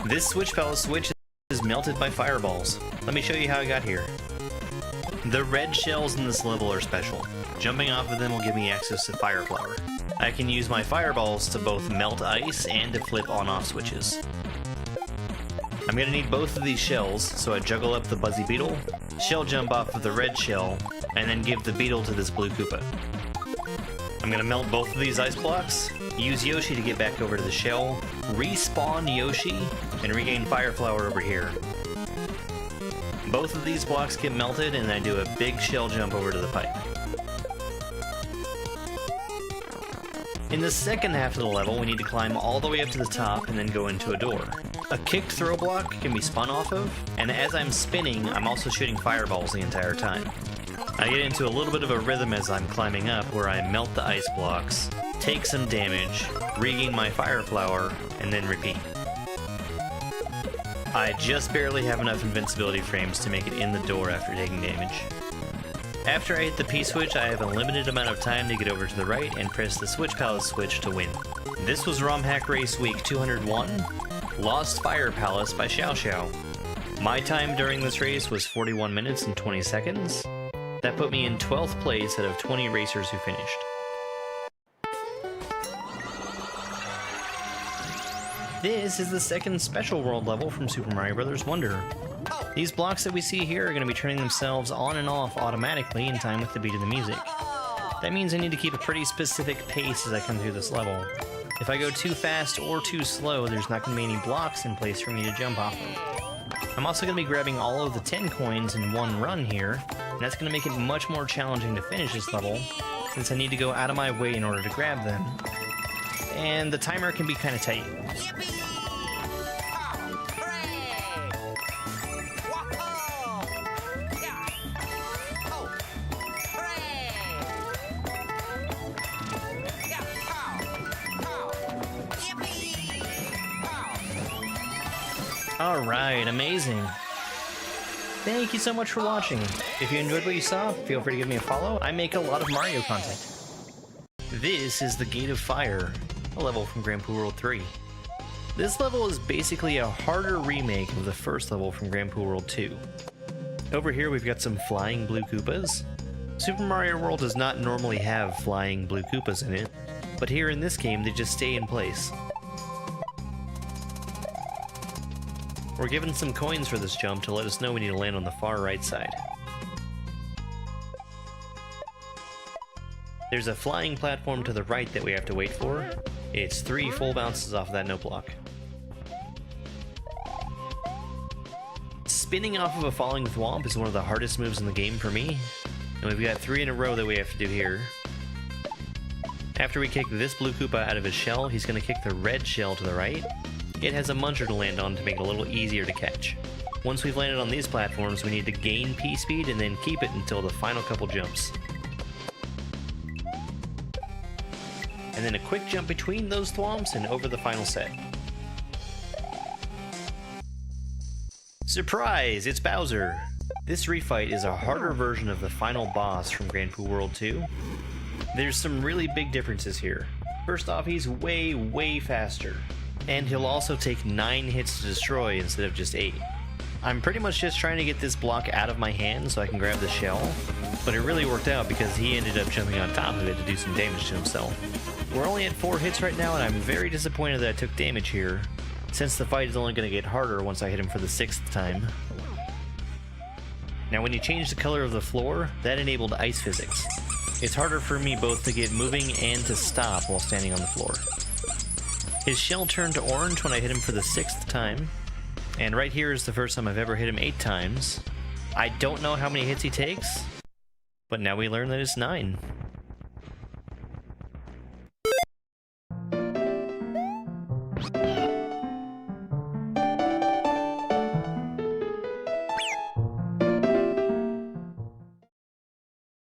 This switch palace switch is melted by fireballs. Let me show you how I got here. The red shells in this level are special. Jumping off of them will give me access to fire flower. I can use my fireballs to both melt ice and to flip on-off switches. I'm gonna need both of these shells, so I juggle up the Buzzy Beetle, shell jump off of the red shell, and then give the beetle to this blue Koopa. I'm gonna melt both of these ice blocks, use Yoshi to get back over to the shell, respawn Yoshi, and regain fire flower over here. Both of these blocks get melted, and I do a big shell jump over to the pipe. In the second half of the level, we need to climb all the way up to the top and then go into a door. A kicked throw block can be spun off of, and as I'm spinning, I'm also shooting fireballs the entire time. I get into a little bit of a rhythm as I'm climbing up, where I melt the ice blocks, take some damage, regain my fire flower, and then repeat. I just barely have enough invincibility frames to make it in the door after taking damage. After I hit the P-switch, I have a limited amount of time to get over to the right and press the Switch Palace switch to win. This was ROM Hack Race Week 201, Lost Fire Palace by Xiao Xiao. My time during this race was 41 minutes and 20 seconds. That put me in 12th place out of 20 racers who finished. This is the second Special World level from Super Mario Bros. Wonder. These blocks that we see here are going to be turning themselves on and off automatically in time with the beat of the music. That means I need to keep a pretty specific pace as I come through this level. If I go too fast or too slow, there's not going to be any blocks in place for me to jump off of. I'm also going to be grabbing all of the 10 coins in one run here, and that's going to make it much more challenging to finish this level, since I need to go out of my way in order to grab them. And the timer can be kind of tight. Alright, amazing. Thank you so much for watching. If you enjoyed what you saw, feel free to give me a follow. I make a lot of Mario content. This is the Gate of Fire, a level from Grandpoo World 3. This level is basically a harder remake of the first level from Grandpoo World 2. Over here we've got some flying blue Koopas. Super Mario World does not normally have flying blue Koopas in it, but here in this game they just stay in place. We're given some coins for this jump to let us know we need to land on the far right side. There's a flying platform to the right that we have to wait for. It's 3 full bounces off of that note block. Spinning off of a falling thwomp is one of the hardest moves in the game for me, and we've got 3 in a row that we have to do here. After we kick this blue Koopa out of his shell, he's going to kick the red shell to the right. It has a muncher to land on to make it a little easier to catch. Once we've landed on these platforms, we need to gain P-speed and then keep it until the final couple jumps. And then a quick jump between those thwomps and over the final set. Surprise! It's Bowser! This refight is a harder version of the final boss from Grandpoo World 2. There's some really big differences here. First off, he's way faster. And he'll also take 9 hits to destroy instead of just 8. I'm pretty much just trying to get this block out of my hand so I can grab the shell, but it really worked out because he ended up jumping on top of it to do some damage to himself. We're only at 4 hits right now, and I'm very disappointed that I took damage here, since the fight is only going to get harder once I hit him for the 6th time. Now when you change the color of the floor, that enabled ice physics. It's harder for me both to get moving and to stop while standing on the floor. His shell turned to orange when I hit him for the 6th time, and right here is the first time I've ever hit him 8 times. I don't know how many hits he takes, but now we learn that it's 9.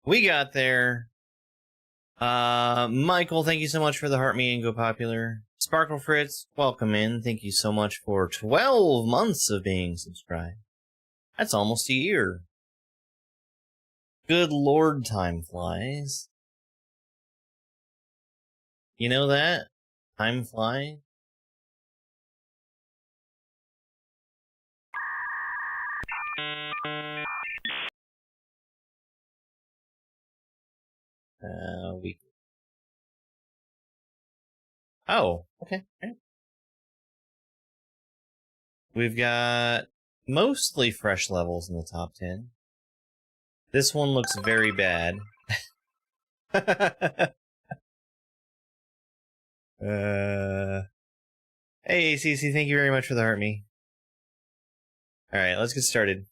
We got there. Michael, thank you so much for the heart me and go popular. Sparkle Fritz, welcome in. Thank you so much for 12 months of being subscribed. That's almost a year. Good lord, time flies. You know that? Time flies. We. Oh, okay. We've got mostly fresh levels in the top 10. This one looks very bad. Hey, ACC, thank you very much for the heart me. Alright, let's get started.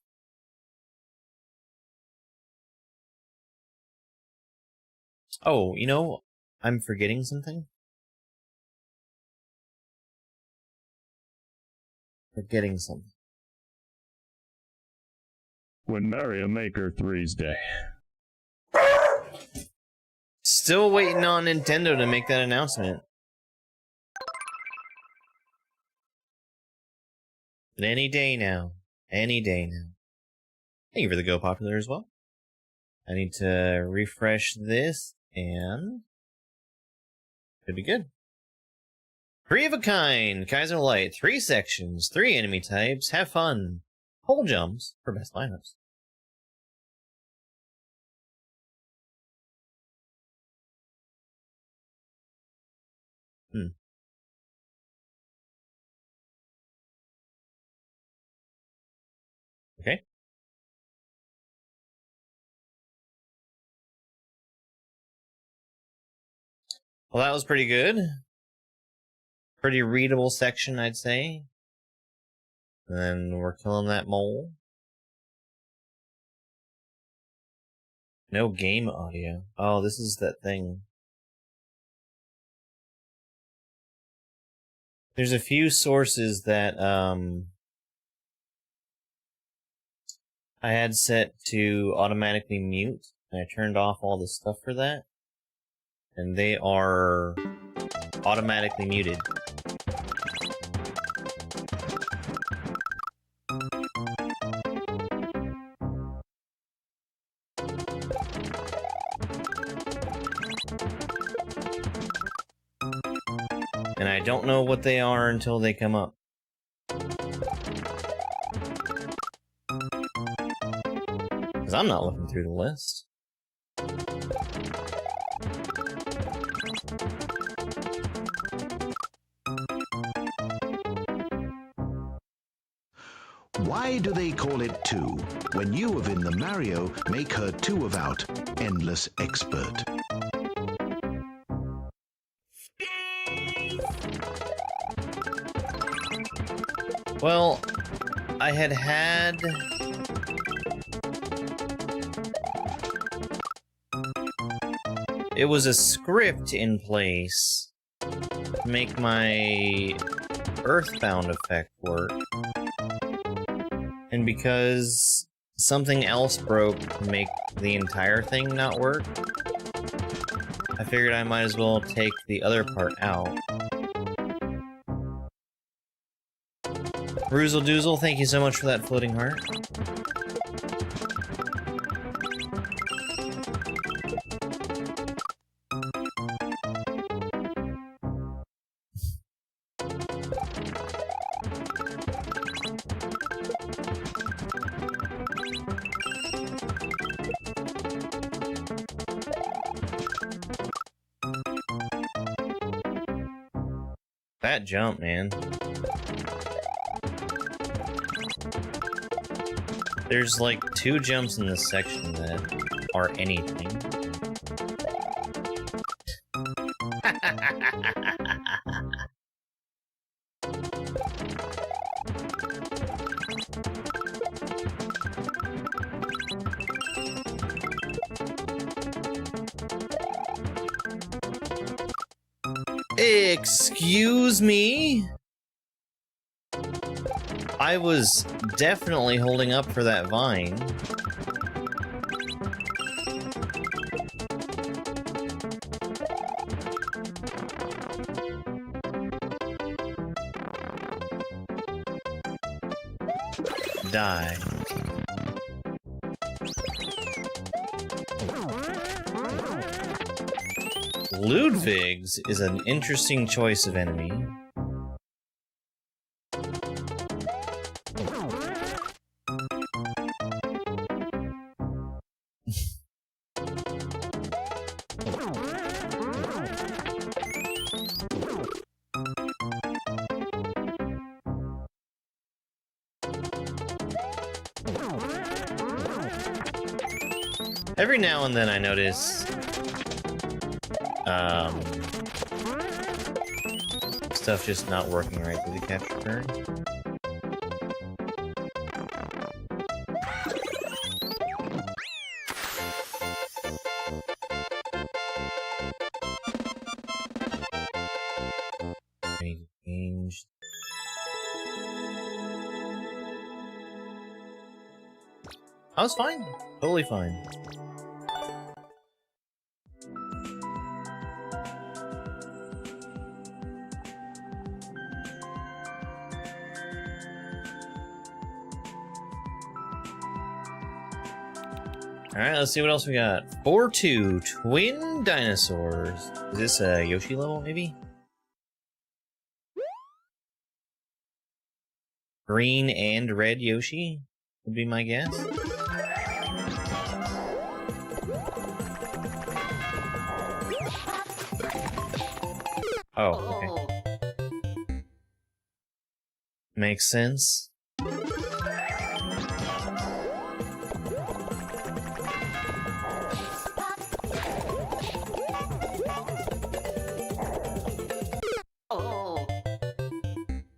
Oh, you know, I'm forgetting something. When Mario Maker 3's day. Still waiting on Nintendo to make that announcement. But any day now. Any day now. Thank you for the Go Popular as well. I need to refresh this, and should be good. 3 of a kind, Kaizo Light, 3 sections, 3 enemy types, have fun. Pole jumps for best lineups. Okay. Well, that was pretty good. Pretty readable section, I'd say. And then we're killing that mole. No game audio. Oh, this is that thing. There's a few sources that I had set to automatically mute, and I turned off all the stuff for that, and they are automatically muted. And I don't know what they are until they come up. Because I'm not looking through the list. Why do they call it two when you of in the Mario make her two of out, endless expert? Well, I had it was a script in place to make my Earthbound effect work. And because something else broke to make the entire thing not work, I figured I might as well take the other part out. Roozle Doozle, thank you so much for that floating heart. That jump, man. There's like 2 jumps in this section that are anything. Excuse me? I was definitely holding up for that vine. Die. Ludwig's is an interesting choice of enemy. Every now and then I notice stuff just not working right through the capture card. Changed. I was fine. Totally fine. Alright, let's see what else we got. 4-2 Twin Dinosaurs. Is this a Yoshi level, maybe? Green and red Yoshi would be my guess. Oh, okay. Makes sense.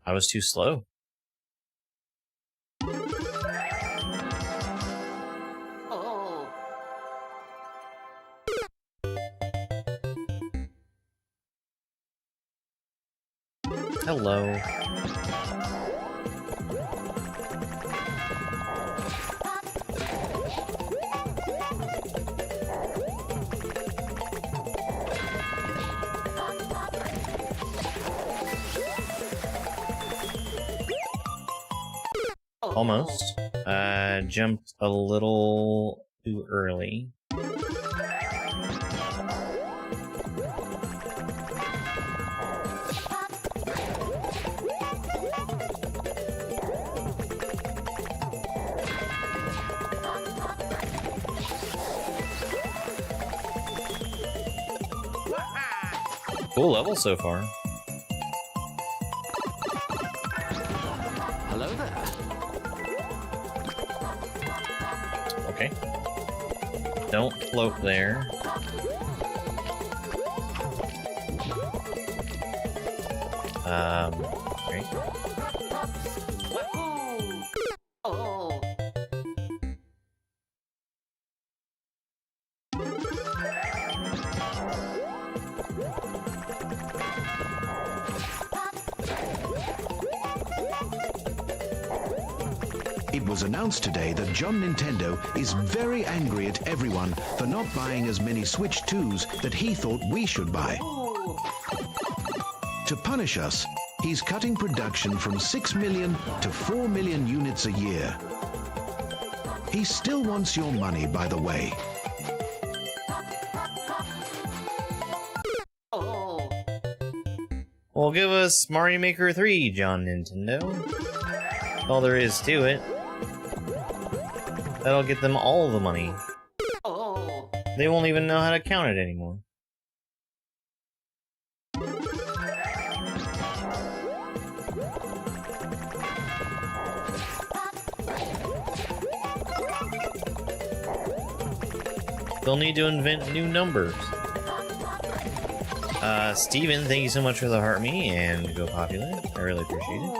I was too slow. Hello. Almost. Jumped a little too early. Cool level so far. Hello there. Okay. Don't float there. Right. It was announced today that John Nintendo is very angry at everyone for not buying as many Switch 2s that he thought we should buy. To punish us, he's cutting production from 6 million to 4 million units a year. He still wants your money, by the way. Well, give us Mario Maker 3, John Nintendo. That's all there is to it. That'll get them all the money. They won't even know how to count it anymore. They'll need to invent new numbers. Steven, thank you so much for the heart me and go popular. I really appreciate it.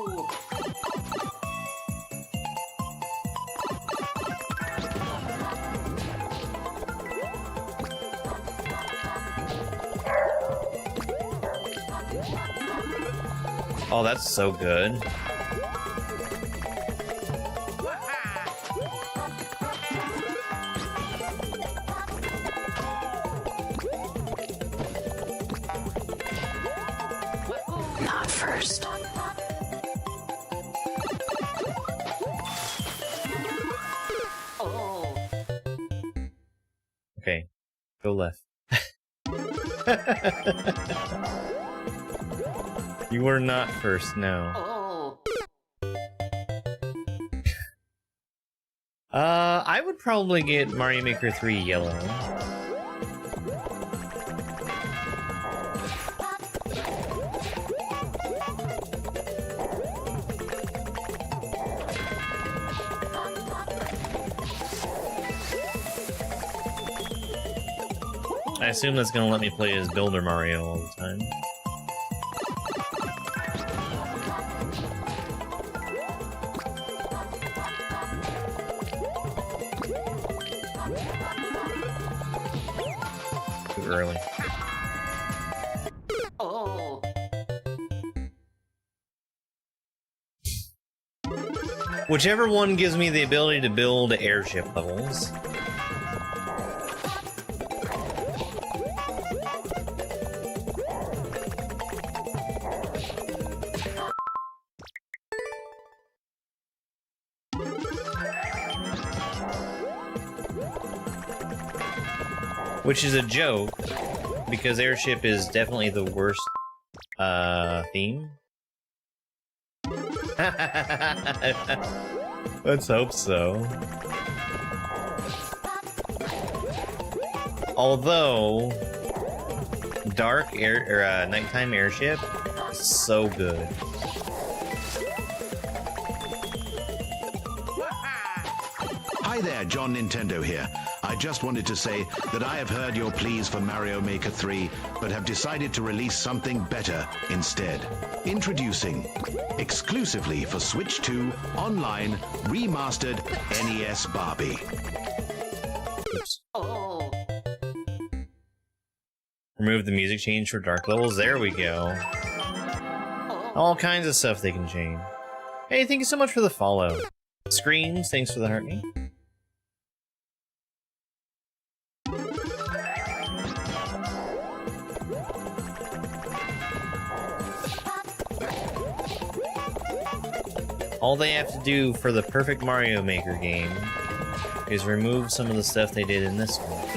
Oh, that's so good. Not first. Okay, go left. You were not first, no. I would probably get Mario Maker 3 yellow. I assume that's gonna let me play as Builder Mario all the time. Too early. Oh. Whichever one gives me the ability to build airship levels. Which is a joke, because airship is definitely the worst theme. Let's hope so. Although, dark air or nighttime airship is so good. Hi there, John Nintendo here. I just wanted to say that I have heard your pleas for Mario Maker 3, but have decided to release something better instead. Introducing, exclusively for Switch 2, online, remastered NES Barbie. Oops. Oh. Remove the music change for dark levels. There we go. All kinds of stuff they can change. Hey, thank you so much for the follow. Screams, thanks for the heart me. All they have to do for the perfect Mario Maker game is remove some of the stuff they did in this one.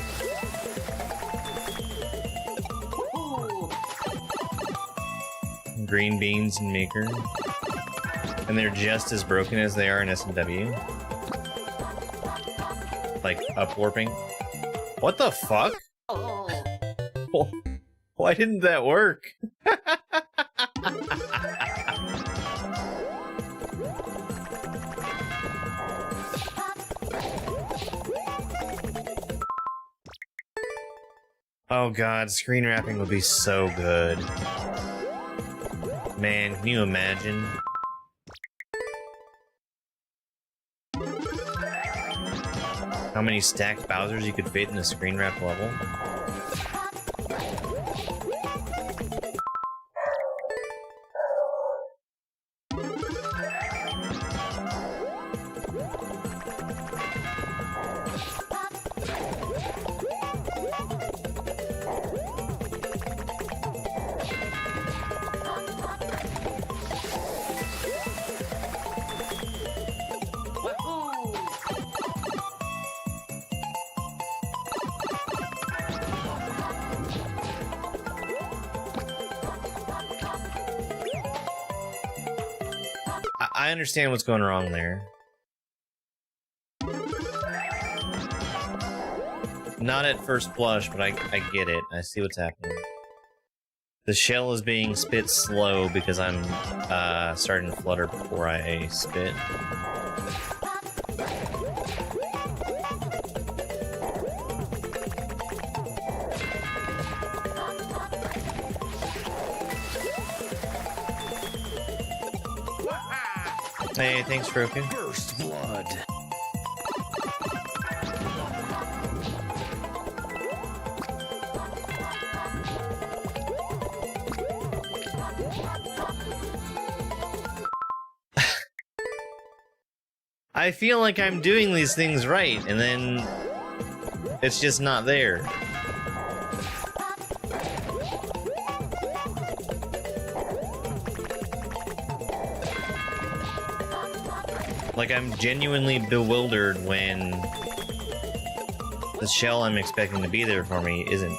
Green beans in Maker. And they're just as broken as they are in S&W. Like, upwarping. What the fuck? Oh. Why didn't that work? Oh god, screen wrapping would be so good. Man, can you imagine? How many stacked Bowsers you could fit in a screen wrap level? I understand what's going wrong there. Not at first blush, but I get it. I see what's happening. The shell is being spit slow because I'm starting to flutter before I spit. Hey, thanks, Roku. First blood. I feel like I'm doing these things right, and then it's just not there. Like, I'm genuinely bewildered when the shell I'm expecting to be there for me isn't.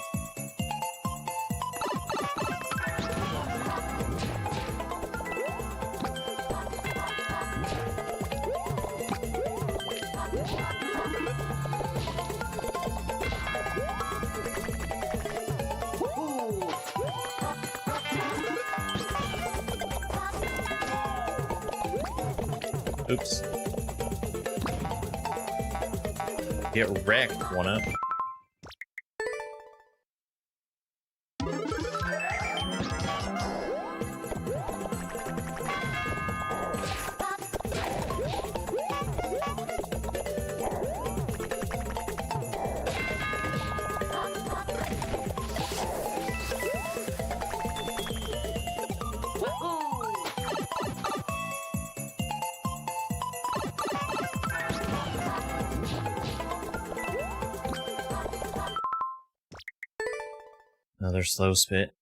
Oops. Get wrecked, one up. Another slow spit.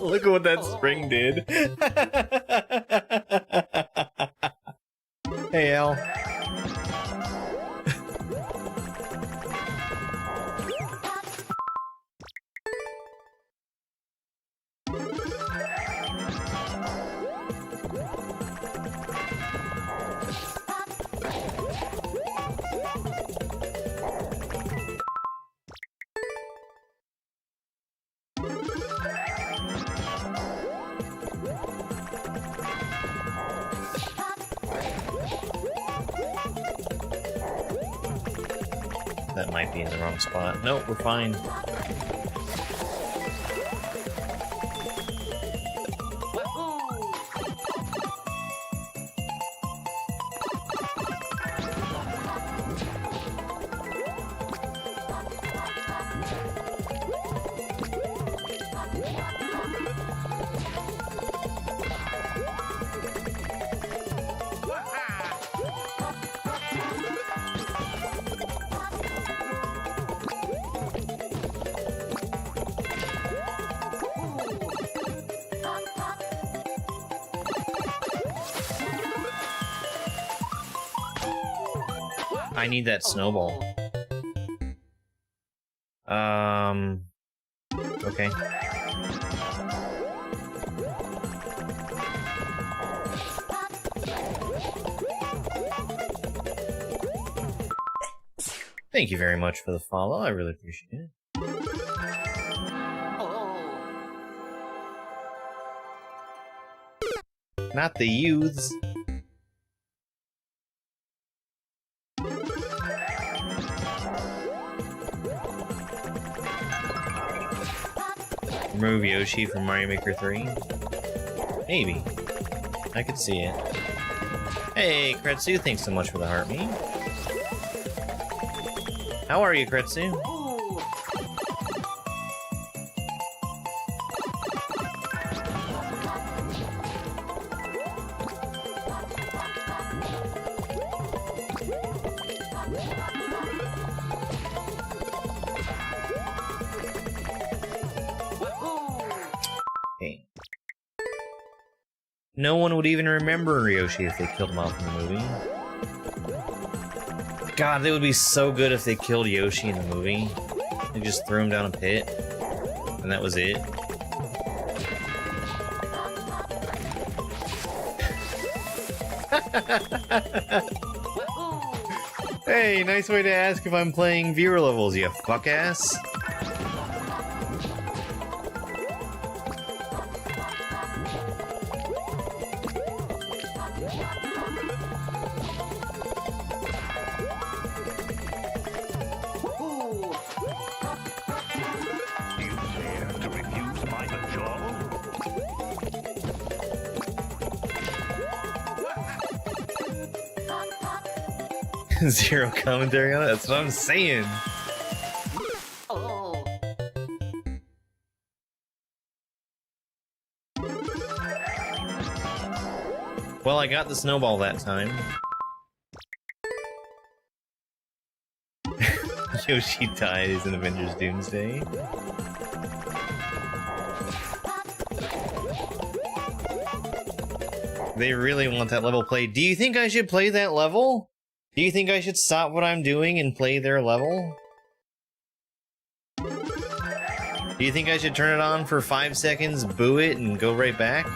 Look at what that spring did. Hey, Al. That might be in the wrong spot. Nope, we're fine. I need that snowball. Okay. Thank you very much for the follow. I really appreciate it. Not the youths. Remove Yoshi from Mario Maker 3? Maybe. I could see it. Hey, Kretsu, thanks so much for the heart me. How are you, Kretsu? No one would even remember Yoshi if they killed him off in the movie. God, they would be so good if they killed Yoshi in the movie. They just threw him down a pit, and that was it. Hey, nice way to ask if I'm playing viewer levels, you fuck ass. Zero commentary on it? That's what I'm saying. Well, I got the snowball that time. Yoshi dies in Avengers Doomsday. They really want that level played. Do you think I should play that level? Do you think I should stop what I'm doing and play their level? Do you think I should turn it on for 5 seconds, boo it, and go right back?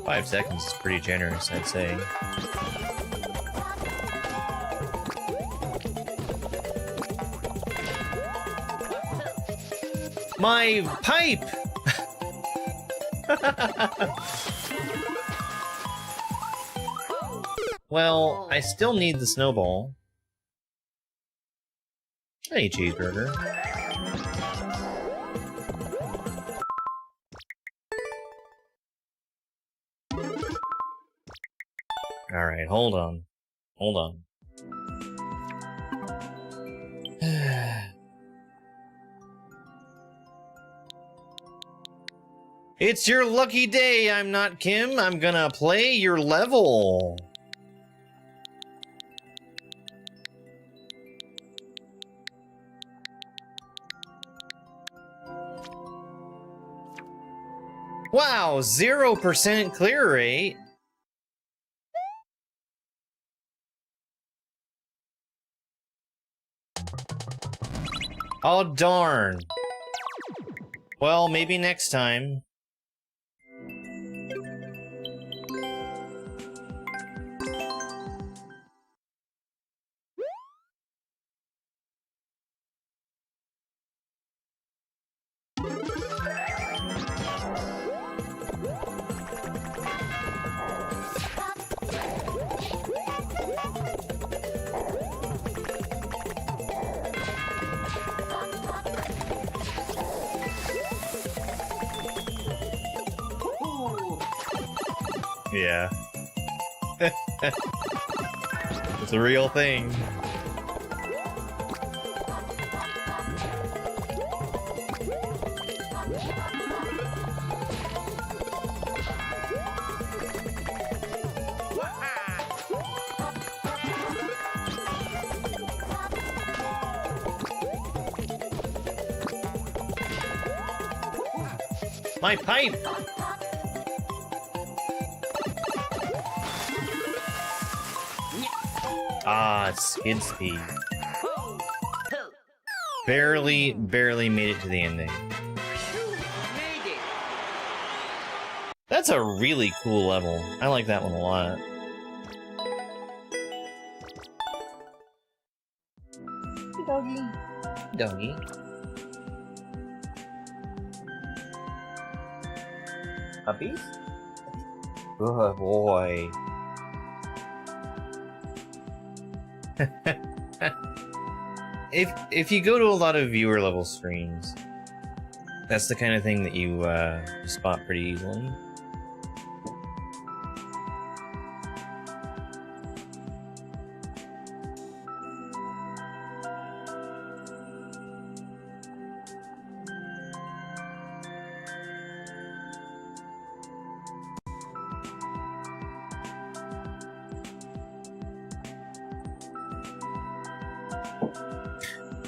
Five seconds is pretty generous, I'd say. My pipe! Well, I still need the snowball. Hey, cheeseburger. Alright, hold on. Hold on. It's your lucky day, I'm not Kim. I'm gonna play your level. Wow, 0% clear rate. Oh, darn. Well, maybe next time. Yeah. It's a real thing. My pipe! Ah, skid speed. Barely made it to the ending. That's a really cool level. I like that one a lot. Doggy. Doggy. Puppies? Good boy. If you go to a lot of viewer level streams, that's the kind of thing that you spot pretty easily.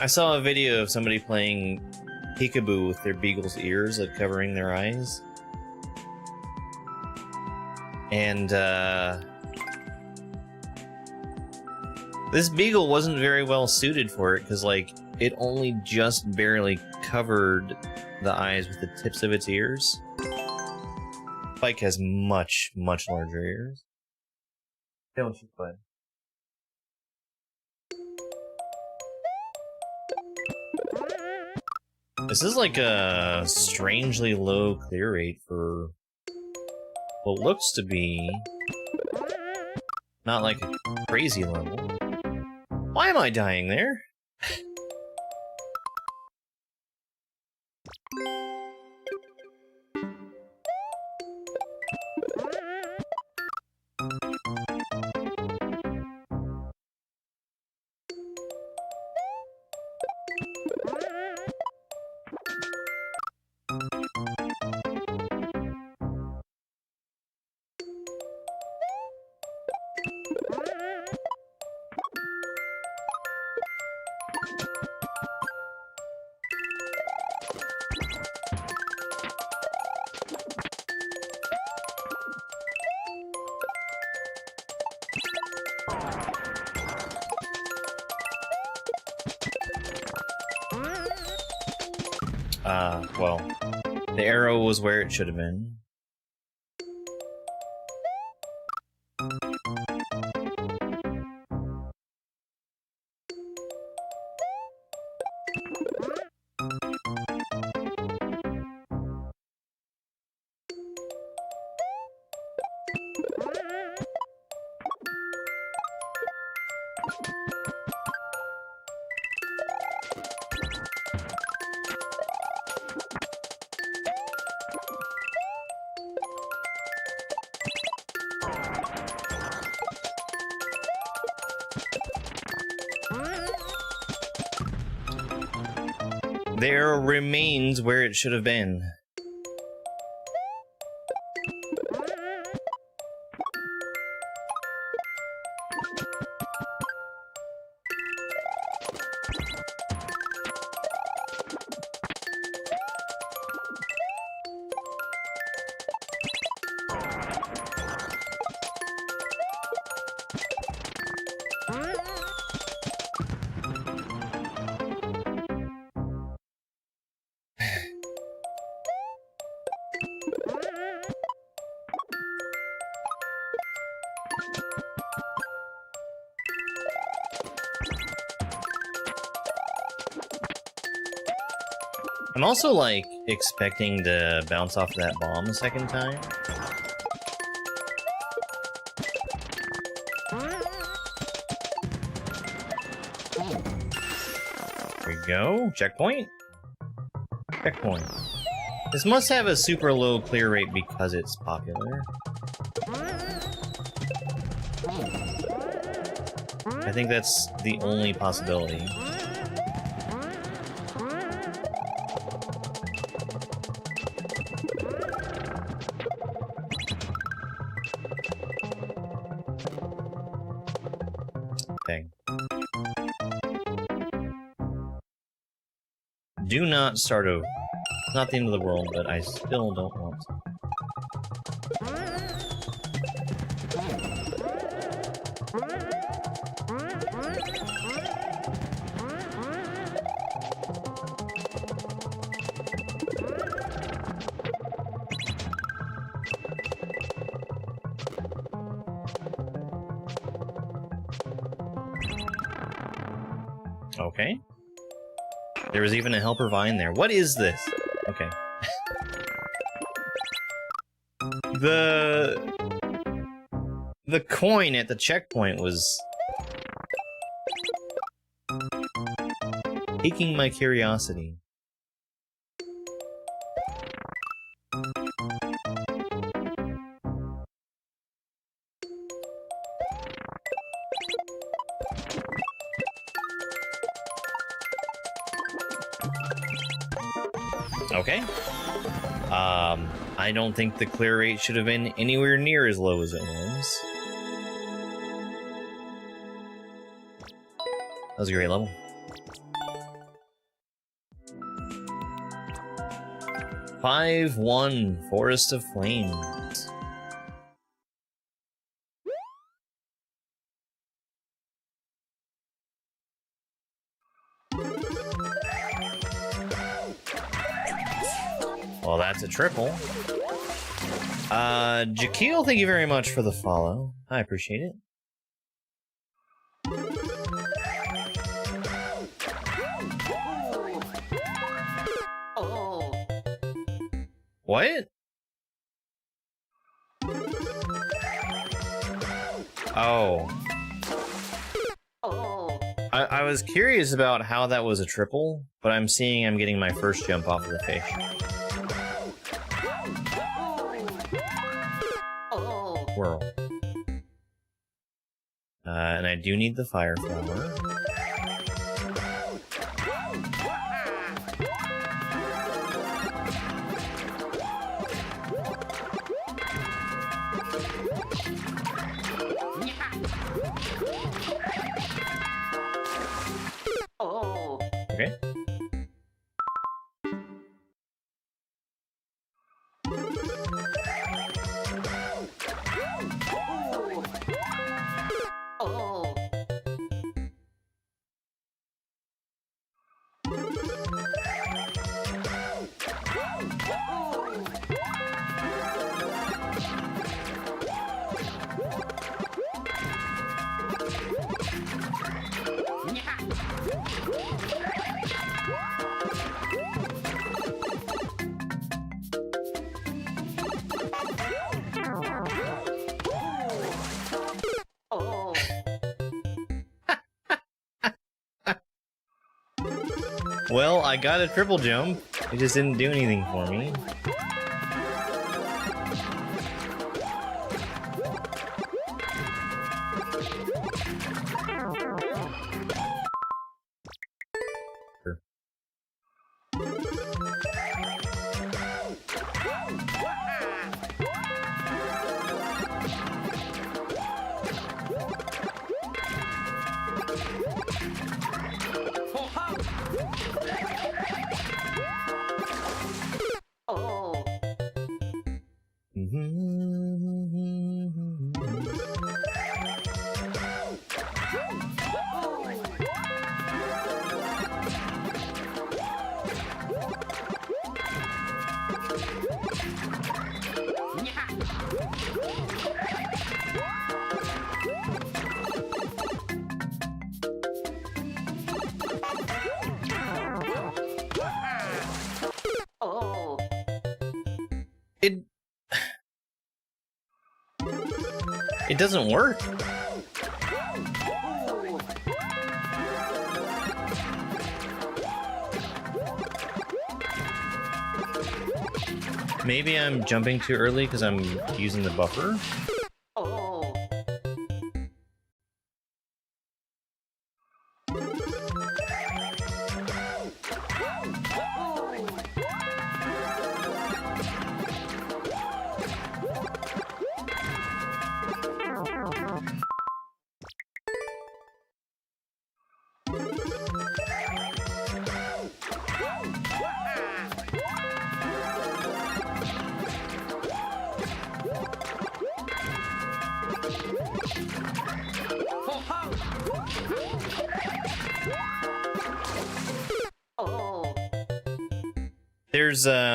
I saw a video of somebody playing peekaboo with their beagle's ears, like covering their eyes. And this beagle wasn't very well suited for it, because like it only just barely covered the eyes with the tips of its ears. Spike has much larger ears. Don't you, bud? This is like a strangely low clear rate for what looks to be not like a crazy level. Why am I dying there? Well, the arrow was where it should have been. The arrow remains where it should have been. I'm also, like, expecting to bounce off that bomb a second time. There we go. Checkpoint. Checkpoint. This must have a super low clear rate because it's popular. I think that's the only possibility. Thing. Do not start over. It's not the end of the world, but I still don't want to. Okay. There was even a helper vine there. What is this? Okay. The coin at the checkpoint was piquing my curiosity. Okay. I don't think the clear rate should have been anywhere near as low as it was. That was a great level. 5-1, Forest of Flames. Well, that's a triple. Jakeel, thank you very much for the follow. I appreciate it. What? Oh. I was curious about how that was a triple, but I'm seeing I'm getting my first jump off of the fish. Whirl. And I do need the fire flower. Well, I got a triple jump. It just didn't do anything for me. It doesn't work. Maybe I'm jumping too early because I'm using the buffer.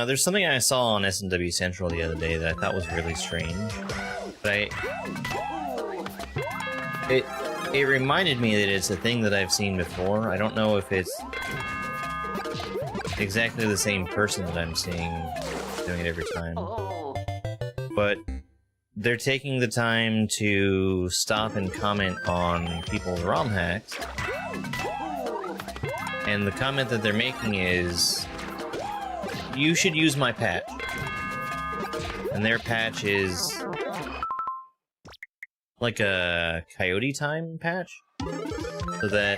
There's something I saw on S&W Central the other day that I thought was really strange. But it reminded me that it's a thing that I've seen before. I don't know if it's exactly the same person that I'm seeing doing it every time. But they're taking the time to stop and comment on people's ROM hacks. And the comment that they're making is, you should use my patch. And their patch is like a coyote time patch, so that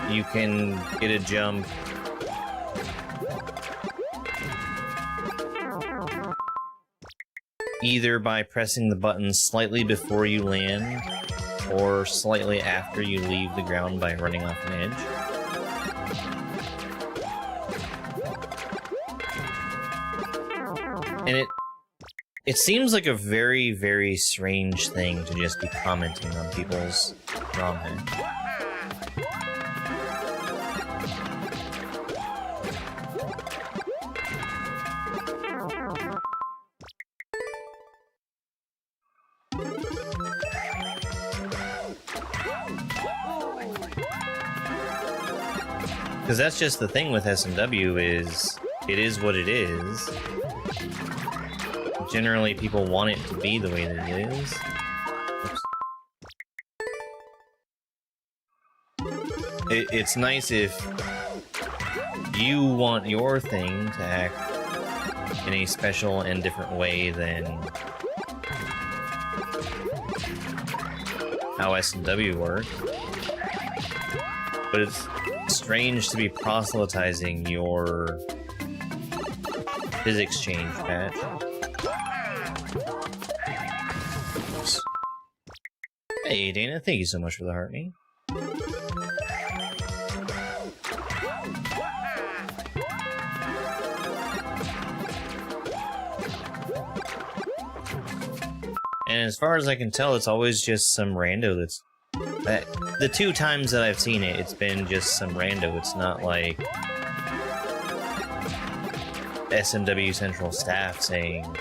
you can get a jump either by pressing the button slightly before you land or slightly after you leave the ground by running off an edge. And it seems like a very, very strange thing to just be commenting on people's ROM hacks. Because that's just the thing with S&W is, it is what it is. Generally, people want it to be the way that it is. Oops. It's nice if you want your thing to act in a special and different way than how S&W works. But it's strange to be proselytizing your physics change patch. Hey Dana, thank you so much for the heart me. And as far as I can tell, it's always just some rando that's... the two times that I've seen it, it's been just some rando. It's not like S&W Central staff saying,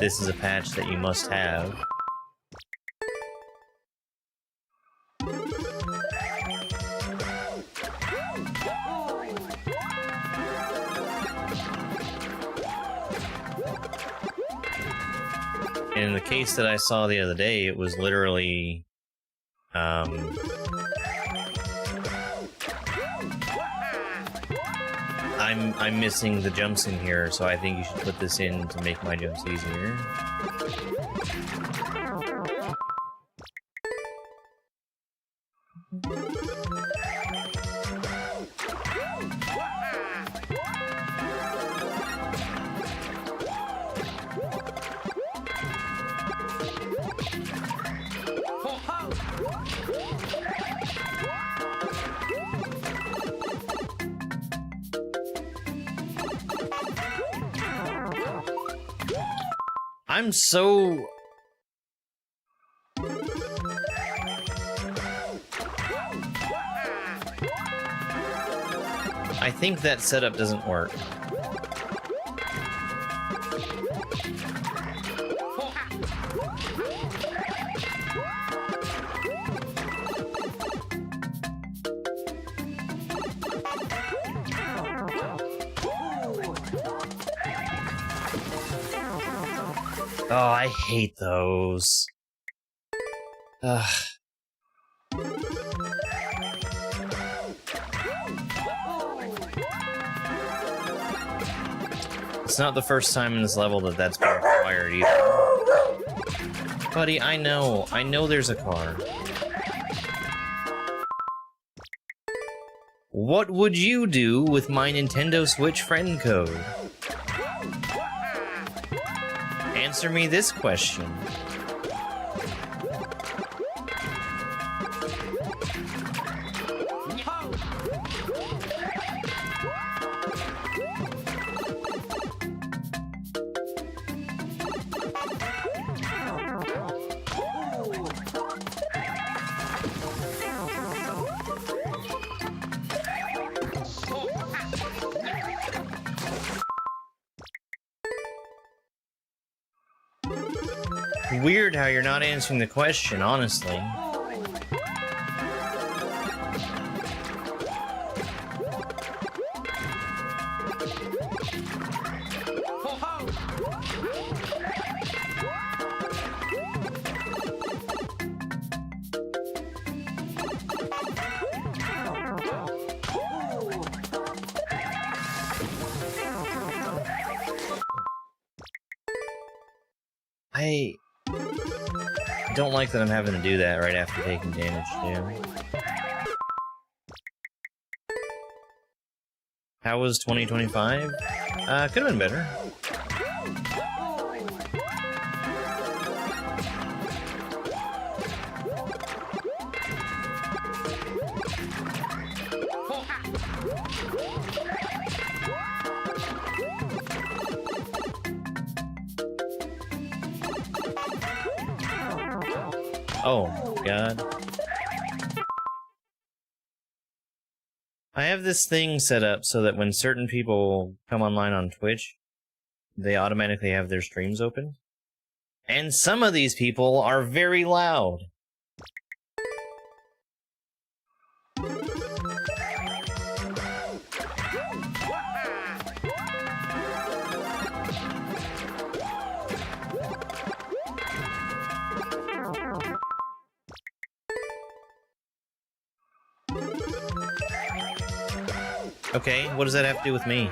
this is a patch that you must have. In the case that I saw the other day, it was literally, I'm missing the jumps in here, so I think you should put this in to make my jumps easier. I'm so... I think that setup doesn't work. Oh, I hate those. Ugh. It's not the first time in this level that that's been required either. Buddy, I know there's a car. What would you do with my Nintendo Switch friend code? Answer me this question. Weird how you're not answering the question, honestly. I don't like that I'm having to do that right after taking damage, too. How was 2025? Could have been better. Oh, God. I have this thing set up so that when certain people come online on Twitch, they automatically have their streams open. And some of these people are very loud. Okay, what does that have to do with me?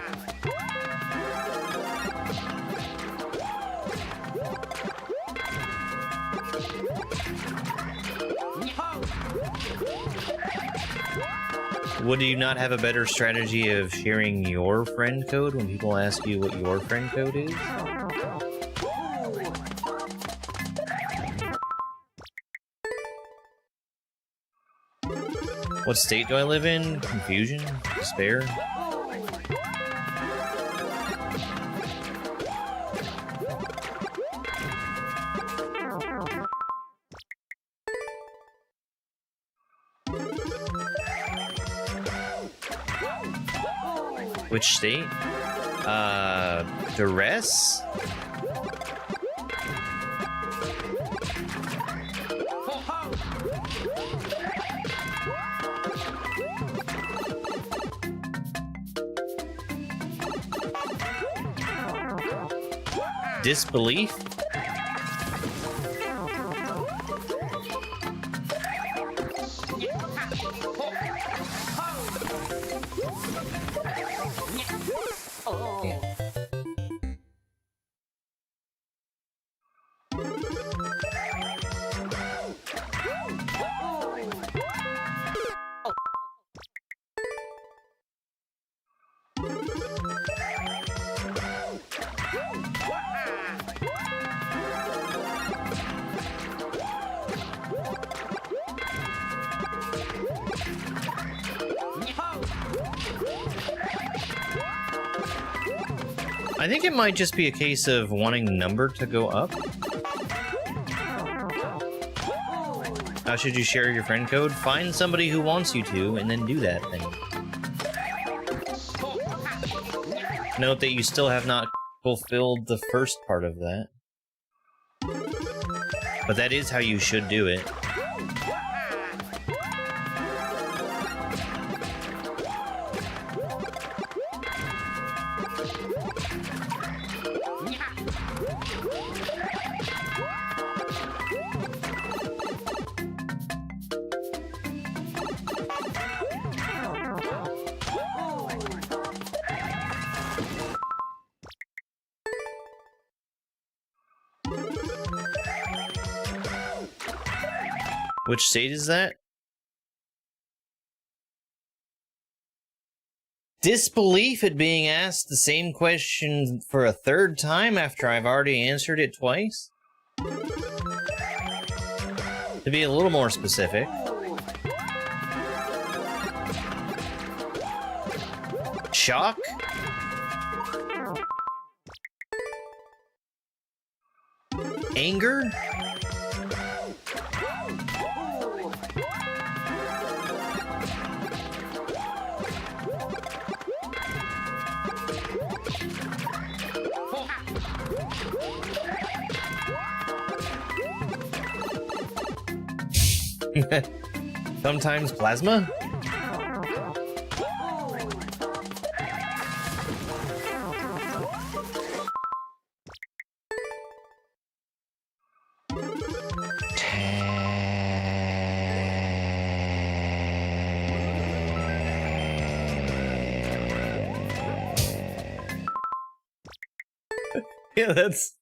Would you not have a better strategy of sharing your friend code when people ask you what your friend code is? What state do I live in? Confusion? Despair? Which state? Duress? Disbelief? Yeah. I think it might just be a case of wanting the number to go up. How should you share your friend code? Find somebody who wants you to, and then do that thing. Note that you still have not fulfilled the first part of that. But that is how you should do it. Which state is that? Disbelief at being asked the same question for a third time after I've already answered it twice? To be a little more specific. Shock? Anger? Sometimes plasma? Yeah, that's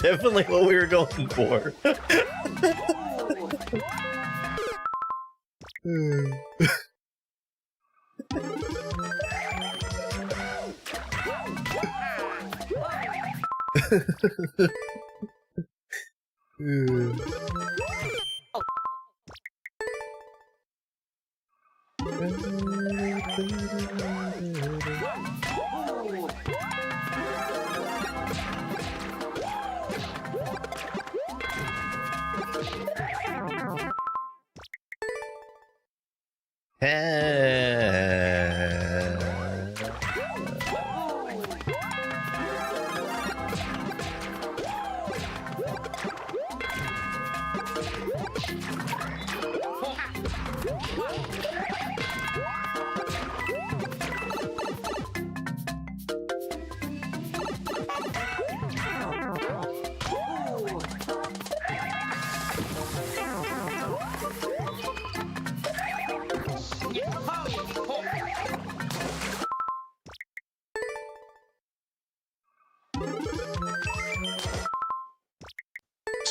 definitely what we were going for.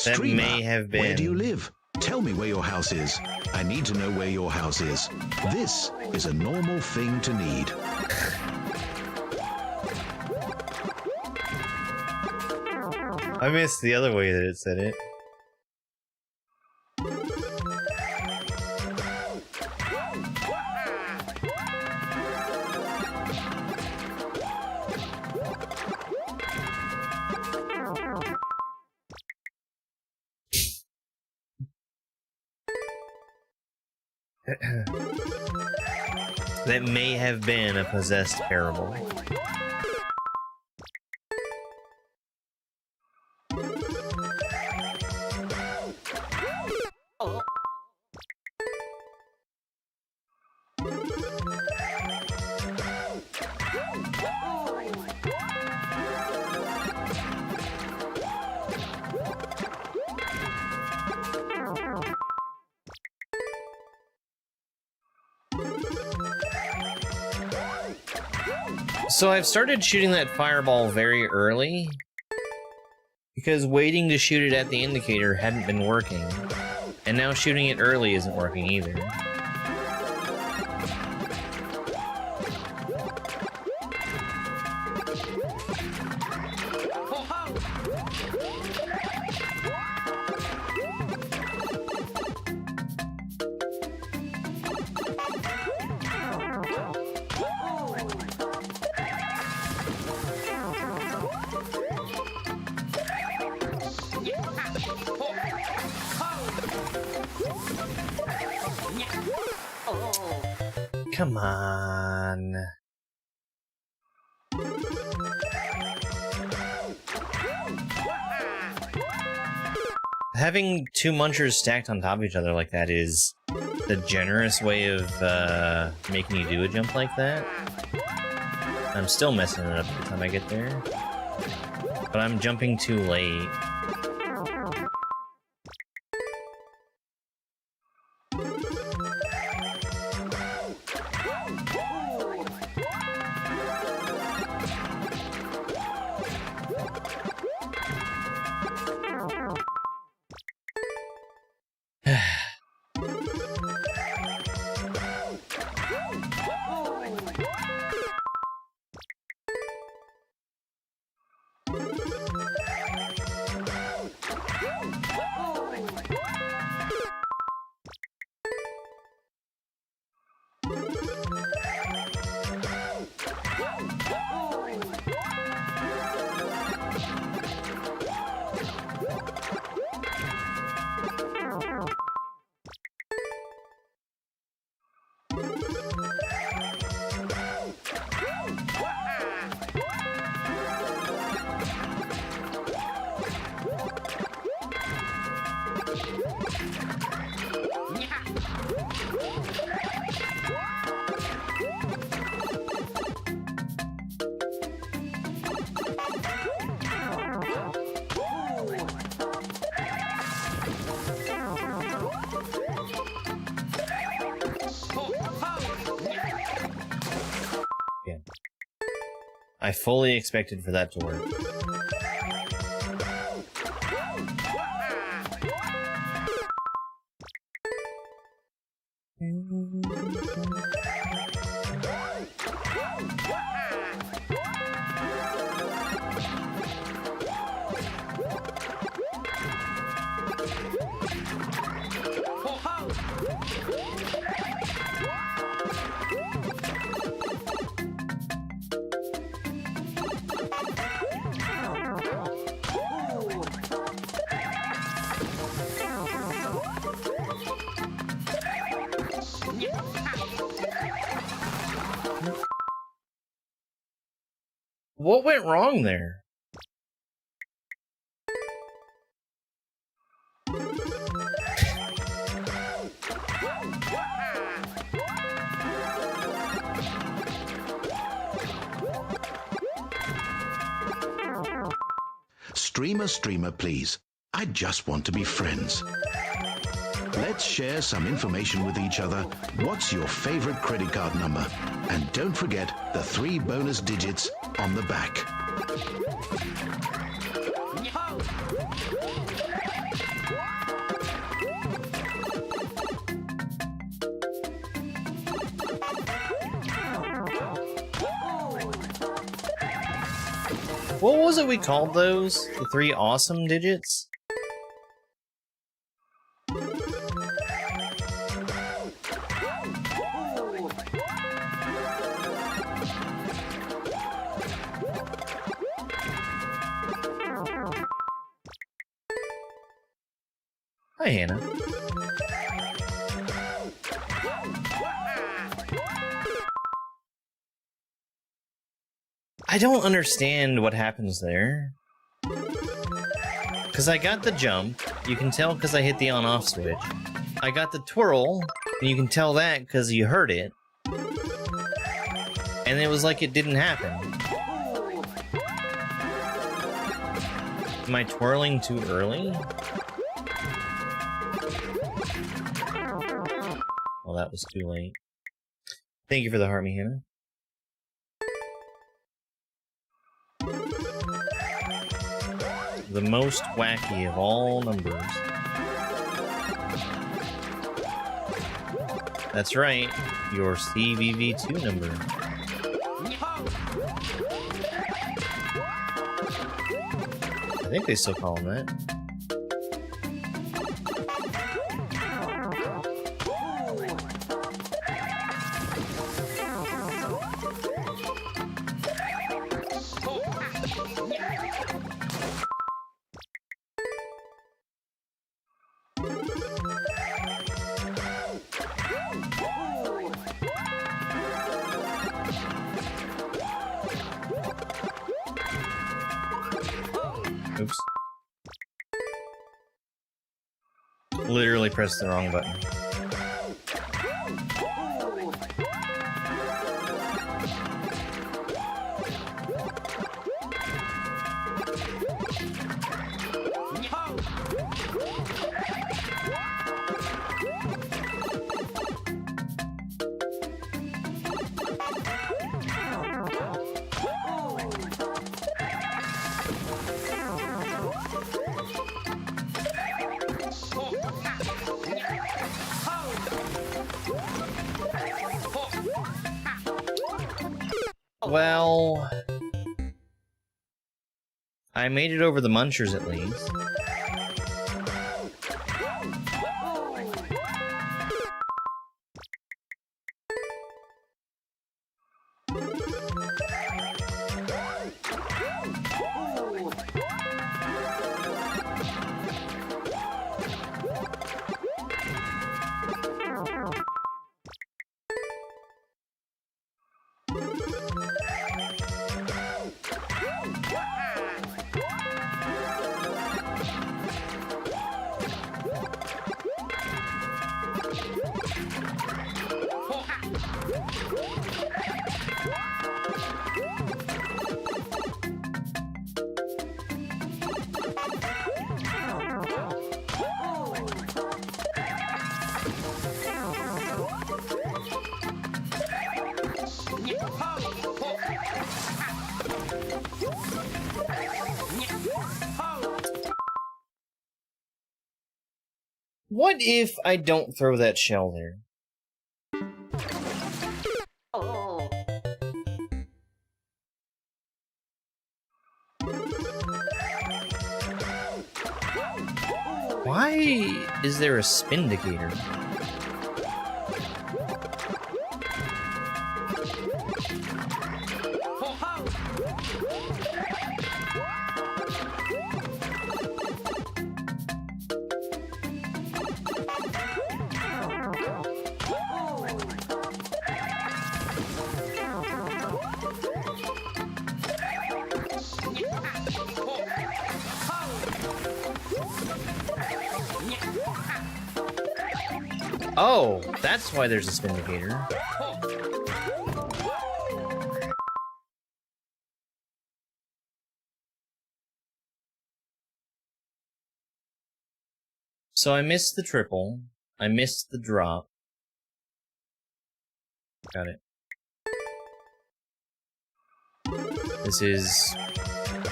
That Streamer, may have been. Where do you live? Tell me where your house is. I need to know where your house is. This is a normal thing to need. I missed the other way that it said it. That may have been a possessed parable. So I've started shooting that fireball very early, because waiting to shoot it at the indicator hadn't been working, and now shooting it early isn't working either. Come on. Having two munchers stacked on top of each other like that is the generous way of making you do a jump like that. I'm still messing it up every time I get there. But I'm jumping too late. I fully expected for that to work. What went wrong there? Streamer, please. I just want to be friends. Let's share some information with each other. What's your favorite credit card number? And don't forget the 3 bonus digits on the back. What was it we called those? The 3 awesome digits? Hi, Hannah. I don't understand what happens there. Because I got the jump, you can tell because I hit the on-off switch. I got the twirl, and you can tell that because you heard it. And it was like it didn't happen. Am I twirling too early? Well, that was too late. Thank you for the heart, me, Hannah. The most wacky of all numbers. That's right, your CVV2 number. I think they still call him that. Oops. Literally pressed the wrong button. Well, I made it over the munchers at least. What if I don't throw that shell there? Why is there a spindicator? Oh, that's why there's a spindicator. So I missed the triple. I missed the drop. Got it. This is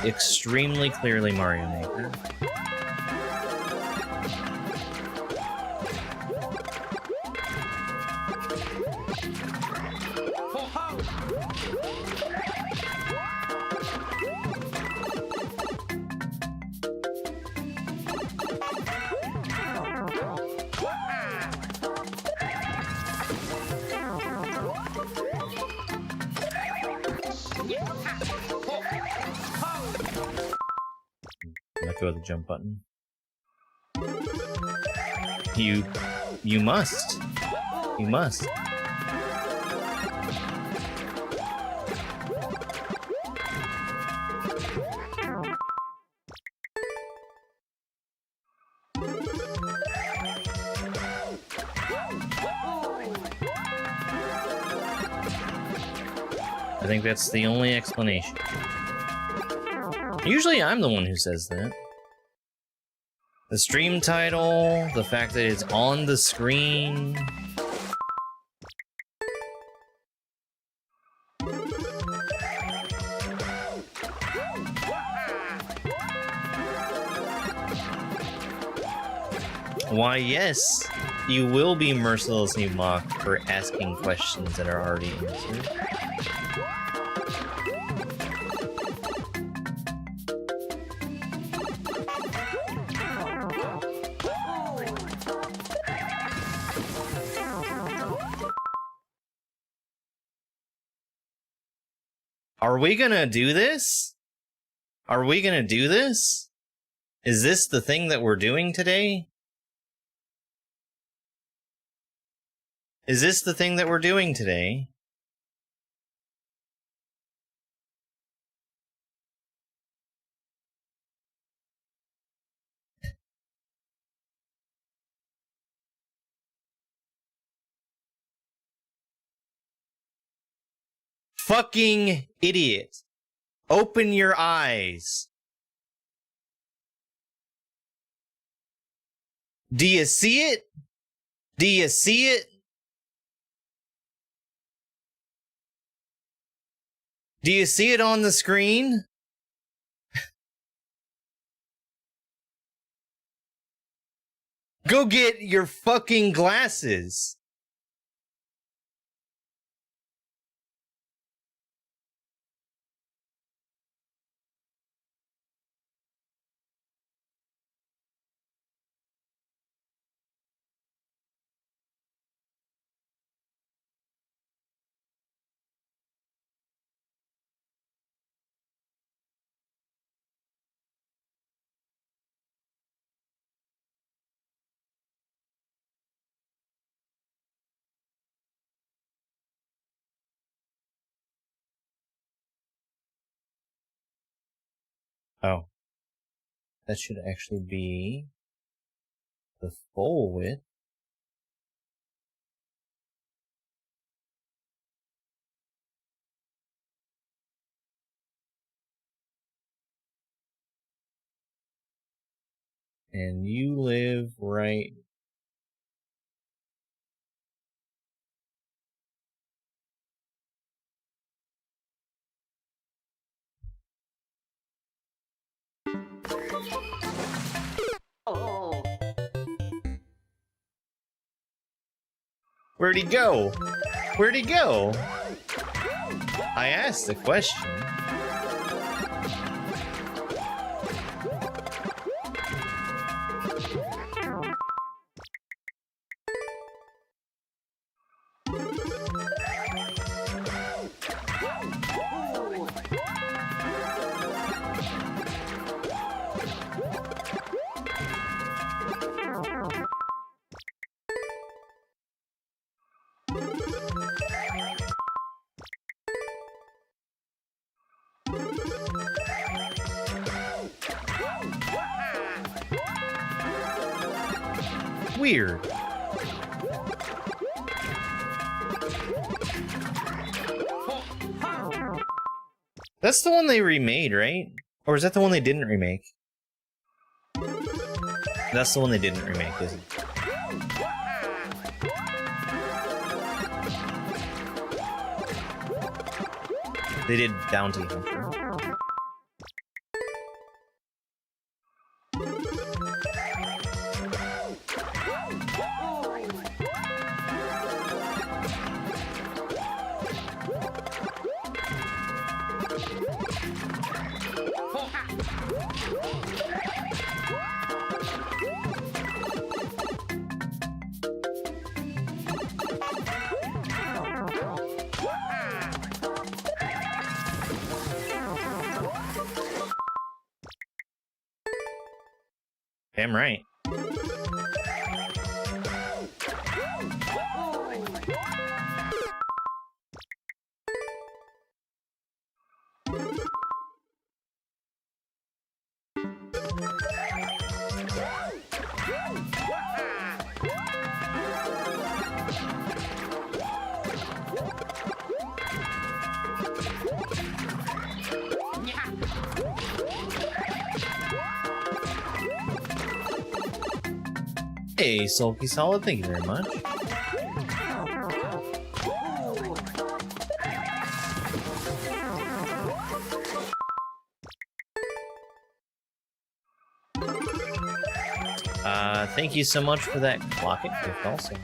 extremely clearly Mario Maker. Let go of the jump button. You must. You must. I think that's the only explanation. Usually I'm the one who says that. The stream title, the fact that it's on the screen. Why, yes, you will be mercilessly mocked for asking questions that are already answered. Are we gonna do this? Are we gonna do this? Is this the thing that we're doing today? Is this the thing that we're doing today? Fucking idiot. Open your eyes. Do you see it? Do you see it? Do you see it on the screen? Go get your fucking glasses. Oh. That should actually be the full width. And you live right... Oh. Where'd he go? Where'd he go? I asked the question. Weird. That's the one they remade, right? Or is that the one they didn't remake? That's the one they didn't remake, isn't it? They did Bounty Hunter. Damn right. Hey, Sulky Solid, thank you very much. Thank you so much for that clocket gift also.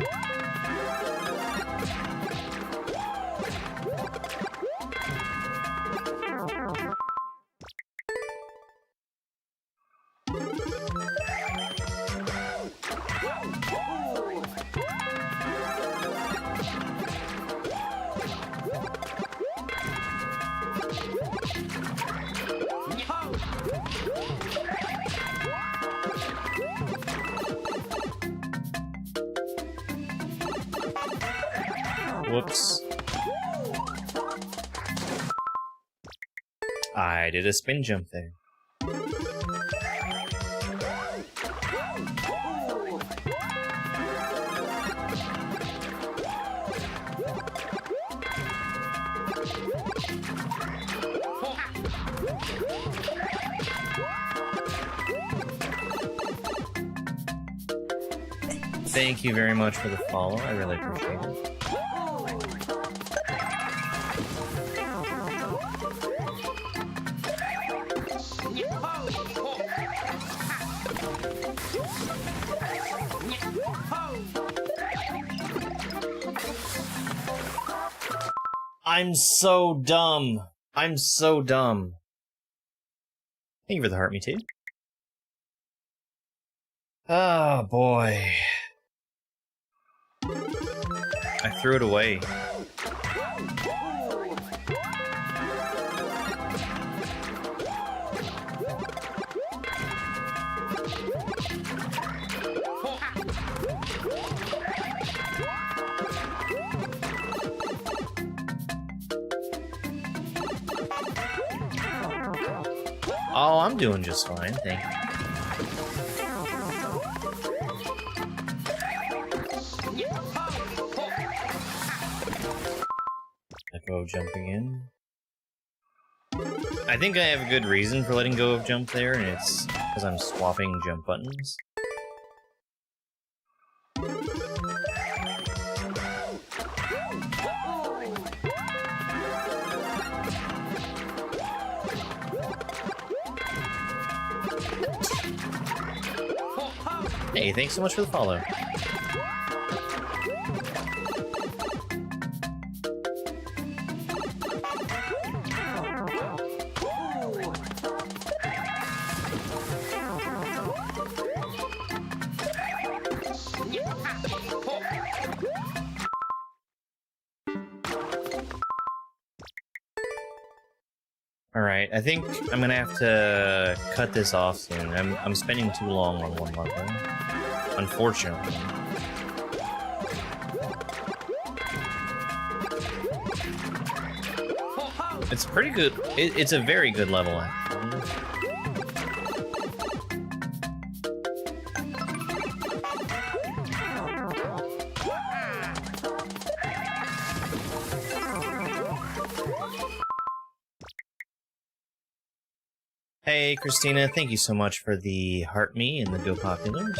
Whoops. I did a spin jump there. Thank you very much for the follow. I really appreciate it. I'm so dumb. I'm so dumb. Thank you for the heart, me too. Oh boy. I threw it away. Oh, I'm doing just fine, thank you. Let go of jumping in. I think I have a good reason for letting go of jump there, and it's because I'm swapping jump buttons. Hey, thanks so much for the follow. Alright, I think I'm gonna have to cut this off soon. I'm spending too long on one level. Unfortunately. It's pretty good. It's a very good level, actually. Hey, Christina, thank you so much for the heart me and the Go Populars.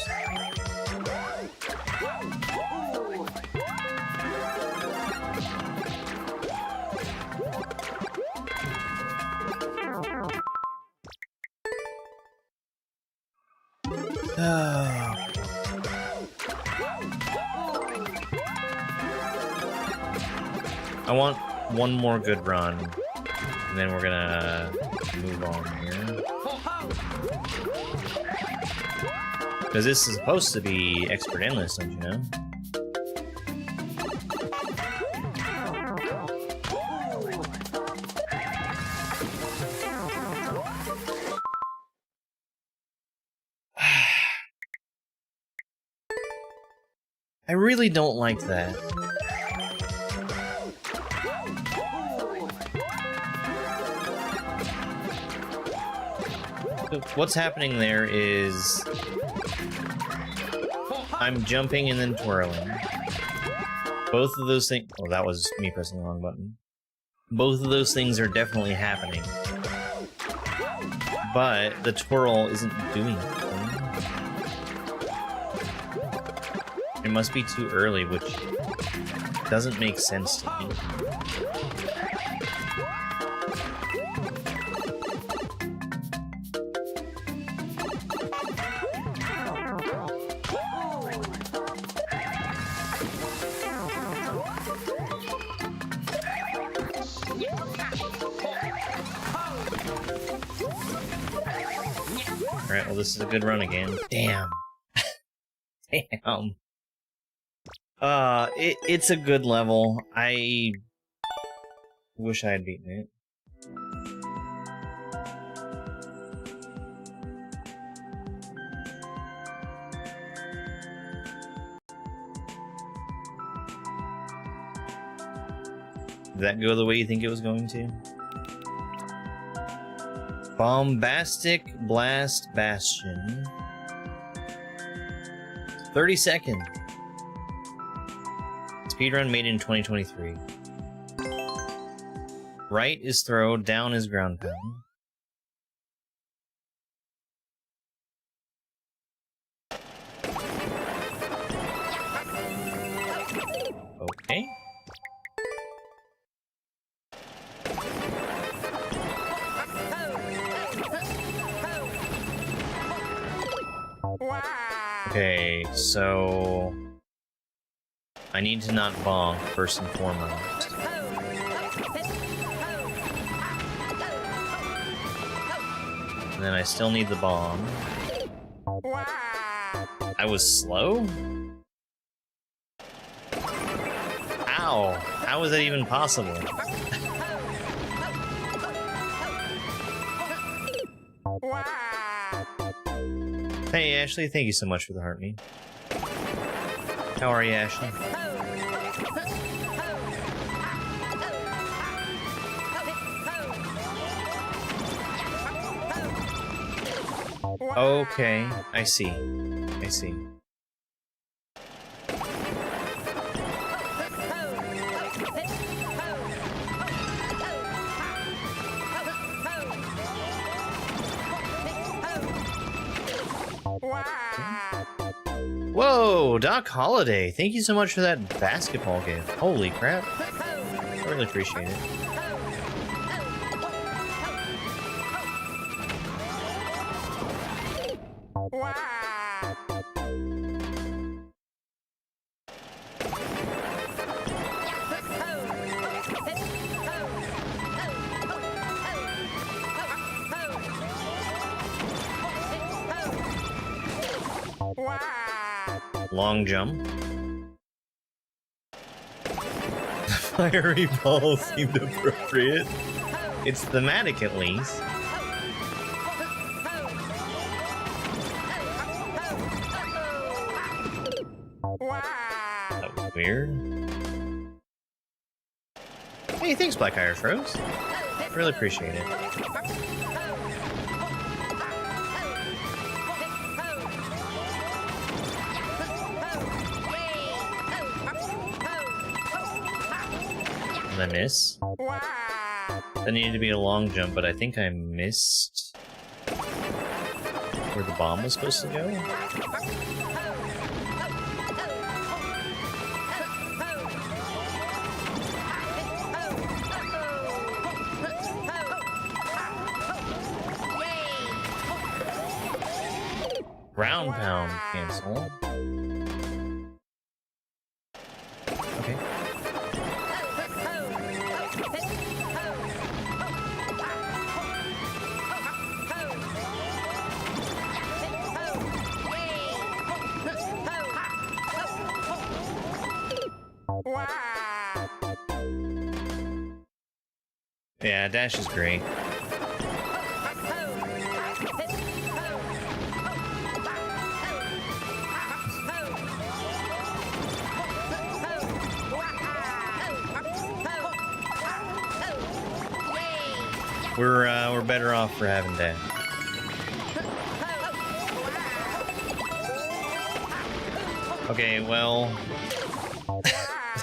I want one more good run, and then we're gonna move on here. Because this is supposed to be expert endless, don't you know? I really don't like that. What's happening there is I'm jumping and then twirling. Both of those things— oh, that was me pressing the wrong button. Both of those things are definitely happening. But the twirl isn't doing anything. It must be too early, which doesn't make sense to me. Alright, well this is a good run again. Damn. Damn. It's a good level. I wish I had beaten it. Did that go the way you think it was going to? Bombastic Blast Bastion. 32nd. Speedrun made in 2023. Right is throw, down is ground pound. Okay. Okay, so I need to not bonk first and foremost. And then I still need the bomb. I was slow? Ow! How was that even possible? Hey Ashley, thank you so much for the heart meat. How are you, Ashley? Okay, I see. I see. Whoa, Doc Holiday, thank you so much for that basketball gift. Holy crap. I really appreciate it. Long jump. The fiery ball seemed appropriate. It's thematic at least. That was weird. Hey, thanks, Black Irish Rose. Really appreciate it. Did I miss? That needed to be a long jump, but I think I missed where the bomb was supposed to go. Ground pound cancel. Okay. Yeah, dash is great. We're better off for having dash. Okay, well,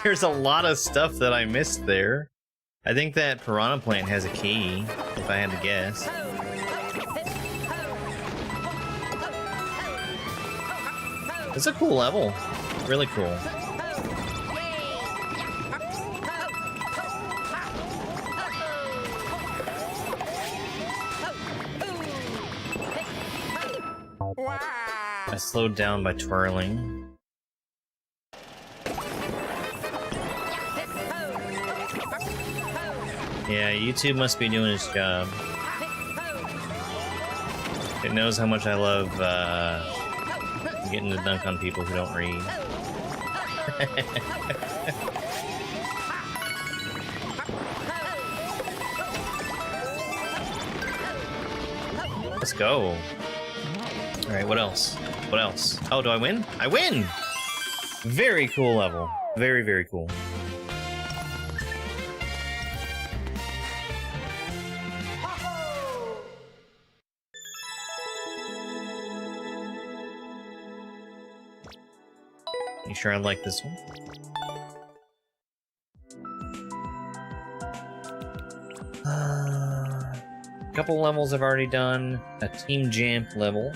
there's a lot of stuff that I missed there. I think that piranha plant has a key, if I had to guess. It's a cool level. Really cool. I slowed down by twirling. Yeah, YouTube must be doing its job. It knows how much I love getting to dunk on people who don't read. Let's go. Alright, what else? What else? Oh, do I win? I win! Very cool level. Very, very cool. You sure I like this one? Couple levels I've already done. A Team Jamp level.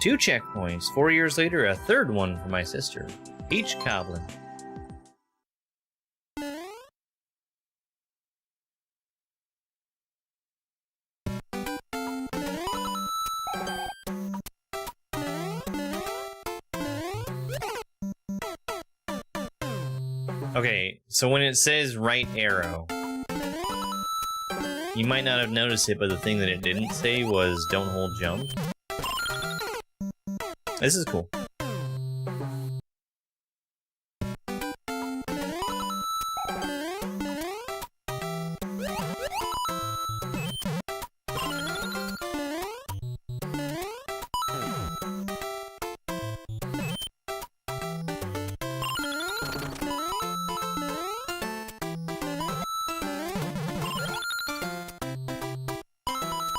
2 checkpoints. 4 years later, a third one for my sister. Peach Cobbler. Okay, so when it says right arrow, you might not have noticed it, but the thing that it didn't say was don't hold jump. This is cool.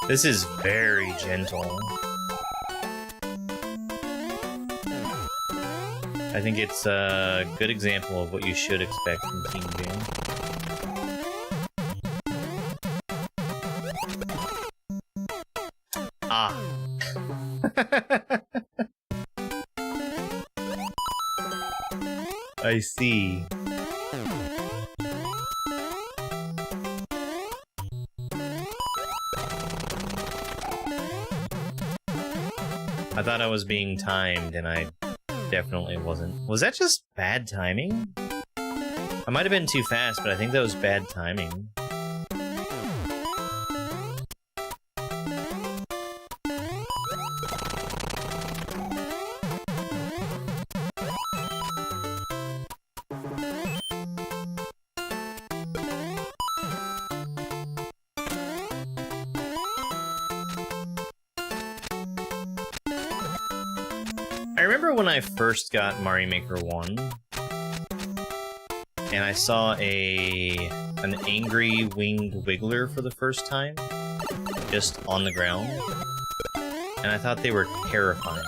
This is very gentle. I think it's a good example of what you should expect from Team Jam. Ah. I see. I thought I was being timed, and I definitely wasn't. Was that just bad timing? I might have been too fast, but I think that was bad timing. I remember when I first got Mario Maker 1, and I saw an angry winged wiggler for the first time, just on the ground, and I thought they were terrifying.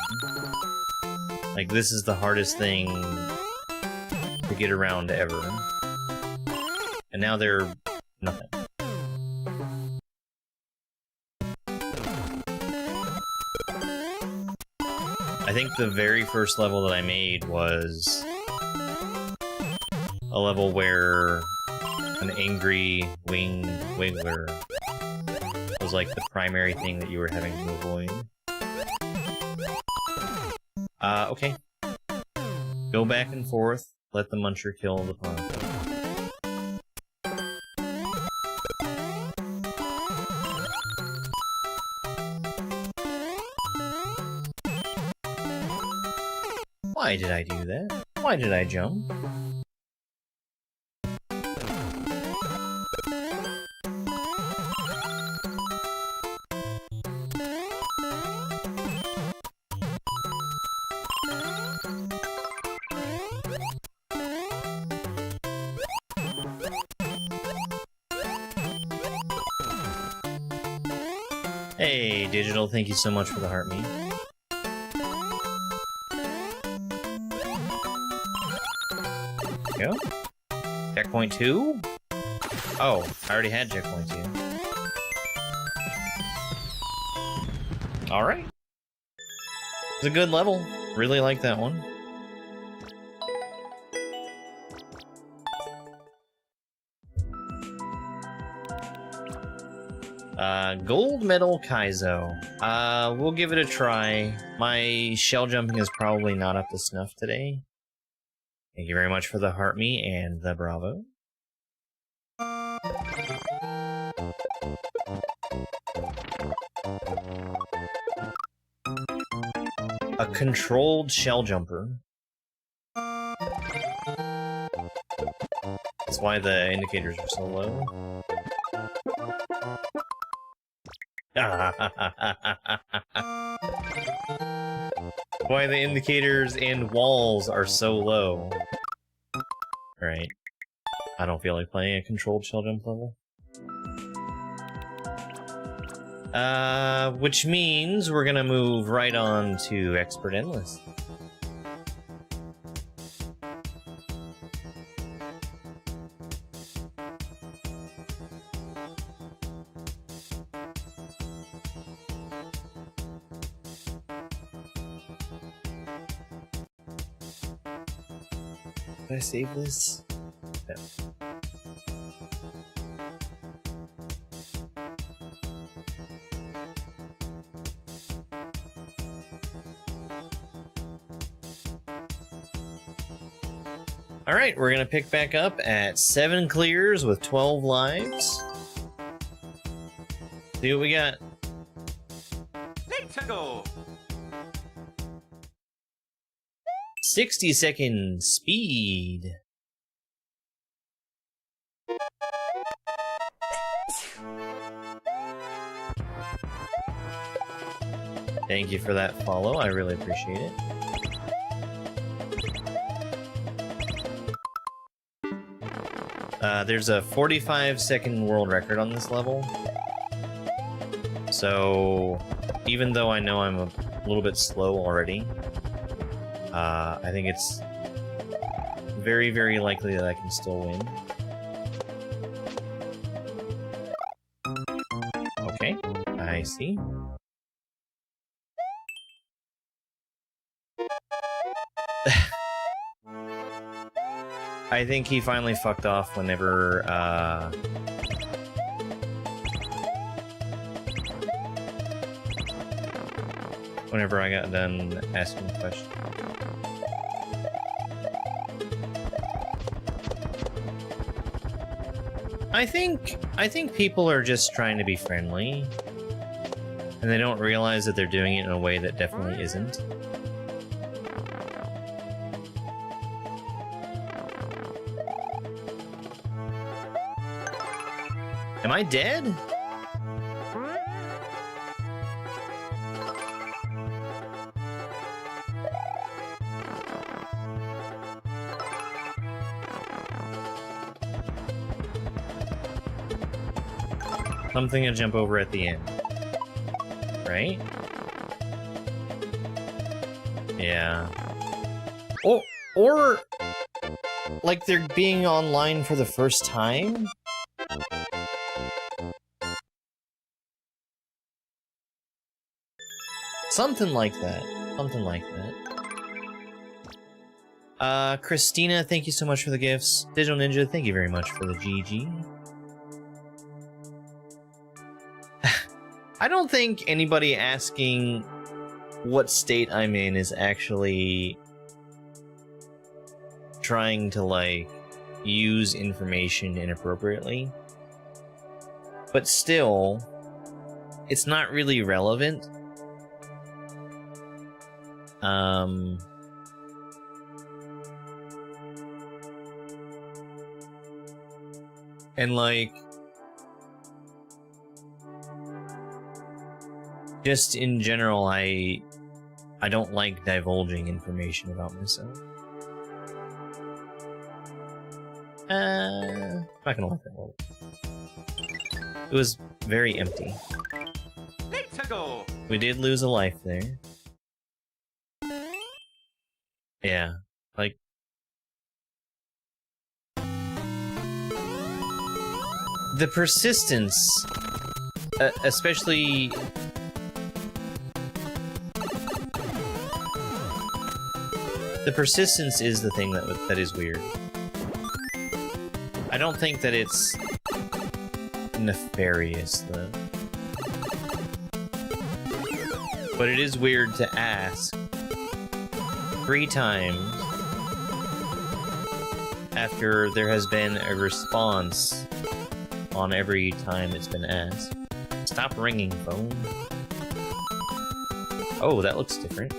Like, this is the hardest thing to get around ever. And now they're nothing. I think the very first level that I made was a level where an angry winged wiggler was like the primary thing that you were having to avoid. Okay. Go back and forth, let the muncher kill the punk. Why did I do that? Why did I jump? Hey, Digital, thank you so much for the heart me. Go. Checkpoint 2? Oh, I already had checkpoint 2. Alright. It's a good level. Really like that one. Gold medal kaizo. We'll give it a try. My shell jumping is probably not up to snuff today. Thank you very much for the heart me and the bravo. A controlled shell jumper. That's why the indicators are so low. Why the indicators and walls are so low. Alright. I don't feel like playing a controlled shell jump level. Which means we're gonna move right on to Expert Endless. Did I save this? No. Alright, we're gonna pick back up at 7 clears with 12 lives. See what we got. Let's go. 60-second speed. Thank you for that follow, I really appreciate it. There's a 45-second world record on this level. So, even though I know I'm a little bit slow already, I think it's very, very likely that I can still win. Okay, I see. I think he finally fucked off whenever, whenever I got done asking the question. I think people are just trying to be friendly, and they don't realize that they're doing it in a way that definitely isn't. Am I dead? Something to jump over at the end. Right? Yeah. Or like they're being online for the first time? Something like that. Something like that. Christina, thank you so much for the gifts. Digital Ninja, thank you very much for the GG. I don't think anybody asking what state I'm in is actually trying to, like, use information inappropriately. But still, it's not really relevant. And like, just in general, I don't like divulging information about myself. Not gonna let that work. It was very empty. Let's go. We did lose a life there. Yeah, like... the persistence, especially... the persistence is the thing that is weird. I don't think that it's nefarious, though. But it is weird to ask 3 times after there has been a response on every time it's been asked. Stop ringing, phone. Oh, that looks different.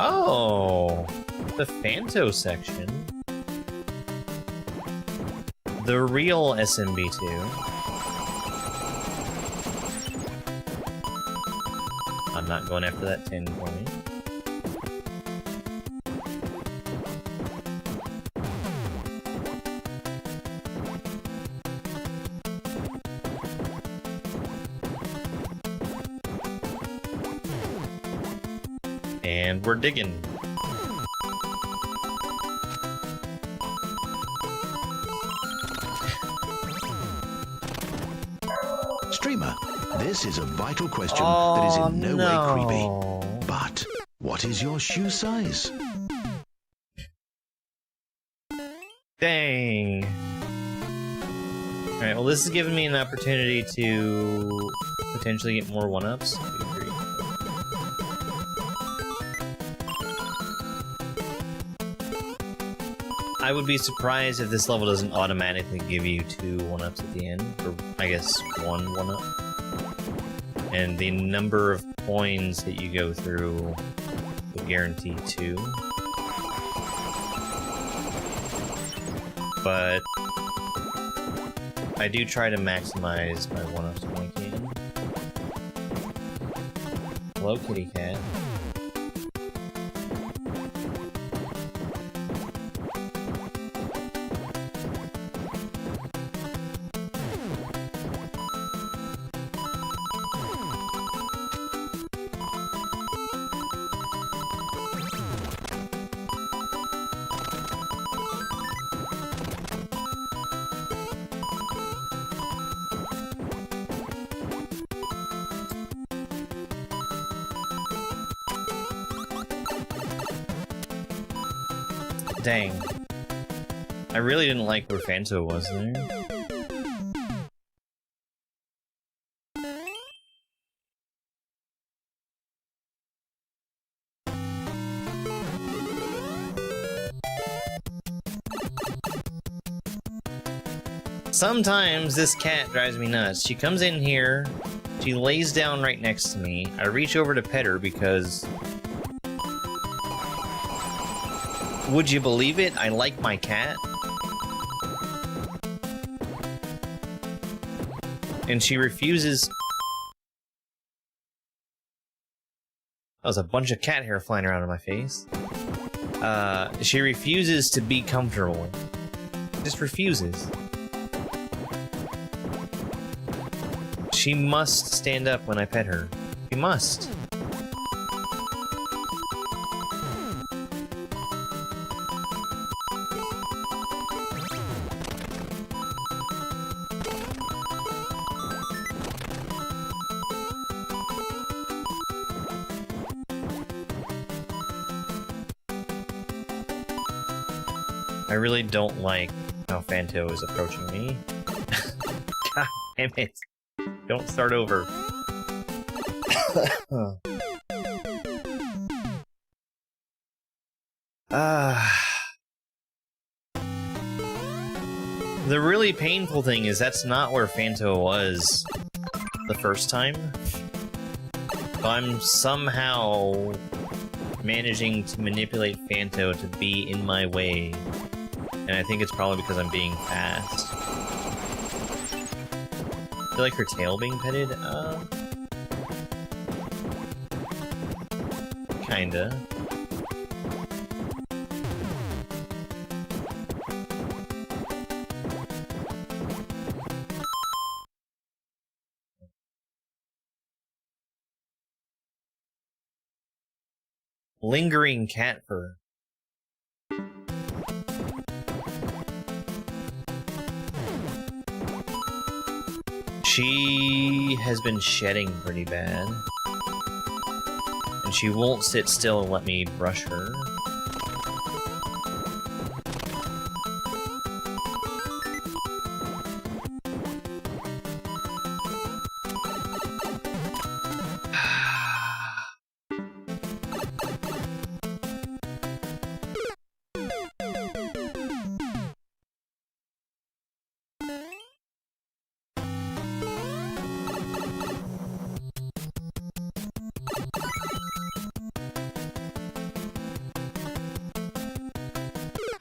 Oh, the Phanto section. The real SMB2. I'm not going after that 10 coin. And we're digging. Streamer, this is a vital question that is in no way creepy. But what is your shoe size? Dang. Alright, well this has given me an opportunity to potentially get more 1-ups. I would be surprised if this level doesn't automatically give you 2 1-ups at the end, or I guess 1 1-up. And the number of coins that you go through would guarantee 2. But I do try to maximize my 1-ups when I can. Hello, kitty cat. Dang. I really didn't like where Phanto was there. Sometimes this cat drives me nuts. She comes in here, she lays down right next to me. I reach over to pet her because... Would you believe it? I like my cat. And she refuses... That was a bunch of cat hair flying around in my face. She refuses to be comfortable. Just refuses. She must stand up when I pet her. She must. I really don't like how Phanto is approaching me. God damn it. Don't start over. The really painful thing is that's not where Phanto was the first time. I'm somehow managing to manipulate Phanto to be in my way. And I think it's probably because I'm being fast. I feel like her tail being petted? Kinda. Lingering cat fur. She has been shedding pretty bad. And she won't sit still and let me brush her.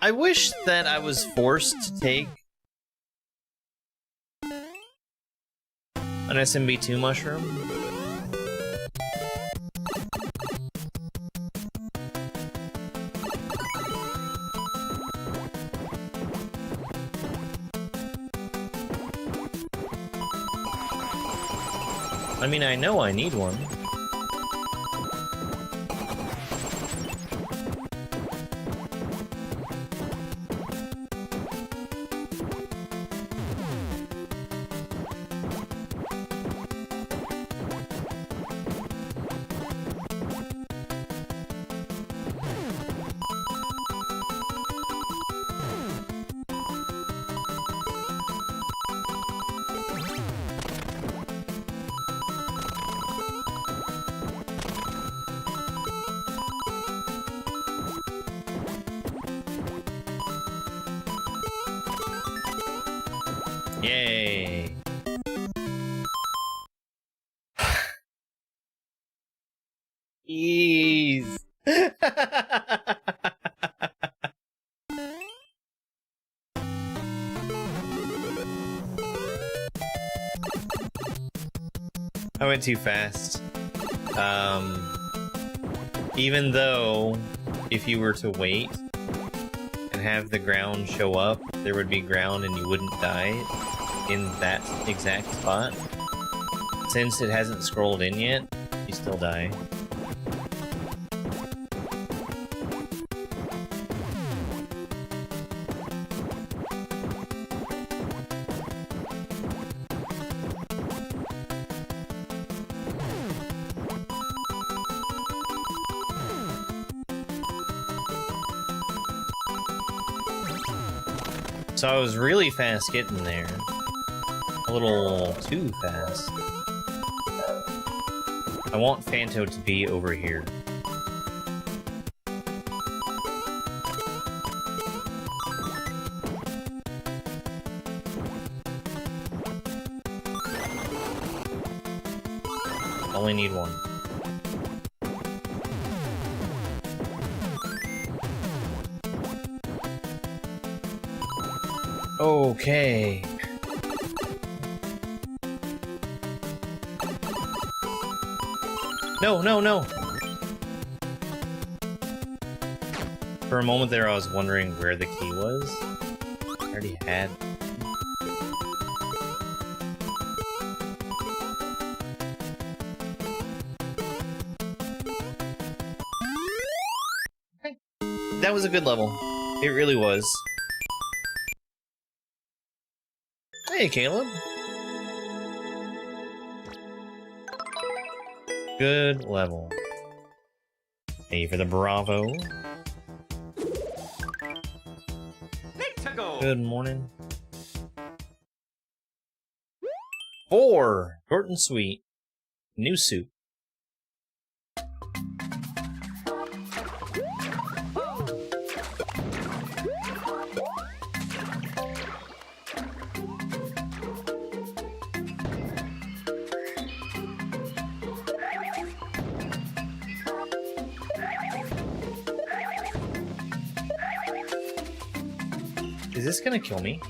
I wish that I was forced to take an SMB2 mushroom. I mean, I know I need one. Yay! Jeez! I went too fast. Even though if you were to wait and have the ground show up, there would be ground and you wouldn't die in that exact spot. Since it hasn't scrolled in yet, you still die. So I was really fast getting there. A little too fast. I want Phanto to be over here. Only need one. Okay. No, no, no! For a moment there I was wondering where the key was. I already had. Okay. That was a good level. It really was. Hey, Caleb. Good level. Hey for the bravo. Let's go. Good morning. 4. Short and sweet. New soup. Is this gonna kill me?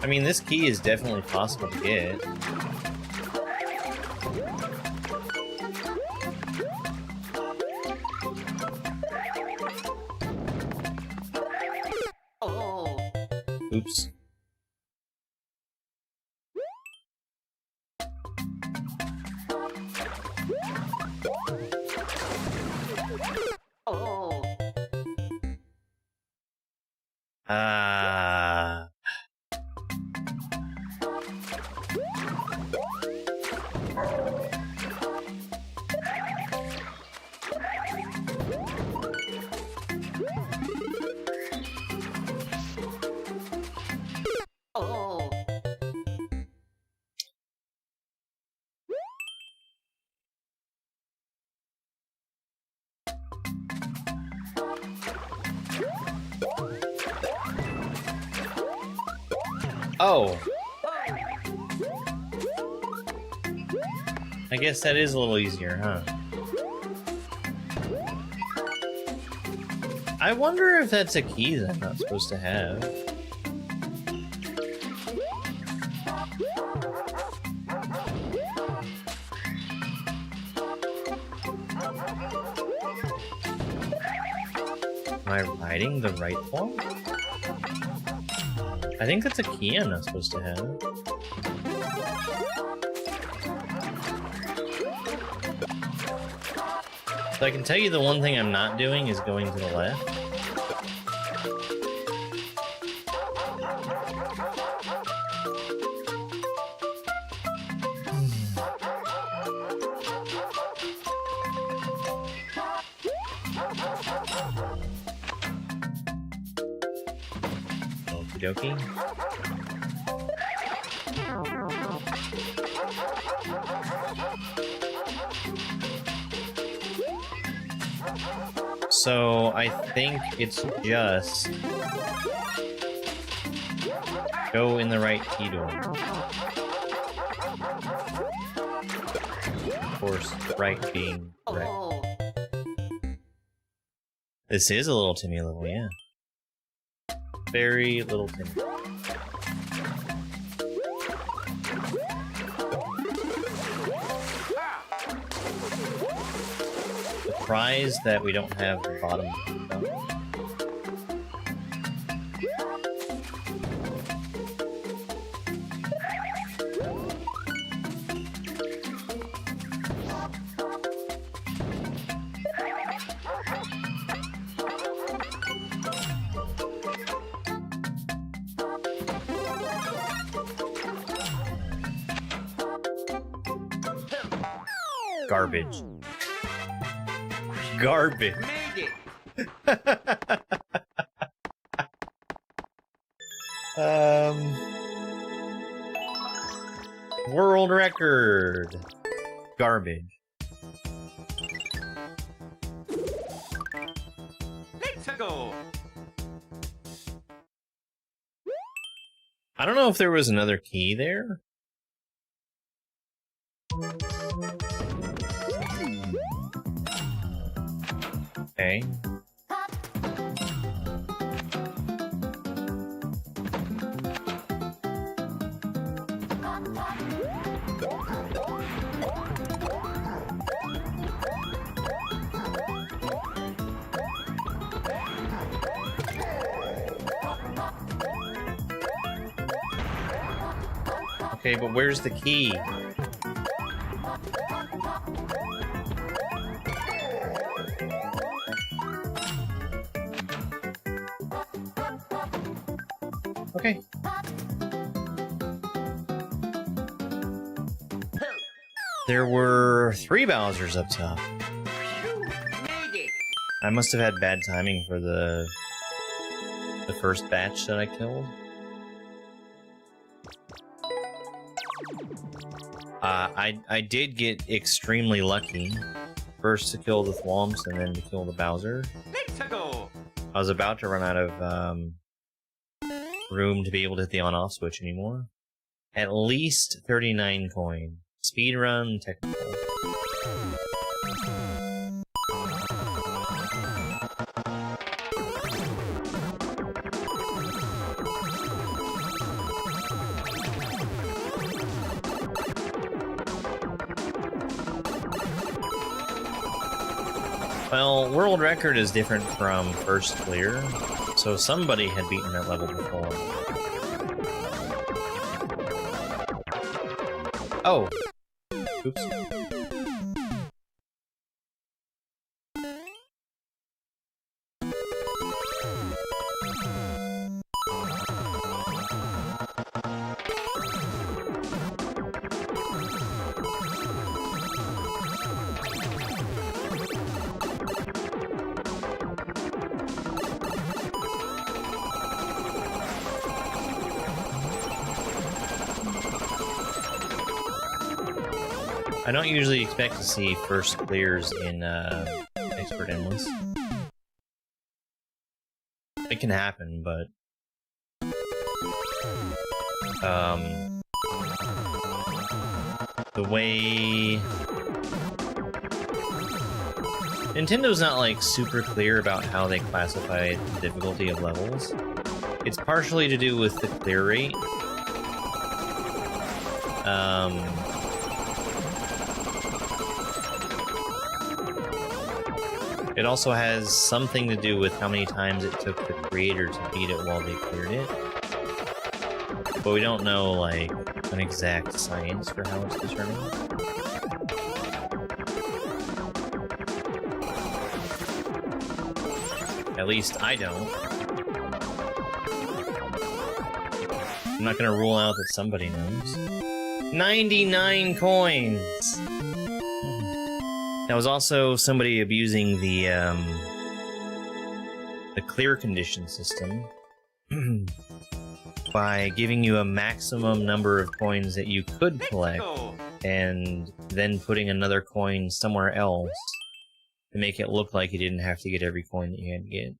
I mean, this key is definitely possible to get. Oops. Ah. Oh. I guess that is a little easier, huh? I wonder if that's a key that I'm not supposed to have. Am I riding the right one? I think that's a key I'm not supposed to have. So I can tell you the one thing I'm not doing is going to the left. Okie dokie. So I think it's just go in the right key door. Of course, right being right. This is a little Timmy level, yeah. Very little Timmy. Surprised that we don't have the bottom. Garbage. Garbage. Made it. World record. Garbage. Let's go. I don't know if there was another key there. Okay. Okay, but where's the key? Okay. There were 3 Bowsers up top. Made it. I must have had bad timing for the first batch that I killed. I did get extremely lucky. First to kill the Thwomps and then to kill the Bowser. Let's go. I was about to run out of room to be able to hit the on-off switch anymore. At least 39 coin. Speedrun technical. Well, world record is different from first clear, so somebody had beaten that level before. Oh. Oops. I don't usually expect to see first clears in Expert Endless. It can happen, but the way Nintendo's not like super clear about how they classify the difficulty of levels. It's partially to do with the clear rate. It also has something to do with how many times it took the creator to beat it while they cleared it. But we don't know, like, an exact science for how it's determined. At least I don't. I'm not gonna rule out that somebody knows. 99 coins! There was also somebody abusing the clear condition system by giving you a maximum number of coins that you could collect, and then putting another coin somewhere else to make it look like you didn't have to get every coin that you had to get.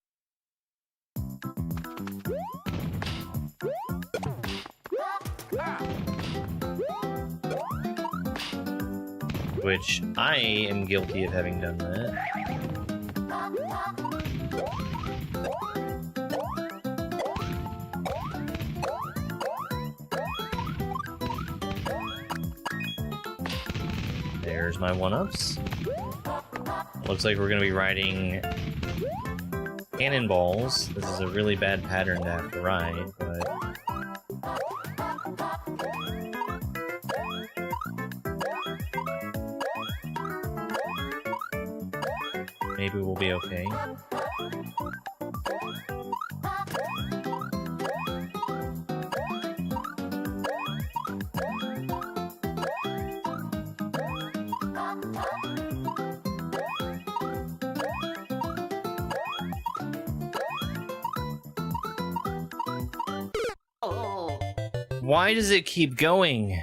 Which I am guilty of having done that. There's my one-ups. Looks like we're gonna be riding cannonballs. This is a really bad pattern to have to ride, but maybe we'll be okay. Why does it keep going?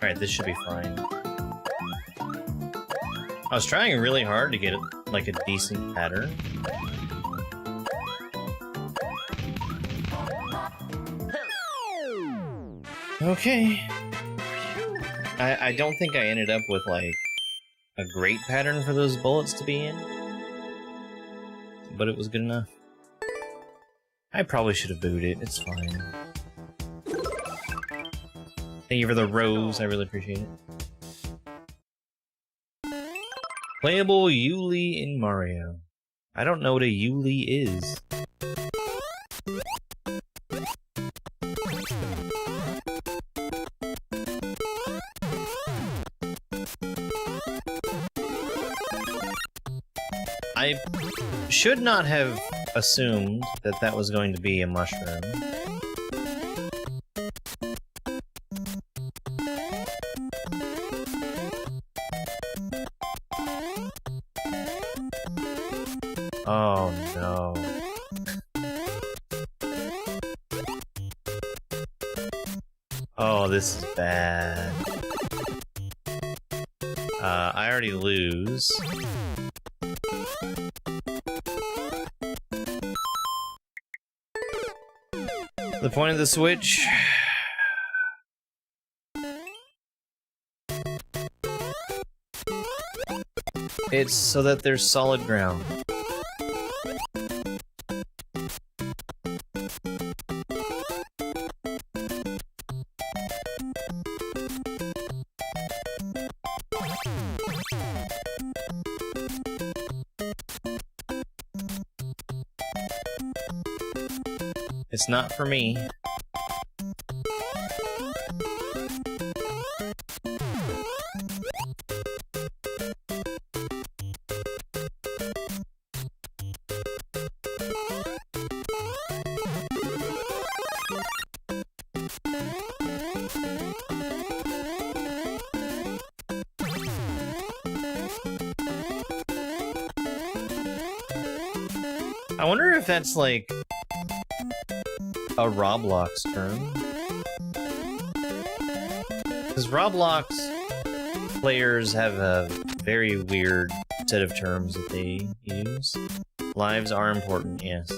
Alright, this should be fine. I was trying really hard to get, like, a decent pattern. Okay. I don't think I ended up with, like, a great pattern for those bullets to be in. But it was good enough. I probably should have booed it, it's fine. Thank you for the rose, I really appreciate it. Playable Yuli in Mario. I don't know what a Yuli is. I should not have assumed that that was going to be a mushroom. Oh no. Oh, this is bad. I already lose. The point of the switch... It's so that there's solid ground. It's not for me. I wonder if that's like a Roblox term. Because Roblox players have a very weird set of terms that they use. Lives are important, yes.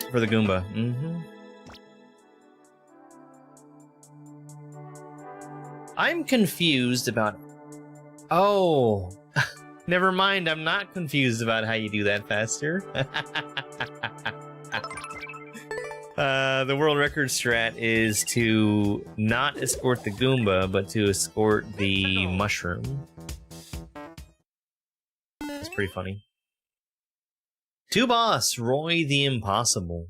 For the Goomba. Mm-hmm. I'm confused about... Oh! Never mind, I'm not confused about how you do that faster. The world record strat is to not escort the Goomba, but to escort the mushroom. That's pretty funny. To boss, Roy the Impossible.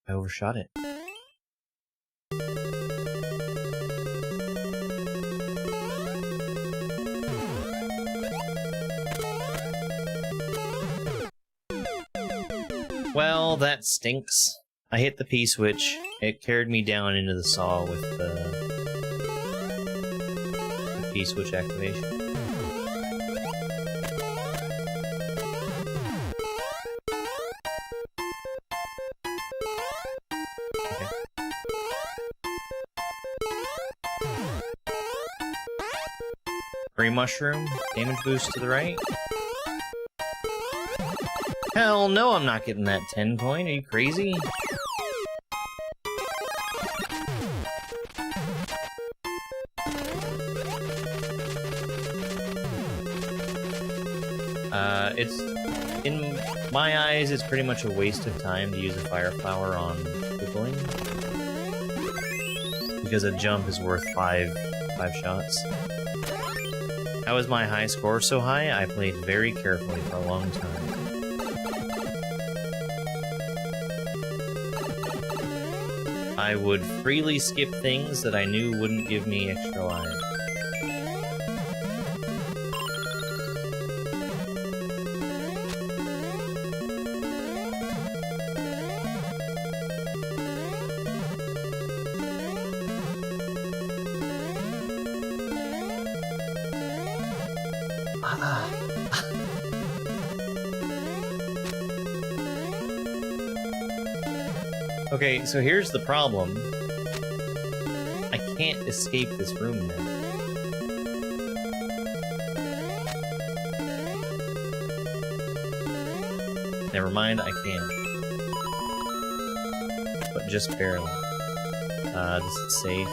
I overshot it. Well, that stinks. I hit the P switch. It carried me down into the saw with the P switch activation. Okay. Green mushroom, damage boost to the right. Hell no, I'm not getting that 10 coin. Are you crazy? It's... in my eyes, it's pretty much a waste of time to use a fire flower on Googling. Because a jump is worth five shots. How is my high score so high? I played very carefully for a long time. I would freely skip things that I knew wouldn't give me extra lives. Okay, so here's the problem. I can't escape this room now. Never mind, I can. But just barely. This is safe.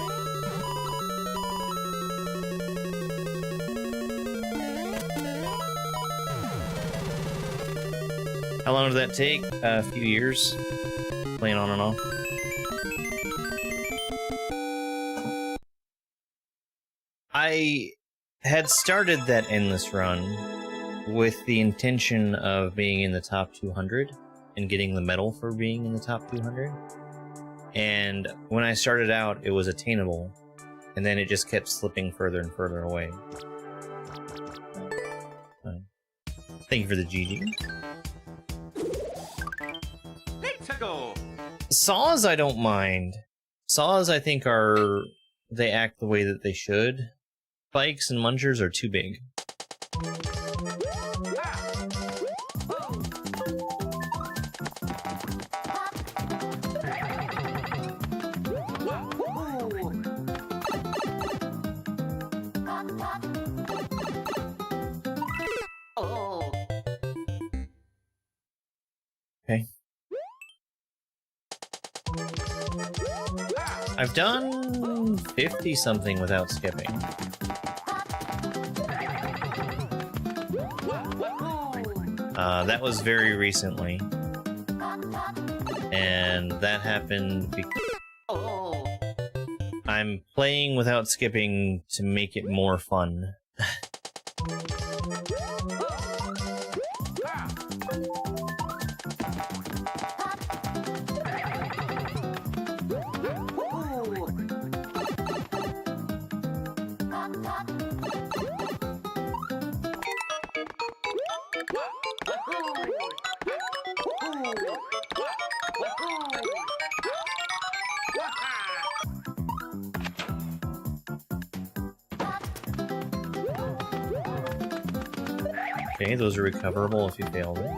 How long did that take? A few years. Playing on and off. I had started that endless run with the intention of being in the top 200 and getting the medal for being in the top 200. And when I started out, it was attainable. And then it just kept slipping further and further away. Thank you for the GG. Let's go. Saws I don't mind. Saws I think they act the way that they should. Spikes and munchers are too big. Okay. I've done 50 something without skipping. That was very recently. And that happened because I'm playing without skipping to make it more fun. Okay, those are recoverable if you fail them.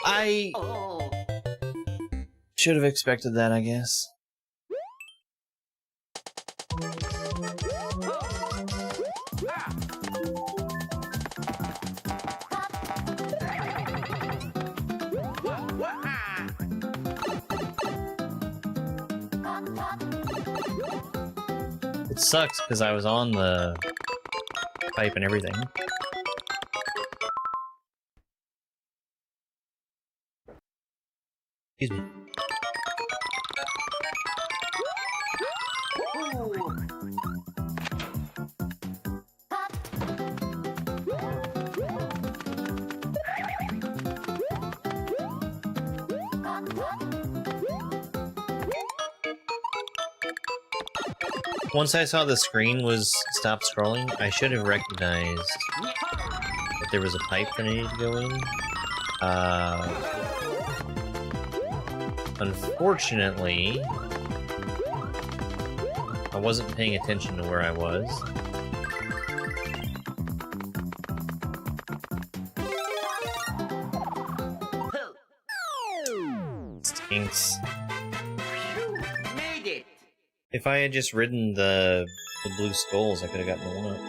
I should have expected that, I guess. It sucks because I was on the pipe and everything. Excuse me. Once I saw the screen was stop scrolling, I should have recognized that there was a pipe that I needed to go in. Unfortunately, I wasn't paying attention to where I was. Stinks. Made it. If I had just ridden the blue skulls, I could have gotten the one up.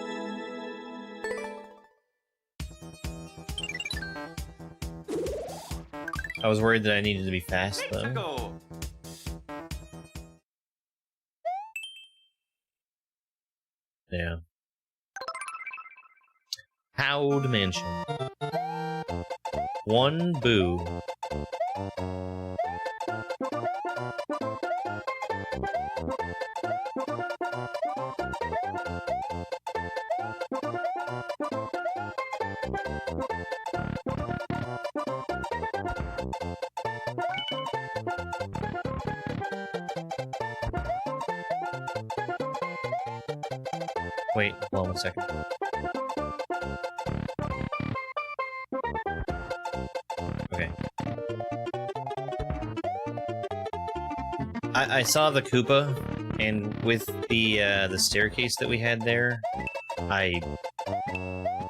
I was worried that I needed to be fast, Let's though. go. Yeah. Howd Mansion. One boo. Wait, hold on 1 second. Okay. I saw the Koopa, and with the staircase that we had there, I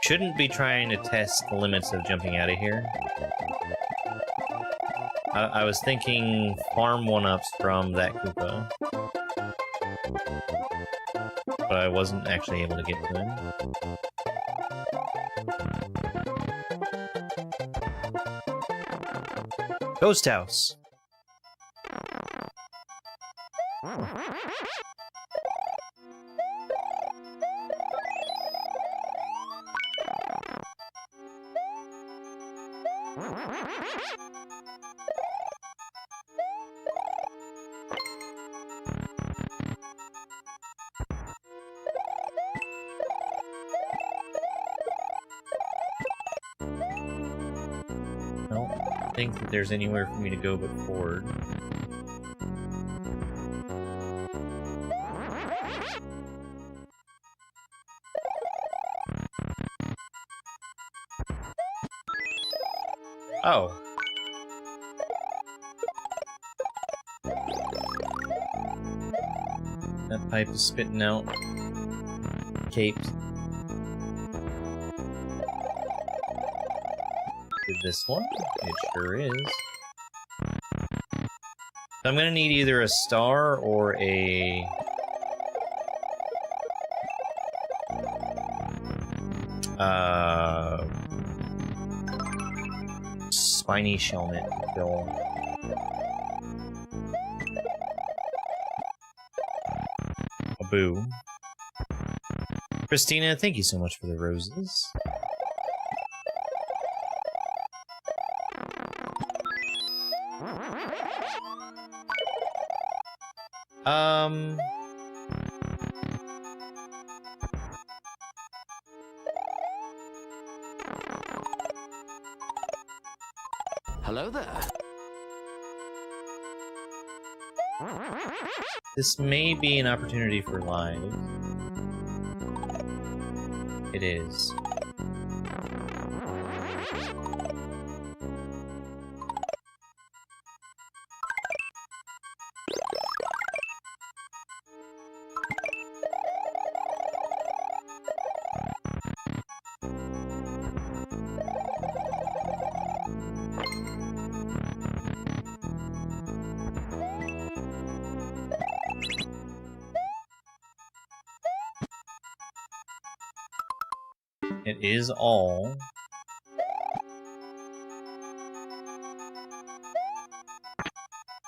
shouldn't be trying to test the limits of jumping out of here. I was thinking farm 1-ups from that Koopa. But I wasn't actually able to get to him. Ghost House! No. think that there's anywhere for me to go but forward. Oh. That pipe is spitting out capes. Did this one? It sure is. So I'm gonna need either a star or a... spiny shellnet to kill. A boo. Christina, thank you so much for the roses. Hello there. This may be an opportunity for live. It is. It is all.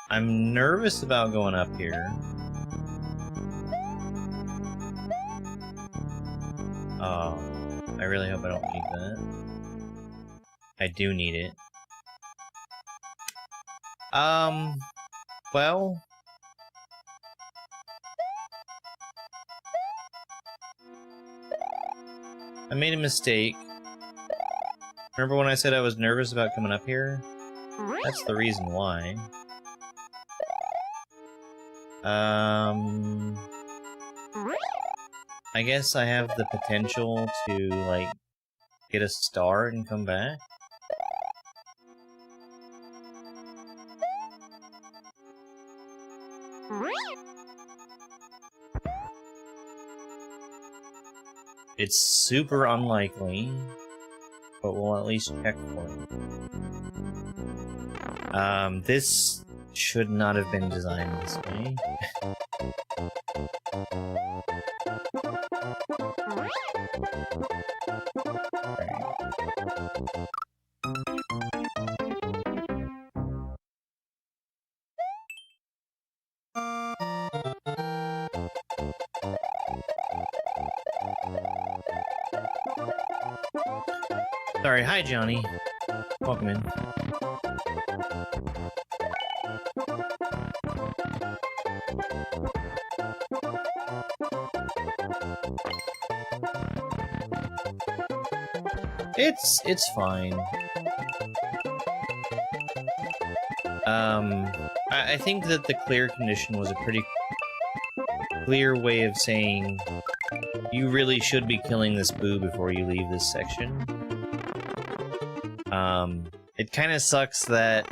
I'm nervous about going up here. Oh, I really hope I don't need that. I do need it. Well... I made a mistake. Remember when I said I was nervous about coming up here? That's the reason why. I guess I have the potential to, like, get a star and come back. It's super unlikely, but we'll at least check for it. This should not have been designed this way. Sorry, hi Johnny. Welcome in. It's fine. I think that the clear condition was a pretty clear way of saying you really should be killing this boo before you leave this section. It kind of sucks that,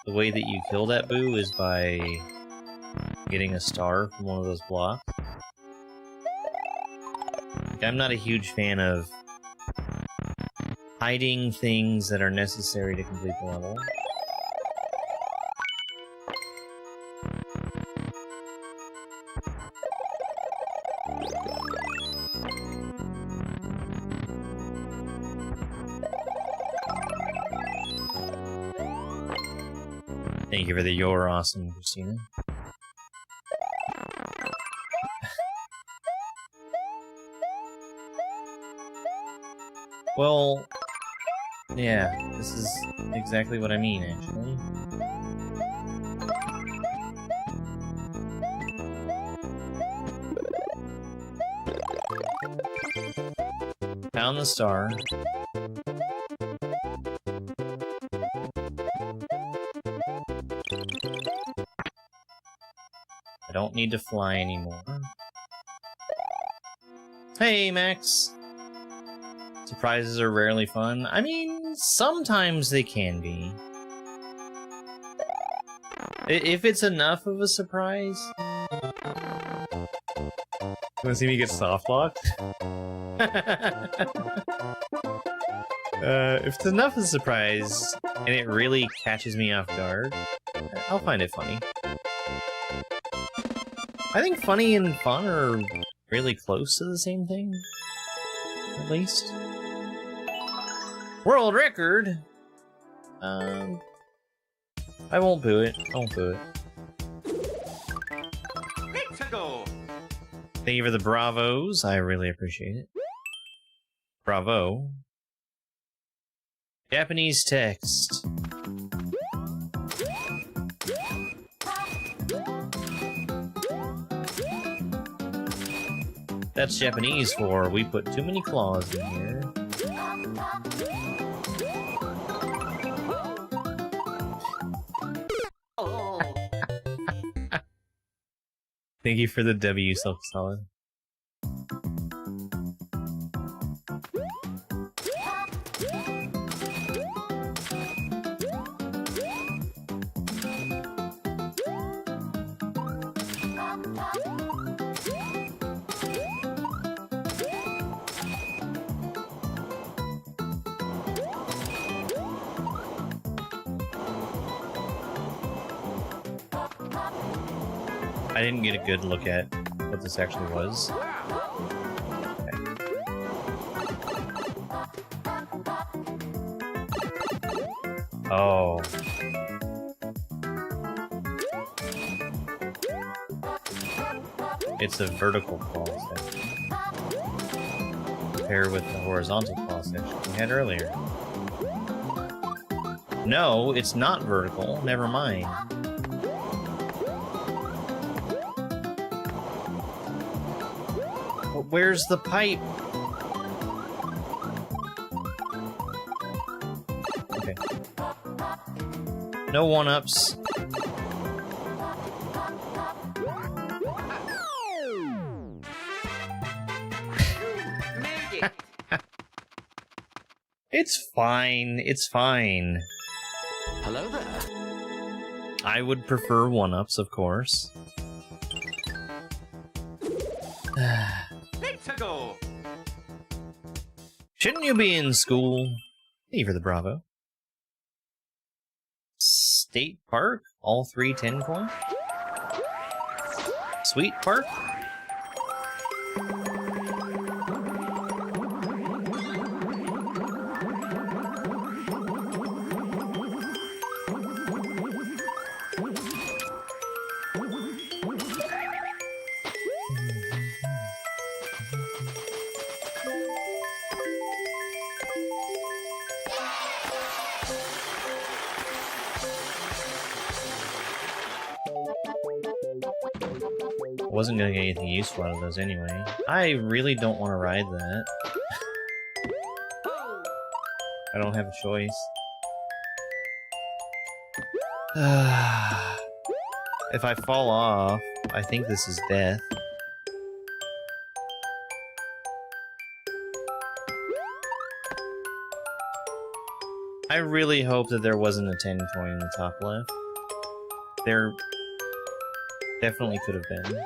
the way that you kill that boo is by getting a star from one of those blocks. Like, I'm not a huge fan of hiding things that are necessary to complete the level. Thank you for the "you're awesome," Christina. Well, yeah, this is exactly what I mean, actually. Found the star. don't need to fly anymore. Hey, Max. Surprises are rarely fun. I mean, sometimes they can be. If it's enough of a surprise. Wanna see me get soft locked? If it's enough of a surprise, and it really catches me off guard, I'll find it funny. I think funny and fun are really close to the same thing. At least. World record! I won't boo it. I won't boo it. Thank you for the bravos. I really appreciate it. Bravo. Japanese text. That's Japanese for we put too many claws in here. Thank you for the W, Silk Solid. I didn't get a good look at what this actually was. Okay. Oh. It's a vertical claw section. Compared with the horizontal claw section we had earlier. No, it's not vertical. Never mind. Where's the pipe? Okay. No one-ups. It's fine. It's fine. Hello there. I would prefer one-ups, of course. Shouldn't you be in school? Thank you for the bravo. State Park? All 3 10 coin? Sweet Park? Wasn't gonna get anything useful out of those anyway. I really don't want to ride that. I don't have a choice. If I fall off, I think this is death. I really hope that there wasn't a 10 coin in the top left. There definitely could have been.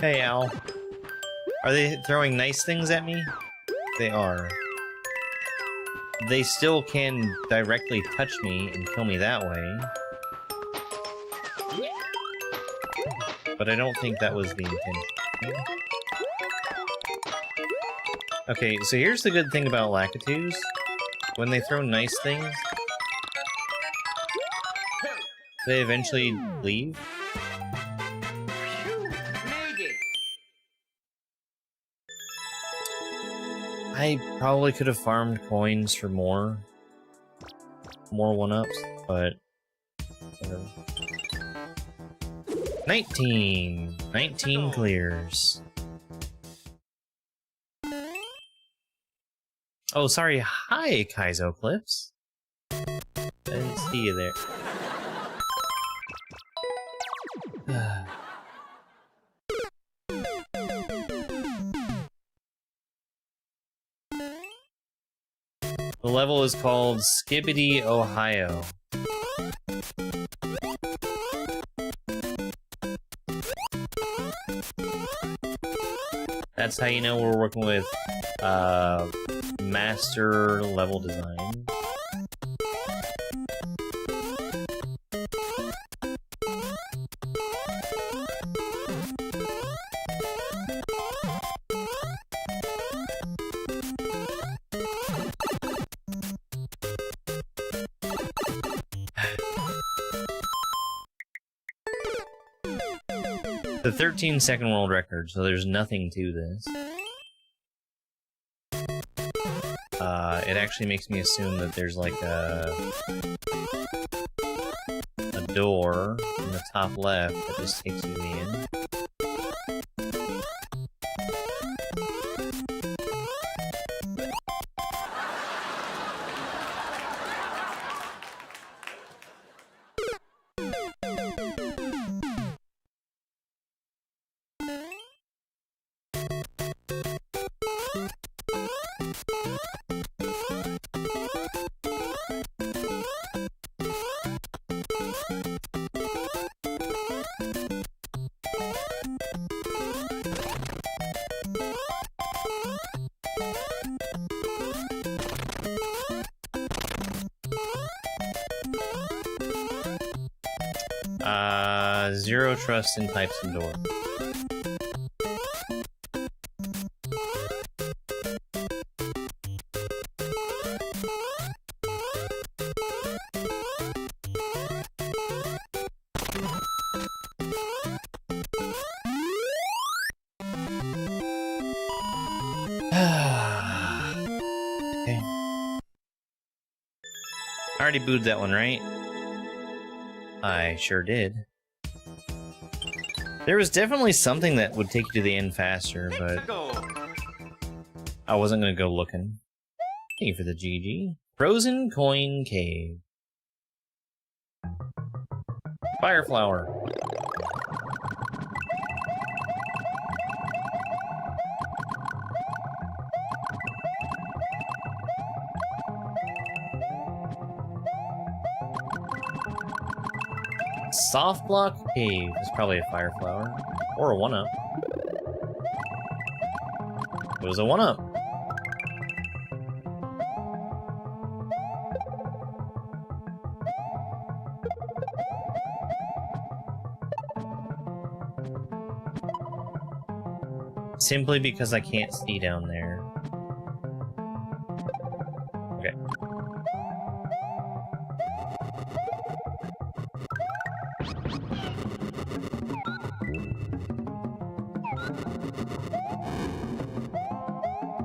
Hey, Al. Are they throwing nice things at me? They are. They still can directly touch me and kill me that way. But I don't think that was the intention. Okay, so here's the good thing about Lakitus. When they throw nice things, they eventually leave. I probably could have farmed coins for more one-ups, but whatever. 19 clears. Oh, sorry. Hi, Kaizo Clips. I didn't see you there. The level is called Skibbity, Ohio. That's how you know we're working with master level design. The 13-second world record, so there's nothing to this. It actually makes me assume that there's like a door in the top left that just takes you to the end. Zero trust in pipes and door. Okay. I already booted that one, right? I sure did. There was definitely something that would take you to the end faster, but I wasn't gonna go looking. Thank you for the GG. Frozen Coin Cave. Fire Flower. Soft Block Cave is probably a fire flower. Or a 1-up. It was a 1-up. Simply because I can't see down there. Okay.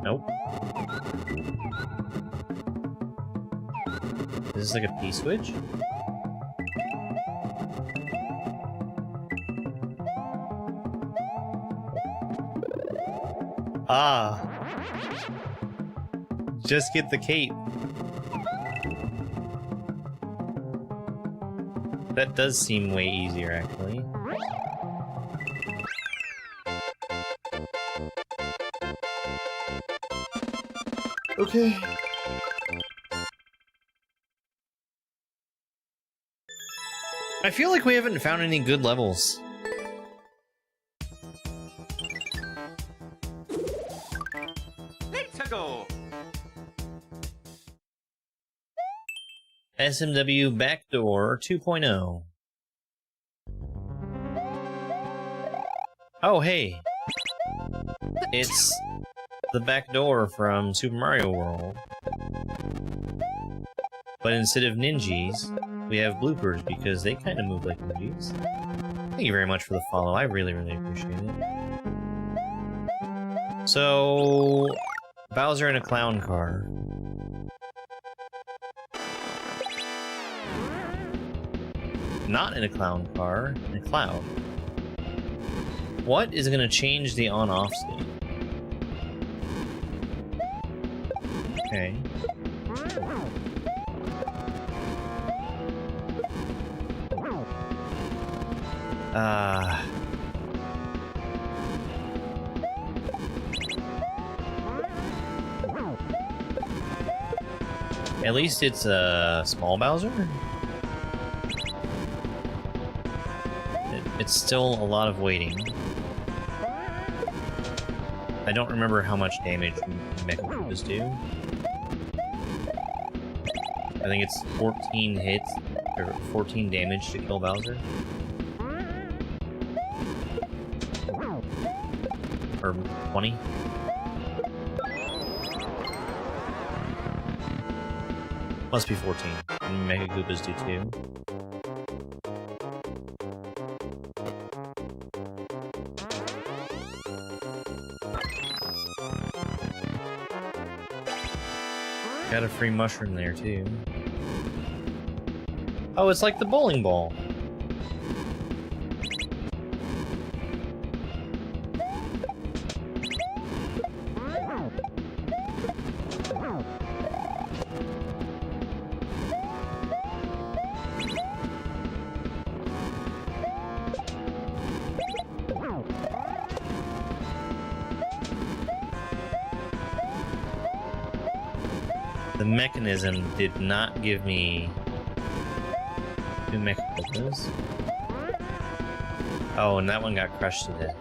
Nope. Is this like a P-switch? Ah. Just get the cape. That does seem way easier, actually. Okay. I feel like we haven't found any good levels. Let's go. SMW Backdoor 2.0. Oh, hey. It's the back door from Super Mario World. But instead of ninjas, we have bloopers because they kind of move like ninjas. Thank you very much for the follow. I really, really appreciate it. So, Bowser in a clown car. Not in a clown car, in a cloud. What is gonna change the on-off state? Okay. At least it's a small Bowser? It's still a lot of waiting. I don't remember how much damage Mecha Koopas do. I think it's 14 hits, or 14 damage to kill Bowser. Or 20. Must be 14. Mega Koopas do too. Got a free mushroom there too. Oh, it's like the bowling ball. The mechanism did not give me two Mecha Koopas. Oh, and that one got crushed to death.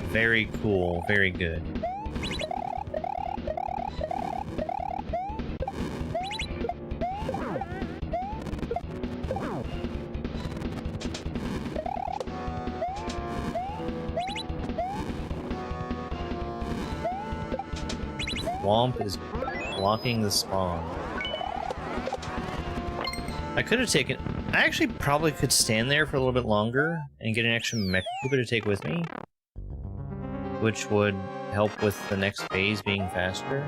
Very cool, very good. Swamp is blocking the spawn. I could have taken... I actually probably could stand there for a little bit longer and get an extra Mecha Koopa to take with me, which would help with the next phase being faster.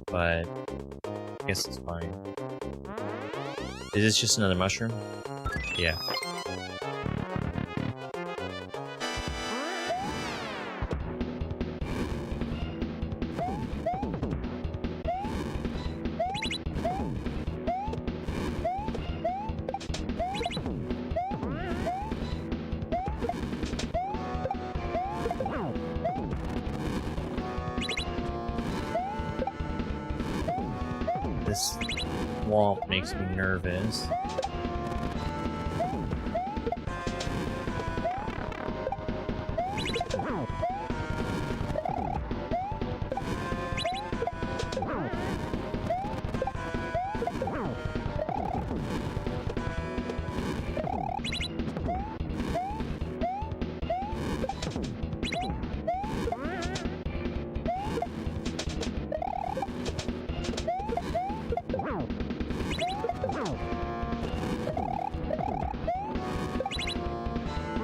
But I guess it's fine. Is this just another mushroom? Yeah. This swamp makes me nervous.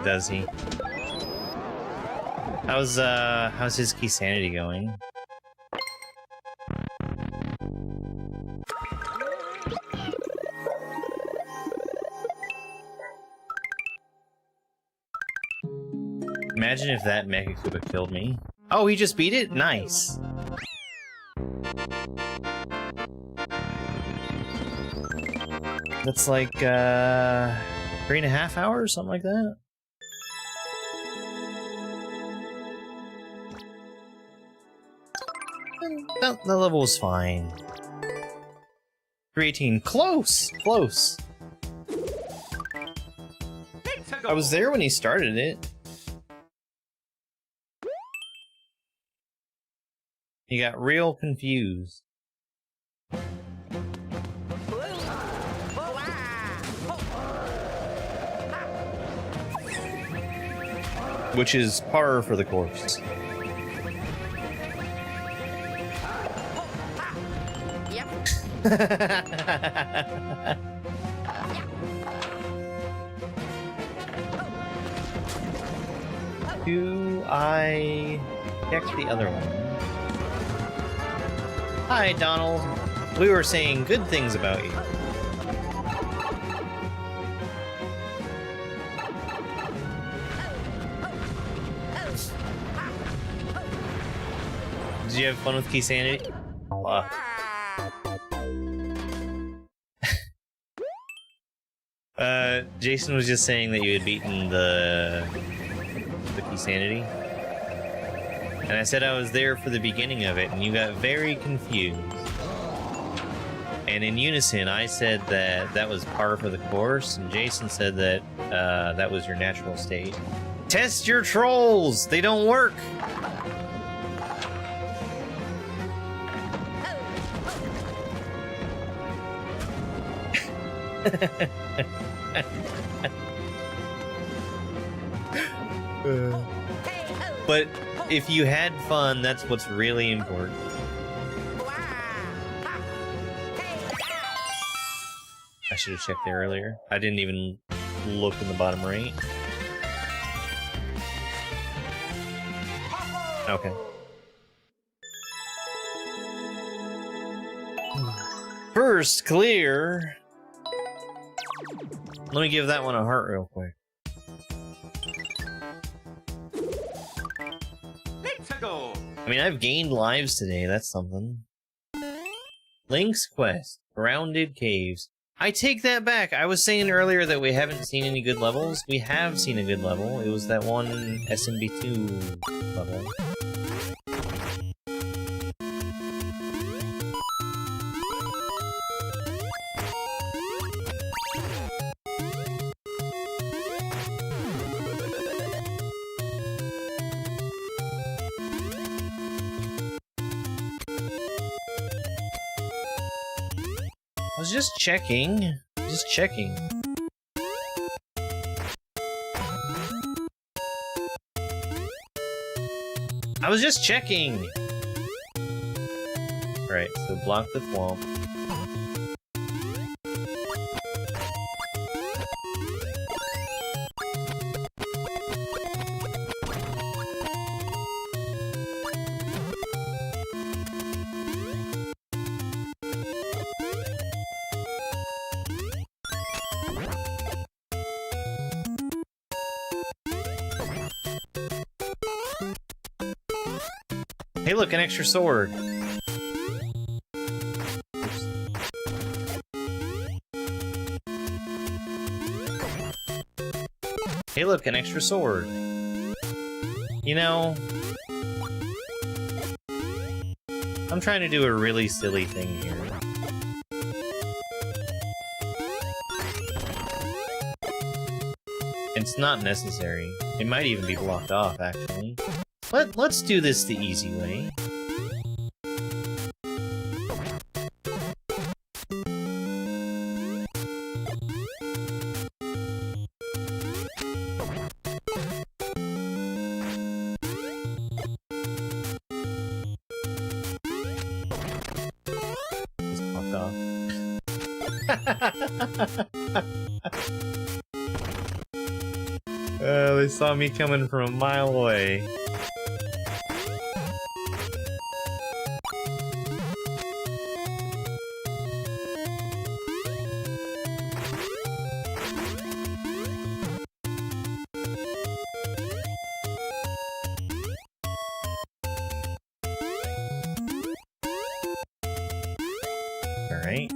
Does he? How's his key sanity going? Imagine if that Mecha Koopa killed me. Oh, he just beat it? Nice. That's like 3.5 hours, something like that. The level was fine. 318. Close! Close! I was there when he started it. He got real confused. Which is par for the course. Do I check the other one. Hi, Donald. We were saying good things about you. Did you have fun with Keysanity? Jason was just saying that you had beaten the Keysanity. And I said I was there for the beginning of it, and you got very confused. And in unison, I said that that was par for the course, and Jason said that that was your natural state. Test your trolls! They don't work! But if you had fun, that's what's really important. I should have checked there earlier. I didn't even look in the bottom right. Okay. First clear. Let me give that one a heart real quick. Let's go. I mean, I've gained lives today. That's something. Link's Quest. Grounded Caves. I take that back. I was saying earlier that we haven't seen any good levels. We have seen a good level. It was that one SMB2 level. I was just checking. Just checking. I was just checking! Alright, so block the thwomp. Hey look, an extra sword. Oops. Hey look, an extra sword. You know, I'm trying to do a really silly thing here. It's not necessary. It might even be blocked off, actually. Let's do this the easy way. It's blocked off. They saw me coming from a mile away. Alright.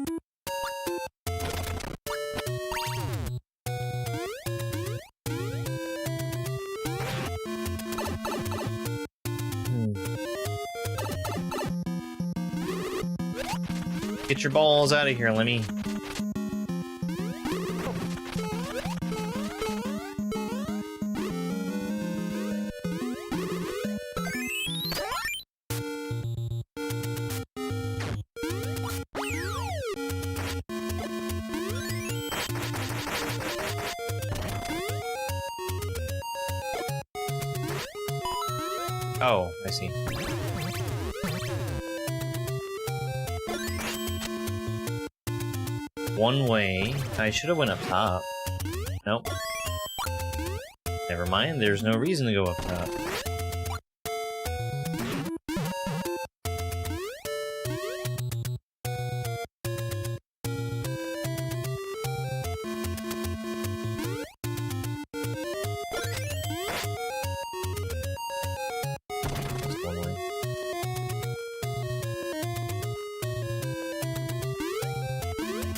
Get your balls out of here, Lemmy. Oh, I see. One way. I should have went up top. Nope. Never mind, there's no reason to go up top.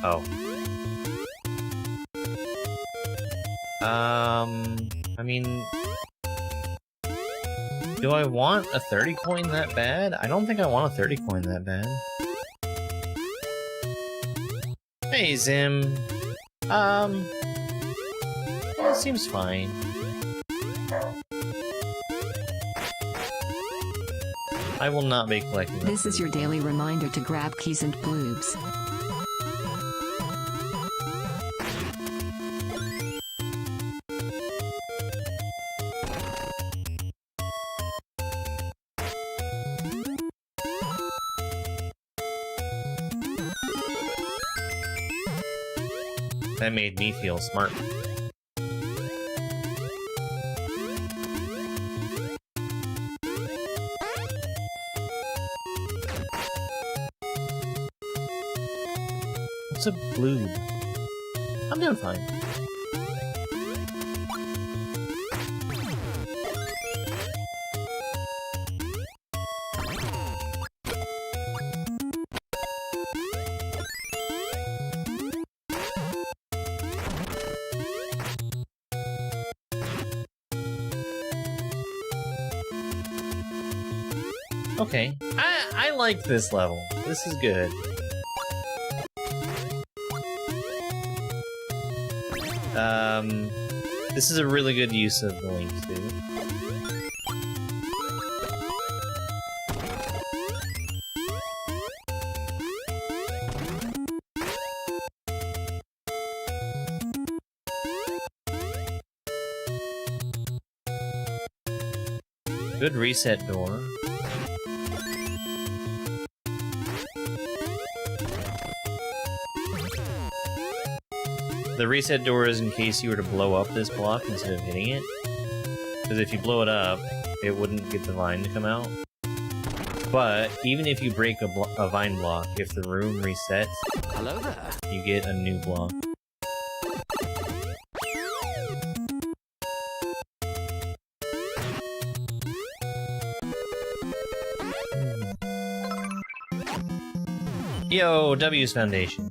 Oh. I mean... Do I want a 30 coin that bad? I don't think I want a 30 coin that bad. Hey, Zim. It seems fine. I will not be collecting This is your daily reminder to grab keys and bloobs. That made me feel smart. What's a bloob? I'm doing fine. Okay, I like this level. This is good. This is a really good use of the links, dude. Good reset door. The reset door is in case you were to blow up this block instead of hitting it. Because if you blow it up, it wouldn't get the vine to come out. But even if you break a vine block, if the room resets, Hello there. you get a new block. Yo, W's Foundation.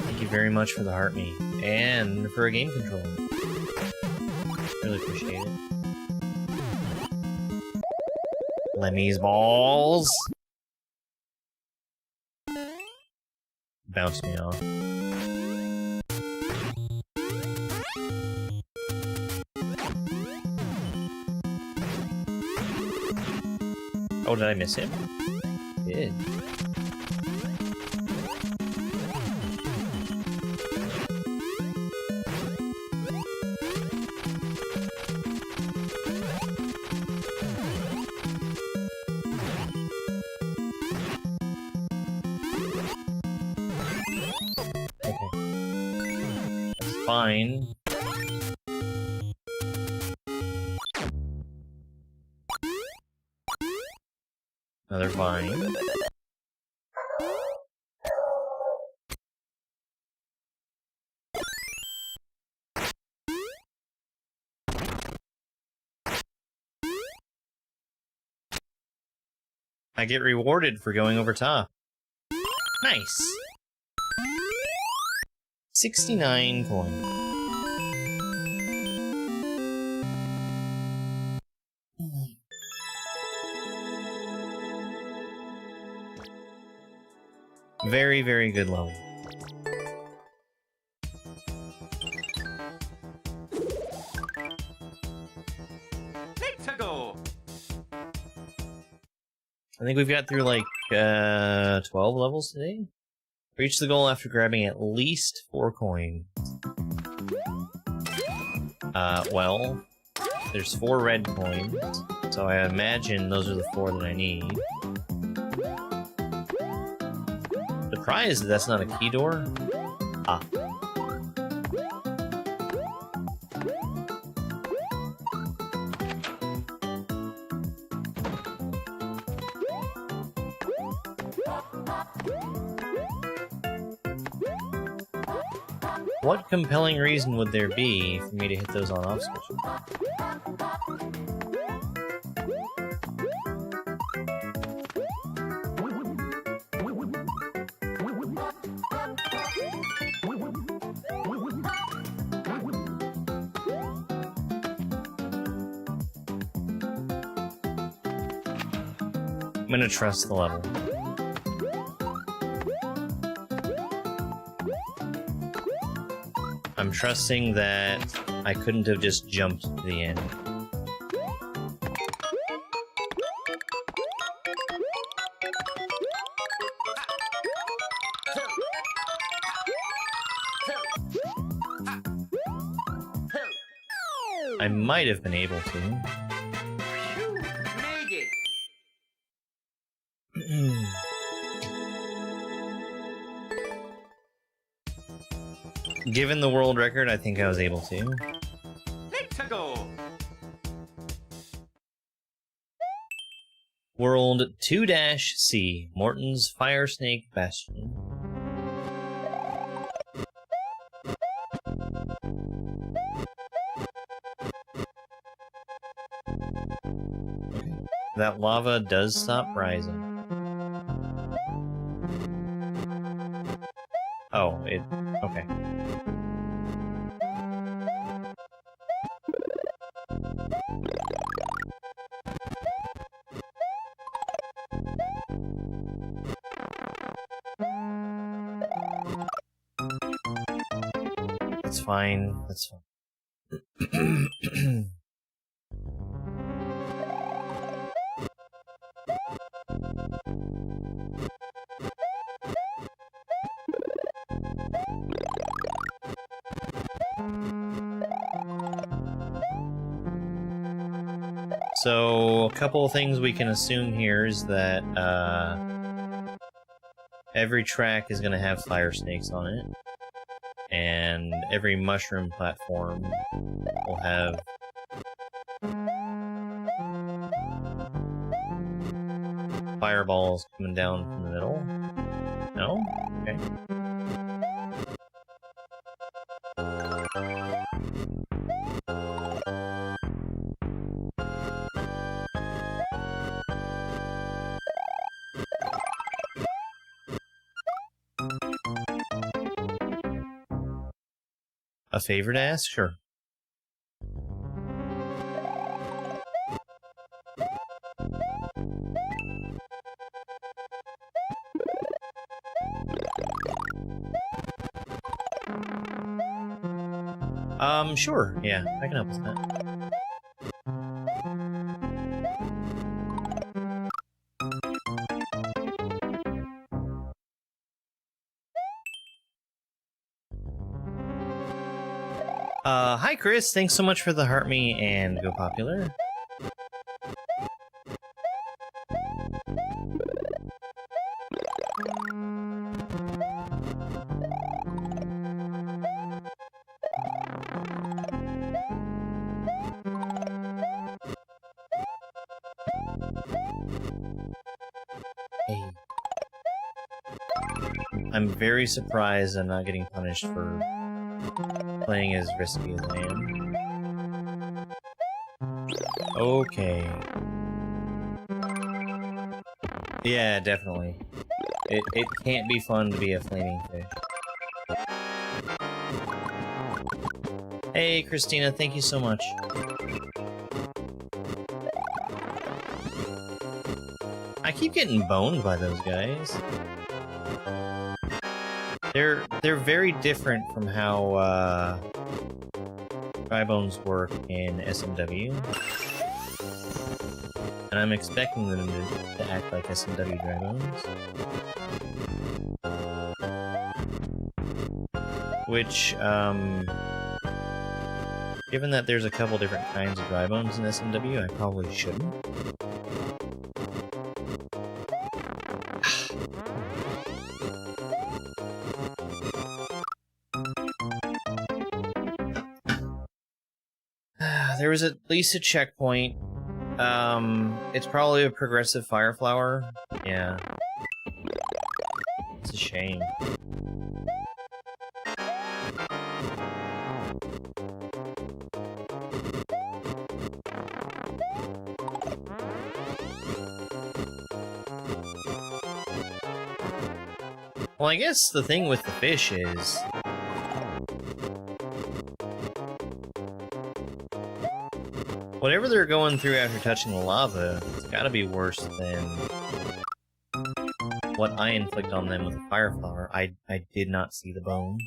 Thank you very much for the heart me and for a game control. Really appreciate it. Lemmy's balls. Bounced me off. Oh, did I miss him? Did. Okay. That's fine. Another vine. I get rewarded for going over top. Nice. 69 coins. Very, very good level. Let's go. I think we've got through like 12 levels today. Reach the goal after grabbing at least 4 coins. Well, there's 4 red coins, so I imagine those are the 4 that I need. Surprised that's not a key door. Ah. What compelling reason would there be for me to hit those on-off switches? I'm gonna trust the level. I'm trusting that I couldn't have just jumped to the end. I might have been able to. Phew, made it. Given the world record, I think I was able to. Let's go. World 2-C, Morton's Fire Snake Bastion. That lava does stop rising. Oh, it... okay. That's fine, that's fine. So, a couple of things we can assume here is that every track is going to have fire snakes on it, and every mushroom platform will have fireballs coming down from the middle. No? Okay. A favor to ask? Sure. Sure. Yeah, I can help with that. Hi Chris, thanks so much for the heart me and go popular. Hey. I'm very surprised I'm not getting punished for playing as risky as I am. Okay. Yeah, definitely. It can't be fun to be a flaming fish. Hey, Christina, thank you so much. I keep getting boned by those guys. They're very different from how dry bones work in SMW, and I'm expecting them to act like SMW dry bones, which given that there's a couple different kinds of dry bones in SMW, I probably shouldn't. There was at least a checkpoint. It's probably a progressive fire flower. Yeah. It's a shame. Well, I guess the thing with the fish is... whatever they're going through after touching the lava, it's gotta be worse than what I inflict on them with a fire flower. I did not see the bone.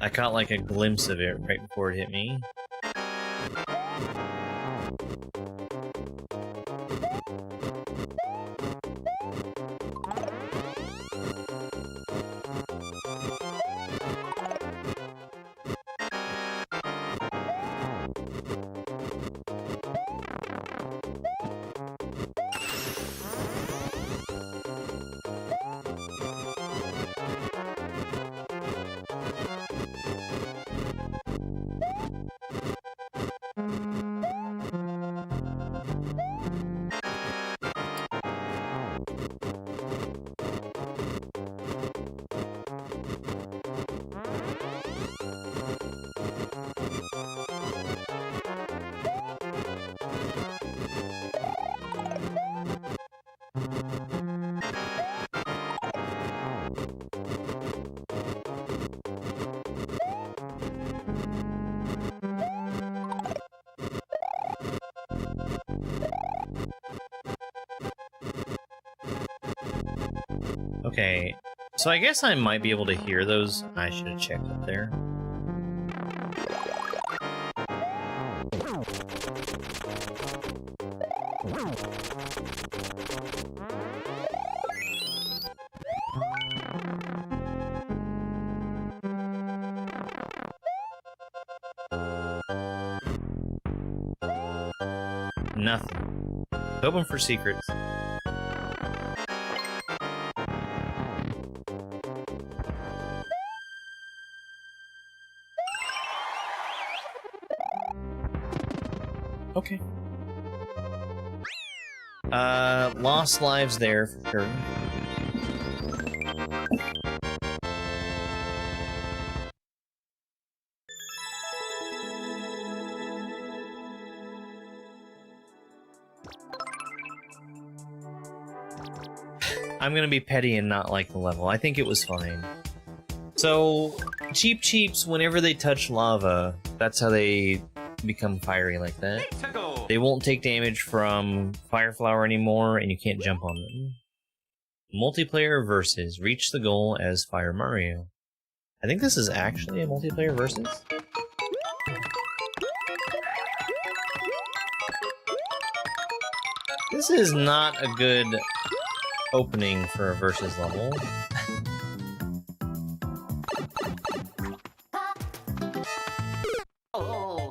I caught like a glimpse of it right before it hit me. Okay, so I guess I might be able to hear those. I should have checked up there. Nothing. Hoping for secrets. Okay. Lost lives there for sure. I'm gonna be petty and not like the level. I think it was fine. So, Cheep Cheeps, whenever they touch lava, that's how they become fiery like that. Let's go. They won't take damage from Fire Flower anymore, and you can't jump on them. Multiplayer versus. Reach the goal as Fire Mario. I think this is actually a multiplayer versus. This is not a good opening for a versus level. Oh.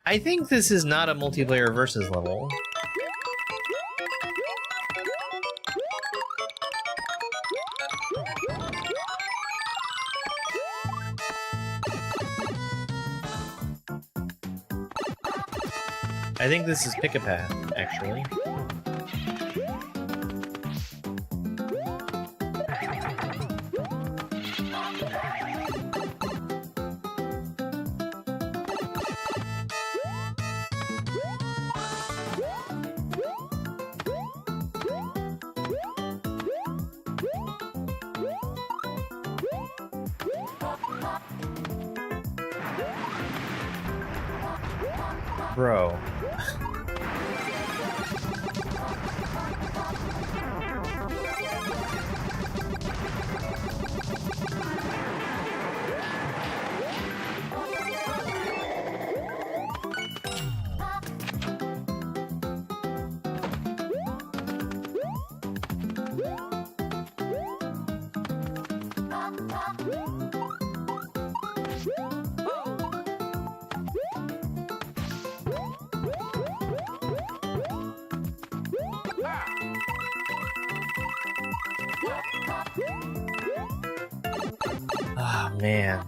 I think this is not a multiplayer versus level. I think this is Pick a Path, actually. Bro. Oh, man.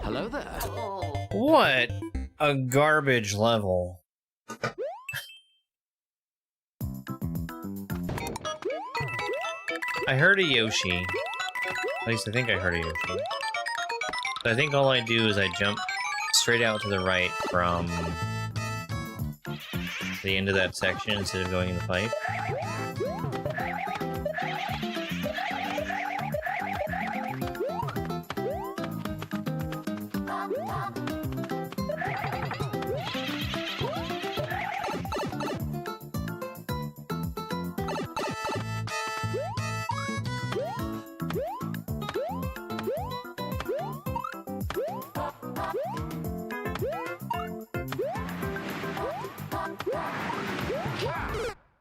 Hello there. Oh. What a garbage level. I heard a Yoshi. At least I think I heard a Yoshi. So I think all I do is I jump straight out to the right from the end of that section instead of going in the pipe.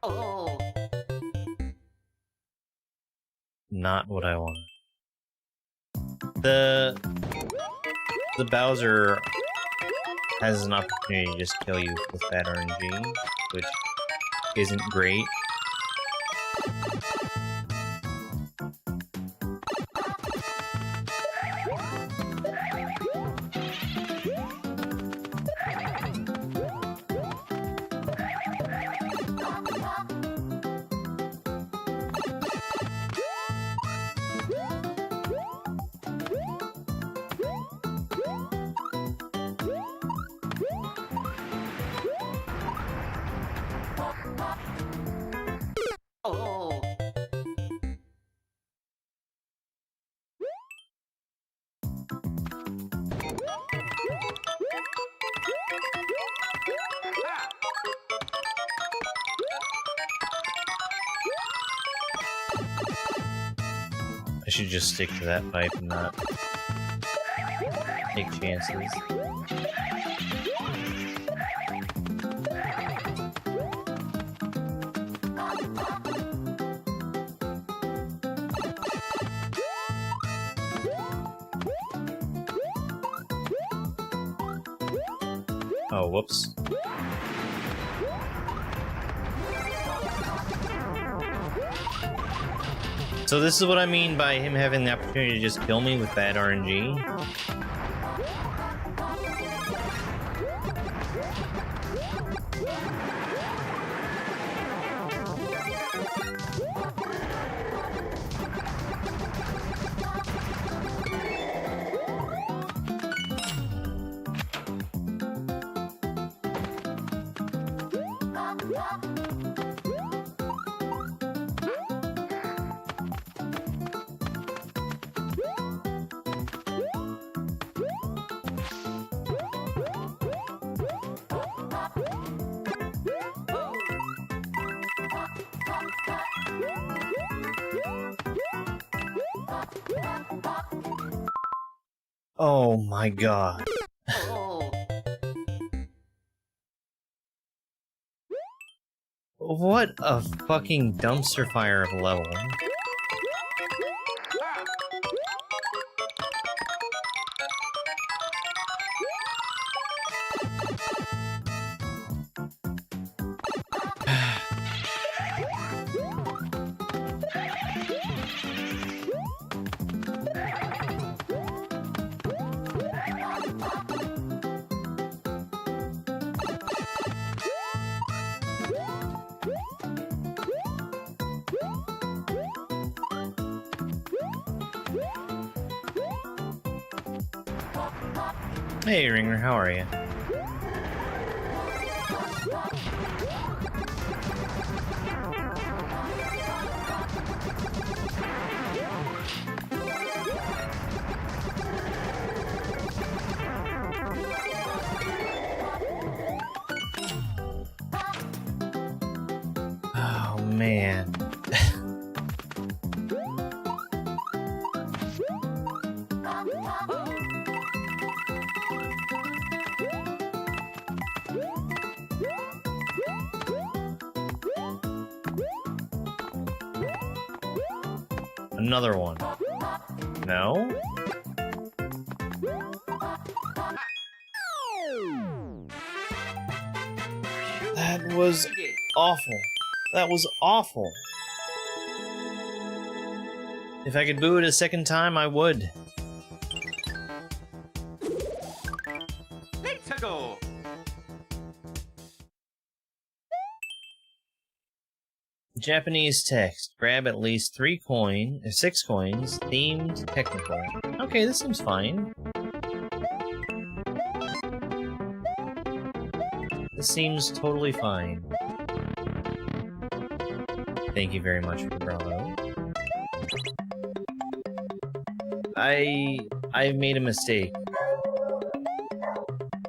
Oh. Not what I want. The Bowser has an opportunity to just kill you with bad RNG, which isn't great. Oh. I should just stick to that pipe and not take chances. Oh, whoops. So this is what I mean by him having the opportunity to just kill me with bad RNG. Oh my god. Oh. What a fucking dumpster fire of a level. Hey Ringer, how are you? Oh man. Another one. No? That was awful. That was awful. If I could boo it a second time, I would. Let's go. Japanese text. Grab at least 6 coins. Themed technical. Okay, this seems fine. This seems totally fine. Thank you very much for the bravo. I've made a mistake.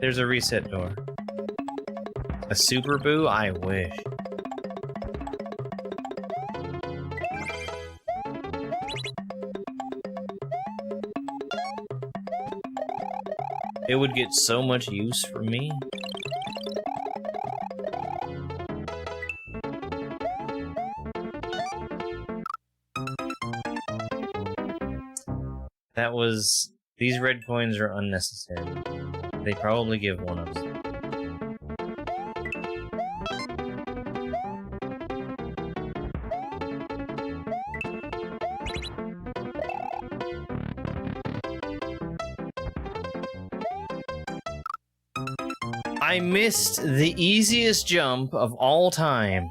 There's a reset door. A super boo? I wish. It would get so much use from me. That was... These red coins are unnecessary. They probably give one-ups. I missed the easiest jump of all time.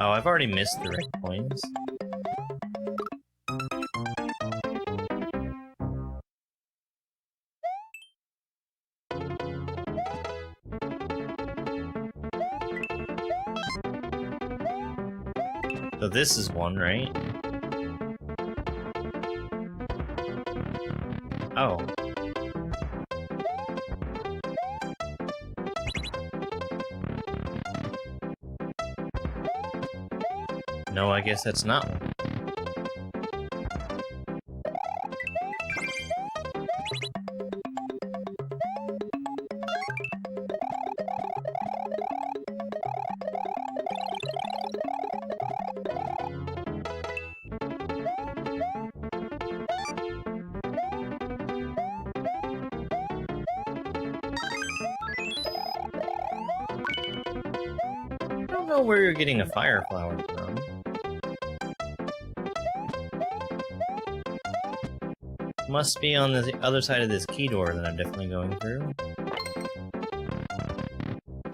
Oh, I've already missed the red coins. So this is one, right? Oh. No, I guess that's not one. I don't know where you're getting a fire flower from. Must be on the other side of this key door that I'm definitely going through.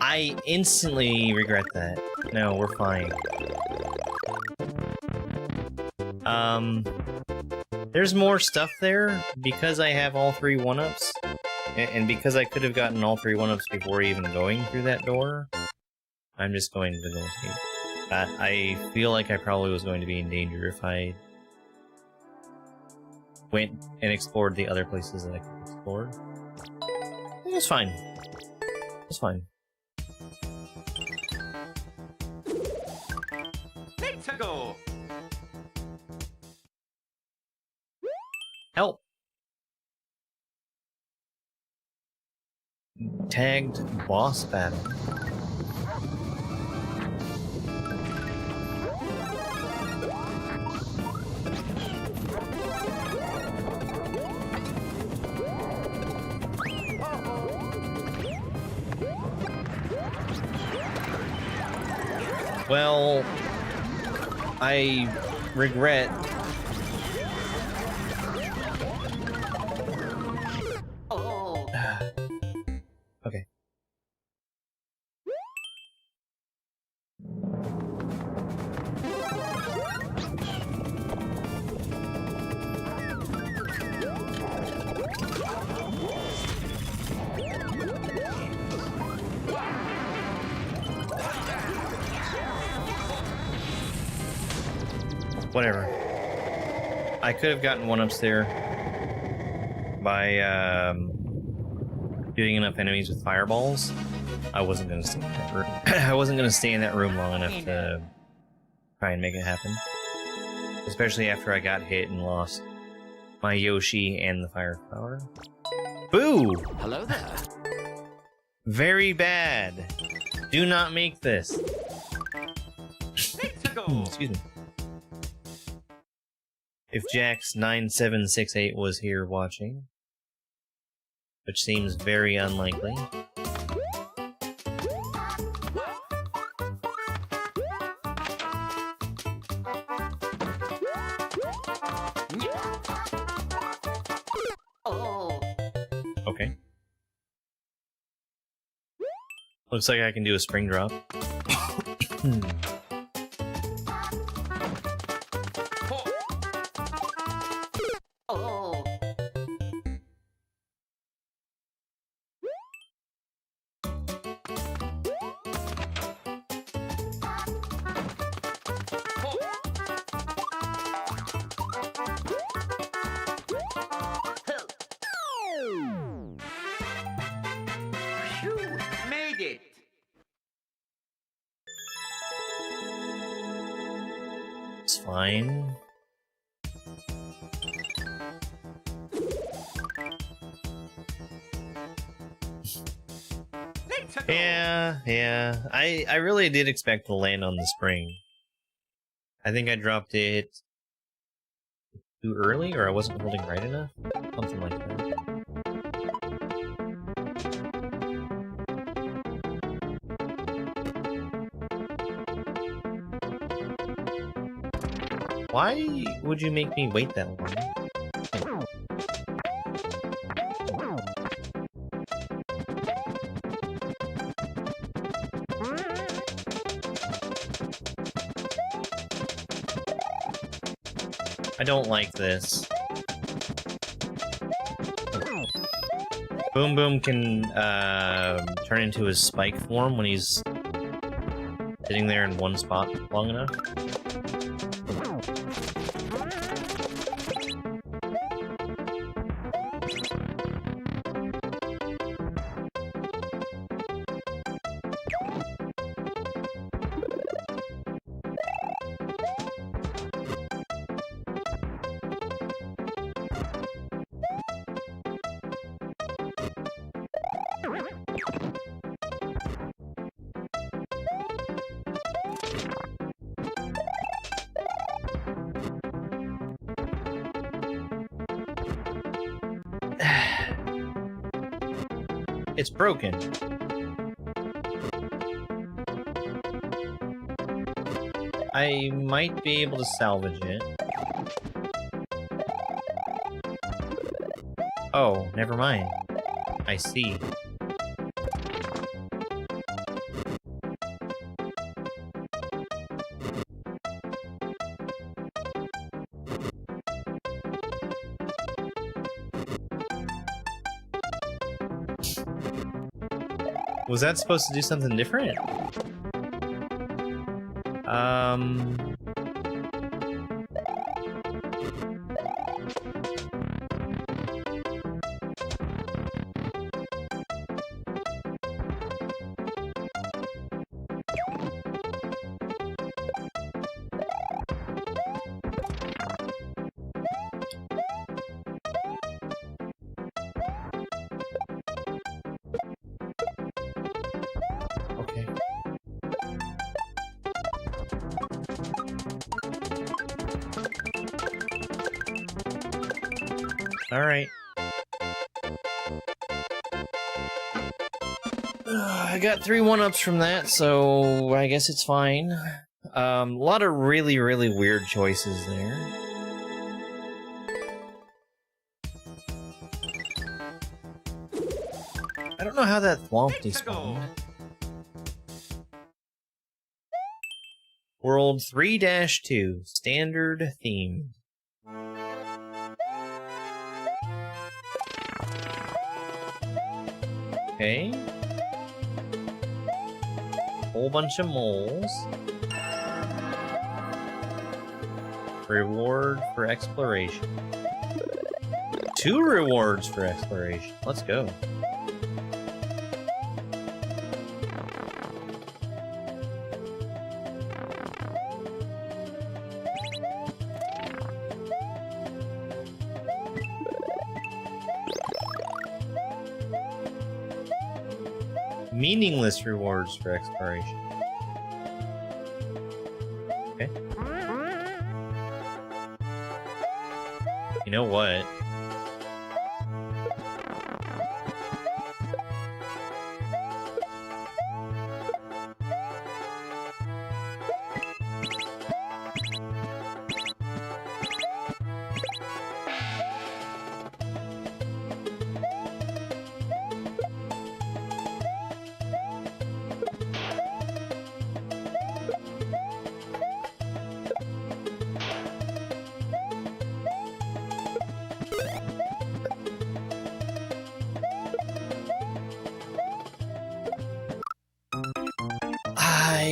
I instantly regret that. No, we're fine. There's more stuff there because I have all 3 one-ups, and because I could have gotten all 3 one-ups before even going through that door. I'm just going to go escape. I feel like I probably was going to be in danger if I went and explored the other places that I could explore. It was fine. It was fine. Let's go. Help! Tagged boss battle. Well, I regret. Oh. Okay. Whatever. I could have gotten one-ups there by doing enough enemies with fireballs. I wasn't gonna stay in that room. I wasn't gonna stay in that room long enough to try and make it happen. Especially after I got hit and lost my Yoshi and the fire flower. Boo! Hello there. Very bad. Do not make this. Let's go. Excuse me. If Jax9768 was here watching, which seems very unlikely. Oh. Okay. Looks like I can do a spring drop. Oh. Phew, made it. It's fine. Let's go. Yeah. I really did expect to land on the spring. I think I dropped it too early, or I wasn't holding right enough. Something like that. Why would you make me wait that long? I don't like this. Boom Boom can turn into his spike form when he's sitting there in one spot long enough. It's broken. I might be able to salvage it. Oh, never mind. I see. Was that supposed to do something different? Okay. All right. I got 3 1-ups from that, so I guess it's fine. A lot of really, really weird choices there. I don't know how that Thwomp Let's go. despawned. World 3-2, standard theme. Okay. Whole bunch of moles. Reward for exploration. 2 rewards for exploration. Let's go. Meaningless rewards for exploration. Okay. You know what?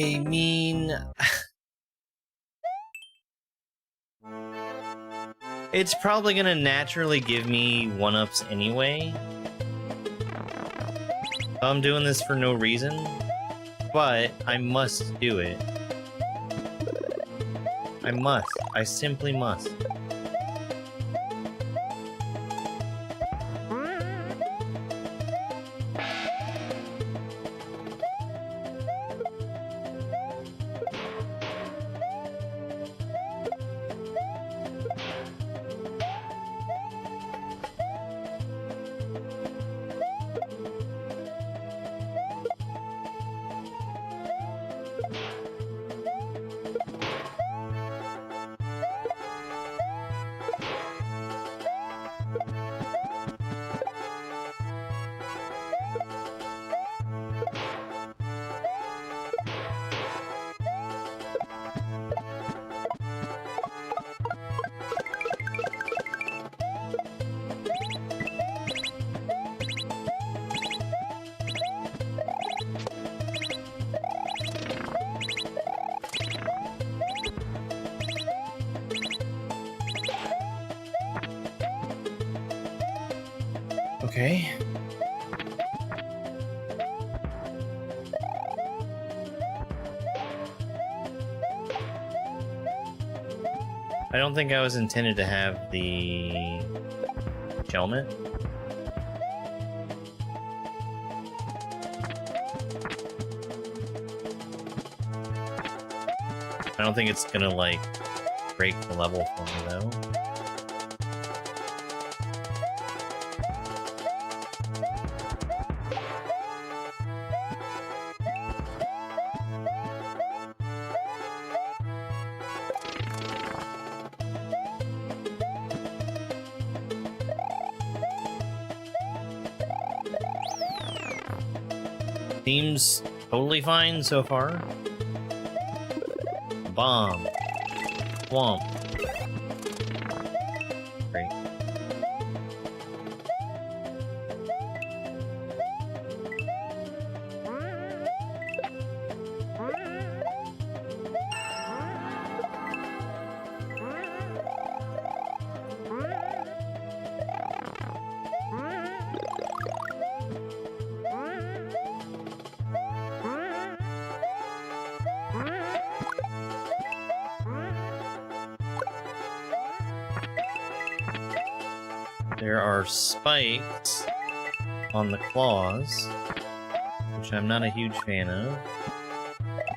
I mean... it's probably gonna naturally give me 1-ups anyway. I'm doing this for no reason, but I must do it. I must. I simply must. Okay. I don't think I was intended to have the helmet. I don't think it's gonna, like, break the level for me, though. Seems totally fine so far. Bomb. Swamp. Great. There are spikes on the claws, which I'm not a huge fan of.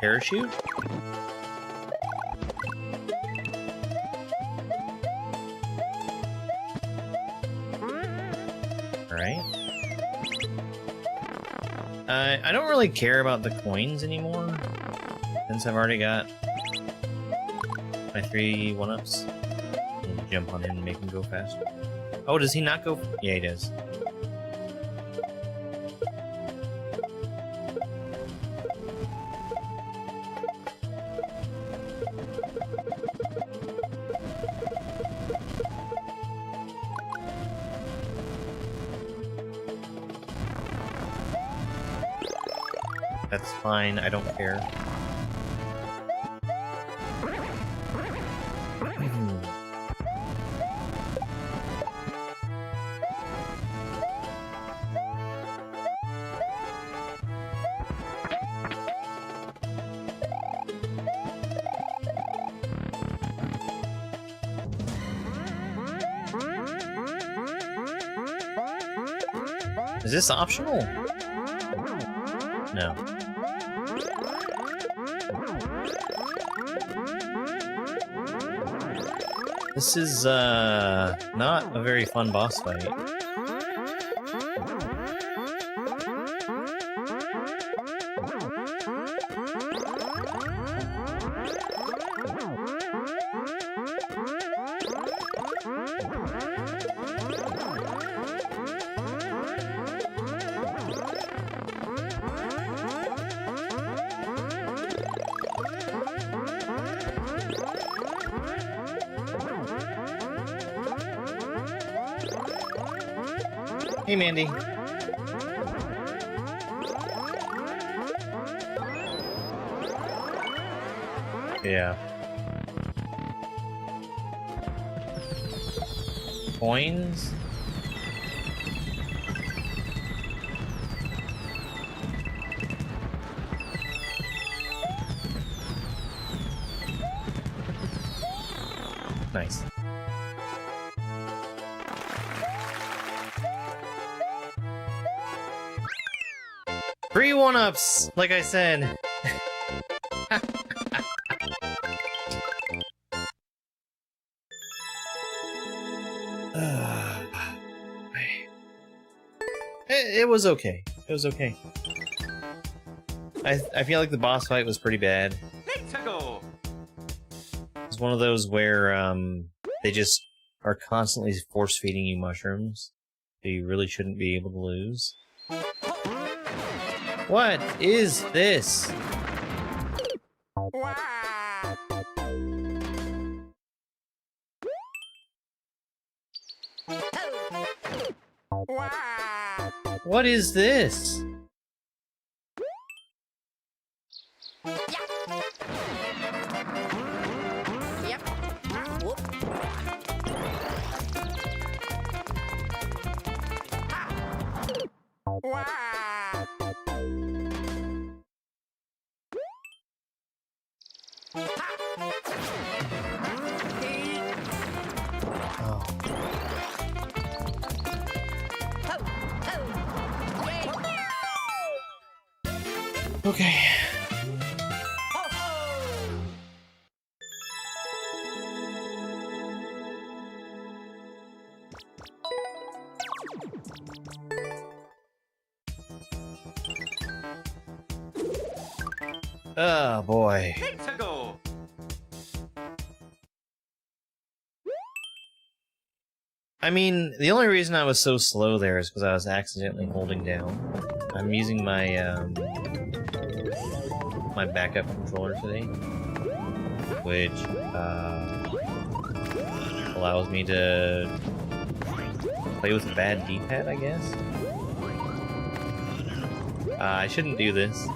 Parachute? Alright. I don't really care about the coins anymore, since I've already got my 3 1-ups. Jump on him and make him go faster. Oh, does he not go? Yeah, he does. That's fine, I don't care. Is this optional? No. This is, not a very fun boss fight. Hey, Mandy. Yeah. Coins? Nice. Free one-ups, like I said. It was okay. It was okay. I feel like the boss fight was pretty bad. Let's go. It's one of those where they just are constantly force-feeding you mushrooms, so you really shouldn't be able to lose. What is this? What is this? Okay. Oh boy. Let's go. I mean, the only reason I was so slow there is because I was accidentally holding down. I'm using my my backup controller today, which allows me to play with a bad D-pad, I guess. I shouldn't do this.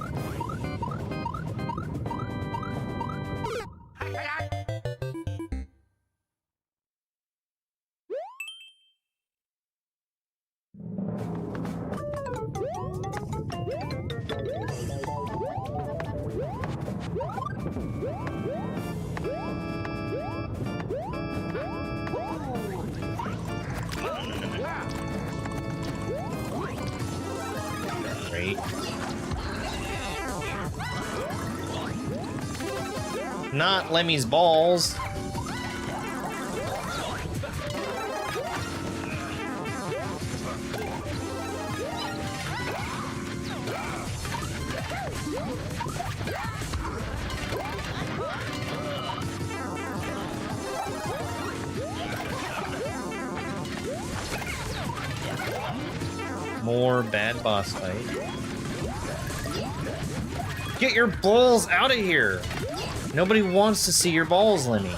Great. Not Lemmy's balls. More bad boss fight. Get your balls out of here! Nobody wants to see your balls, Lemmy.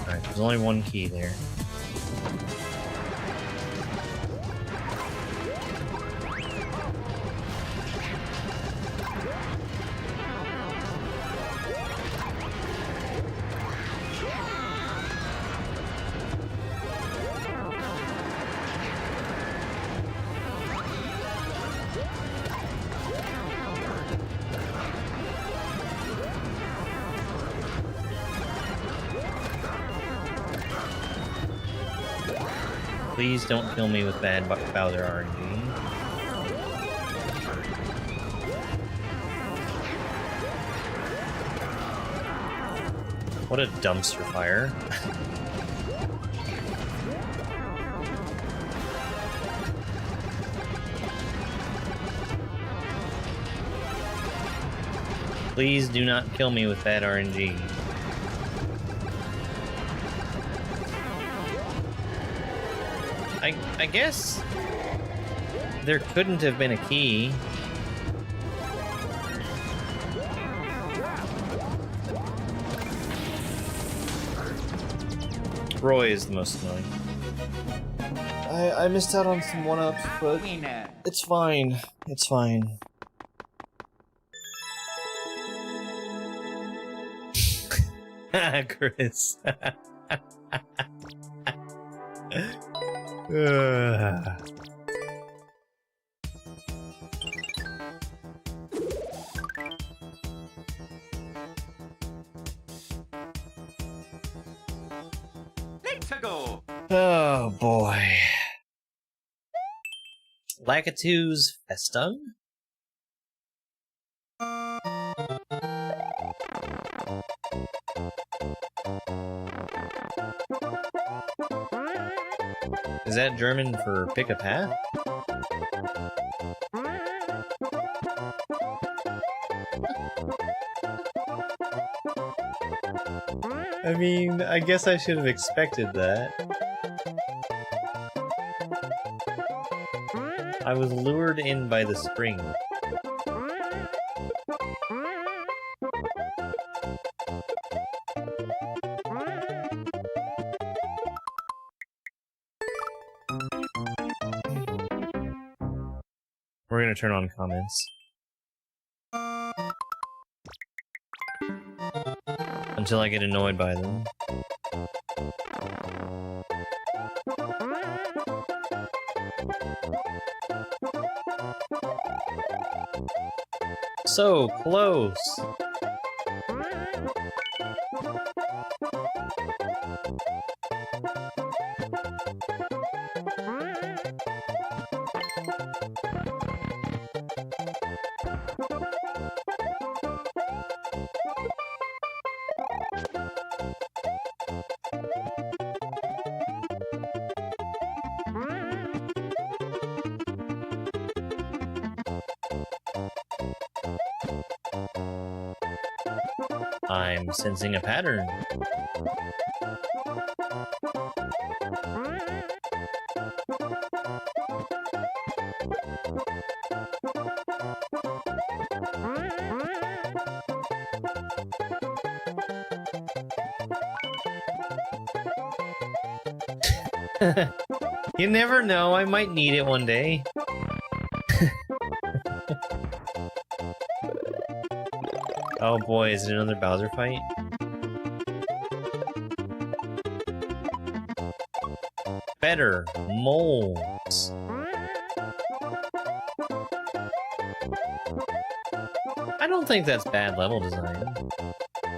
Alright, there's only one key there. Please don't kill me with bad Bowser RNG. What a dumpster fire. Please do not kill me with bad RNG. I guess there couldn't have been a key. Roy is the most annoying. I missed out on some one-ups, but Winner. it's fine. It's fine. Chris. Let's go. Oh boy. Lakitu's Festung? Is that German for pick a path? I mean, I guess I should have expected that. I was lured in by the spring. We're gonna turn on comments. Until I get annoyed by them. So close! I'm sensing a pattern. You never know, I might need it one day. Oh boy, is it another Bowser fight? Better molds. I don't think that's bad level design.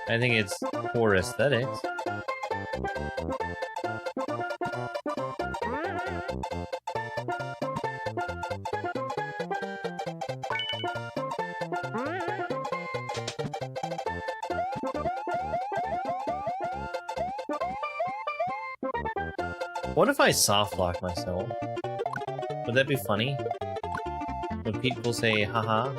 I think it's poor aesthetics. What if I soft lock myself? Would that be funny? Would people say, haha?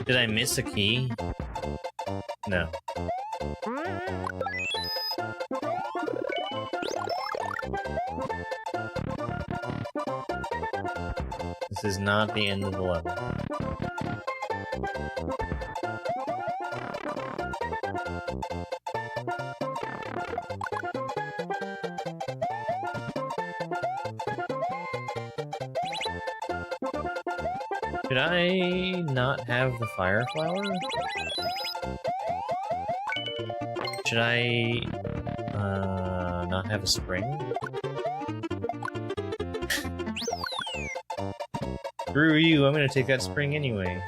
Did I miss a key? No. This is not the end of the level. Should I not have the fire flower? Should I not have a spring? Screw you, I'm gonna take that spring anyway.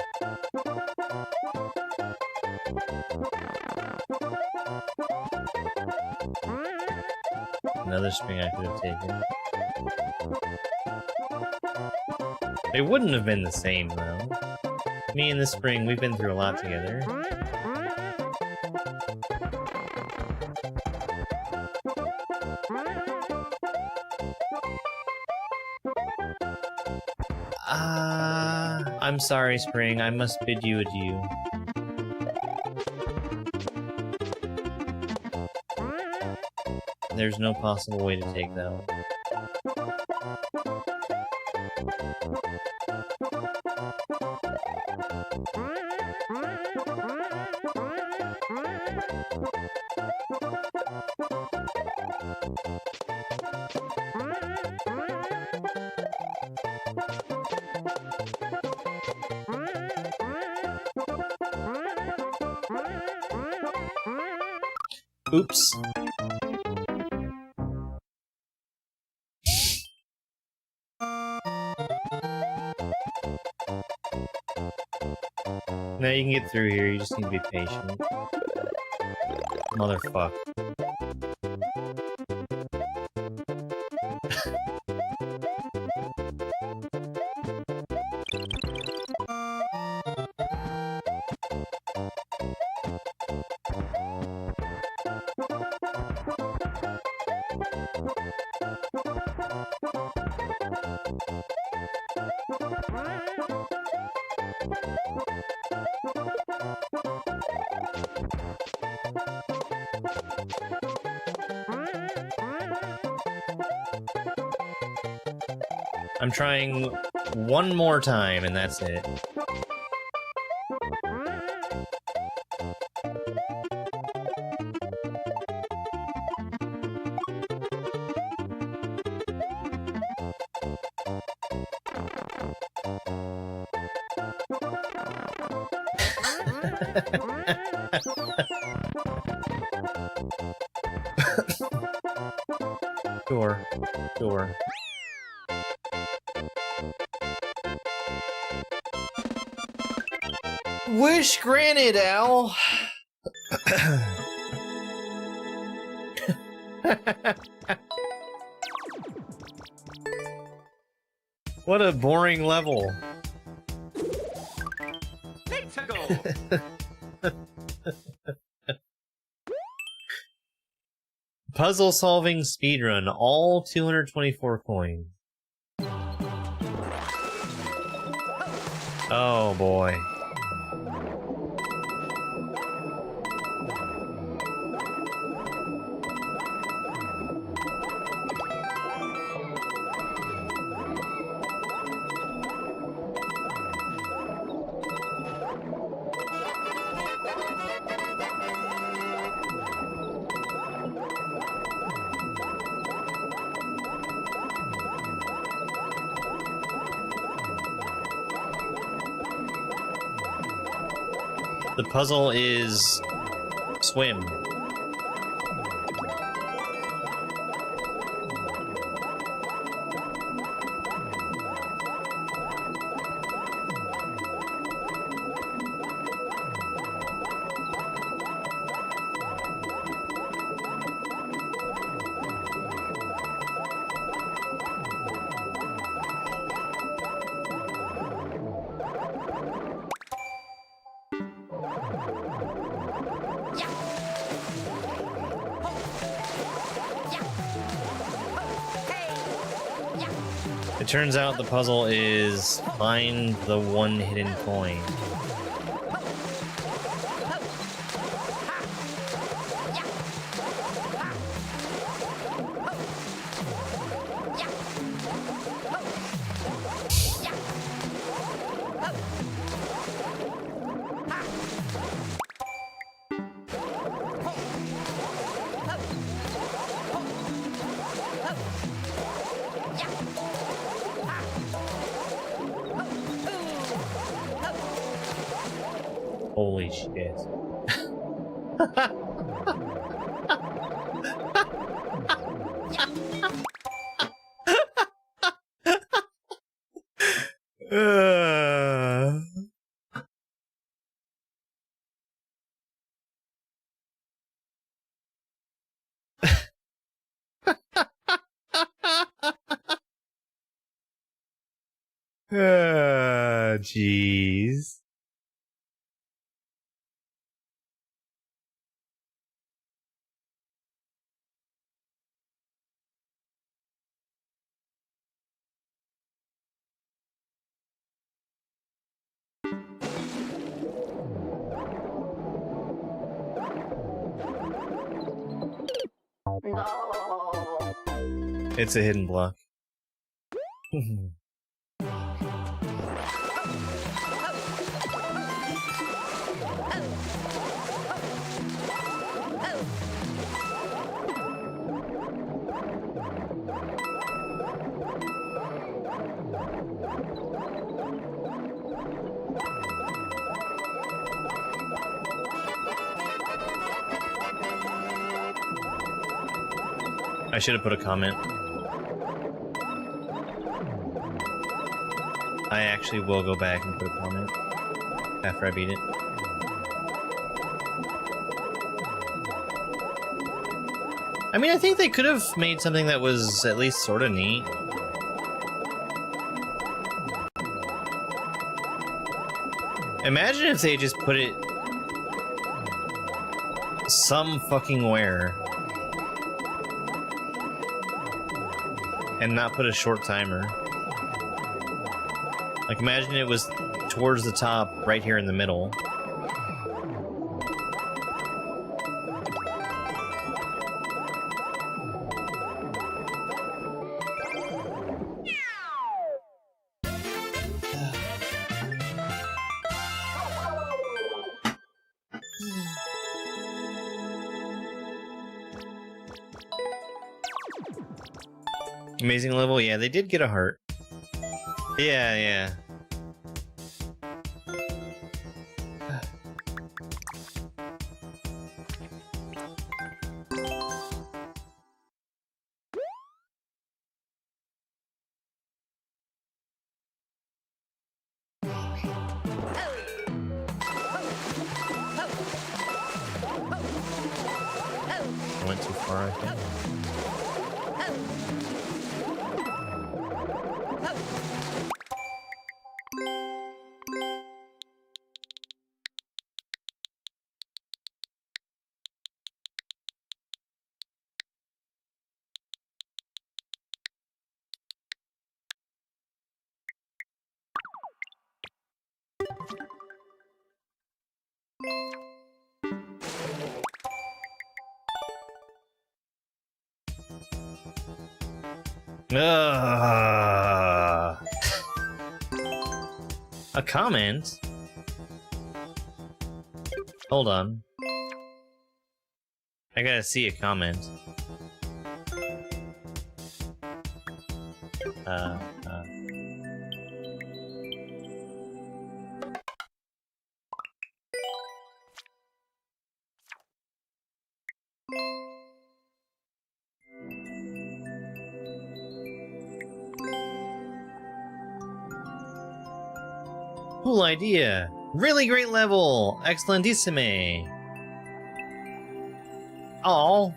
Another spring I could have taken. They wouldn't have been the same, though. Me and the spring, we've been through a lot together. I'm sorry, Spring. I must bid you adieu. There's no possible way to take that one. Oops. Now you can get through here, you just need to be patient. Motherfuck. I'm trying one more time, and that's it. Sure, sure. Wish granted, Al. What a boring level. Let's go. Puzzle solving speedrun, all 224 coins. Oh boy. The puzzle is swim. It turns out the puzzle is find the one hidden coin. Holy shit. Jeez. It's a hidden block. I should have put a comment. I actually will go back and put a comment after I beat it. I mean, I think they could have made something that was at least sort of neat. Imagine if they just put it some fucking where and not put a short timer. Like, imagine it was towards the top, right here in the middle. Amazing level? Yeah, they did get a heart. Yeah, yeah. I went too far, I think. A comment? Hold on. I gotta see a comment. Cool idea. Really great level. Excellentissime. Oh.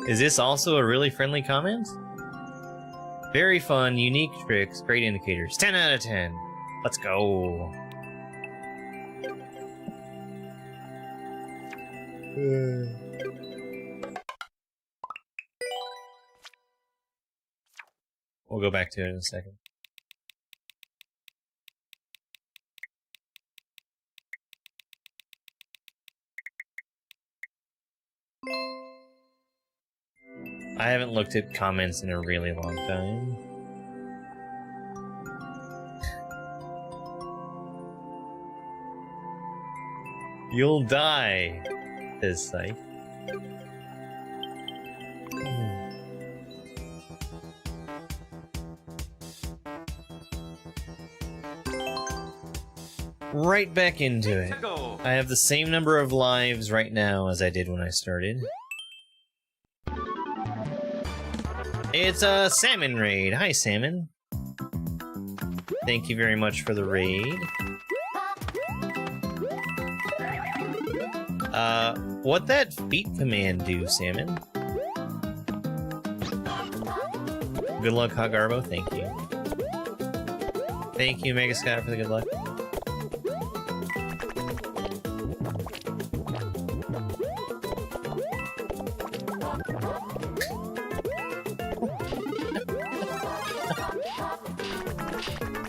Is this also a really friendly comment? Very fun, unique tricks, great indicators. 10 out of 10. Let's go. We'll go back to it in a second. I haven't looked at comments in a really long time. You'll die, says Psych. Right back into it. I have the same number of lives right now as I did when I started. It's a salmon raid. Hi, salmon. Thank you very much for the raid. What'd that feet command do, salmon? Good luck, Hagarbo. Thank you. Thank you, Mega Scott, for the good luck.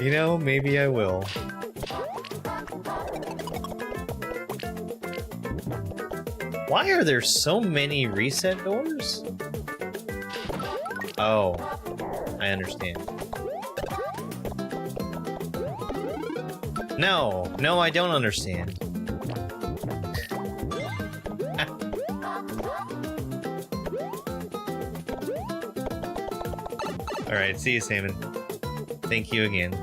You know, maybe I will. Why are there so many reset doors? Oh, I understand. No, I don't understand. Alright, see you, Salmon. Thank you again.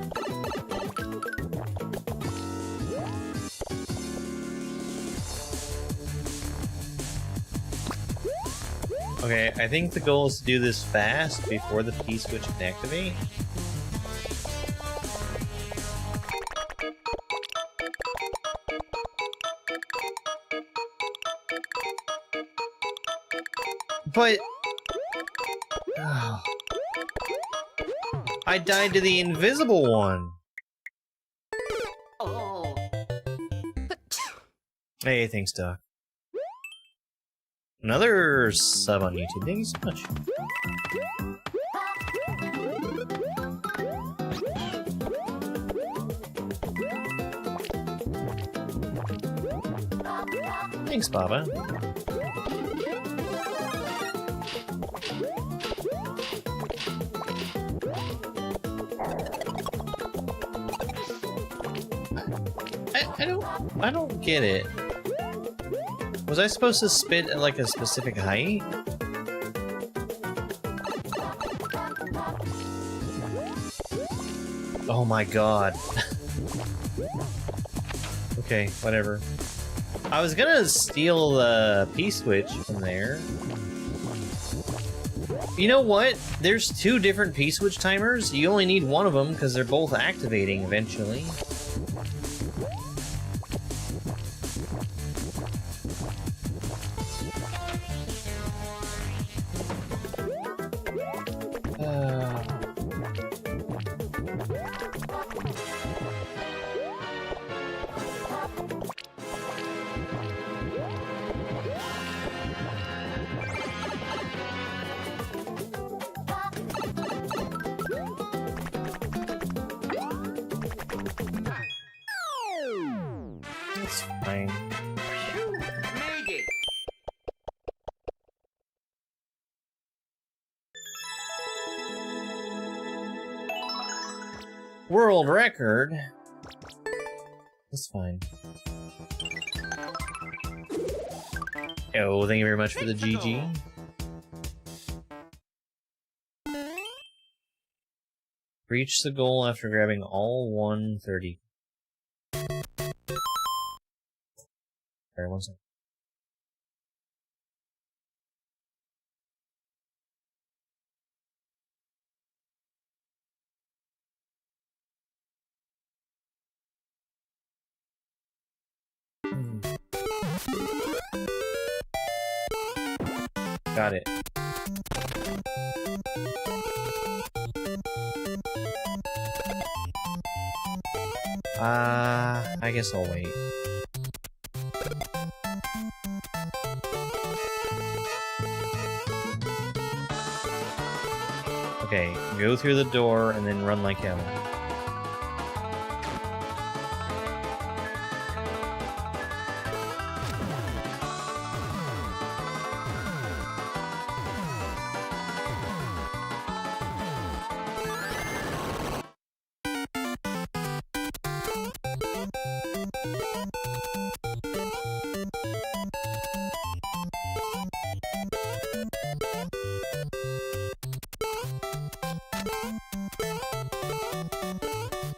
Okay, I think the goal is to do this fast before the P-switch can activate. But... oh. I died to the invisible one! Oh. Hey, thanks, Doc. Another sub on YouTube. Thank you so much. Thanks, Baba. I don't get it. Was I supposed to spit at like a specific height? Oh my god. Okay, whatever. I was gonna steal the P-switch from there. You know what? There's two different P-switch timers. You only need one of them because they're both activating eventually. That's fine. Phew, made it. World record? That's fine. Oh, thank you very much for the GG. Reach the goal after grabbing all 130. Sorry, one second. Got it. I guess I'll wait. Okay, go through the door and then run like hell.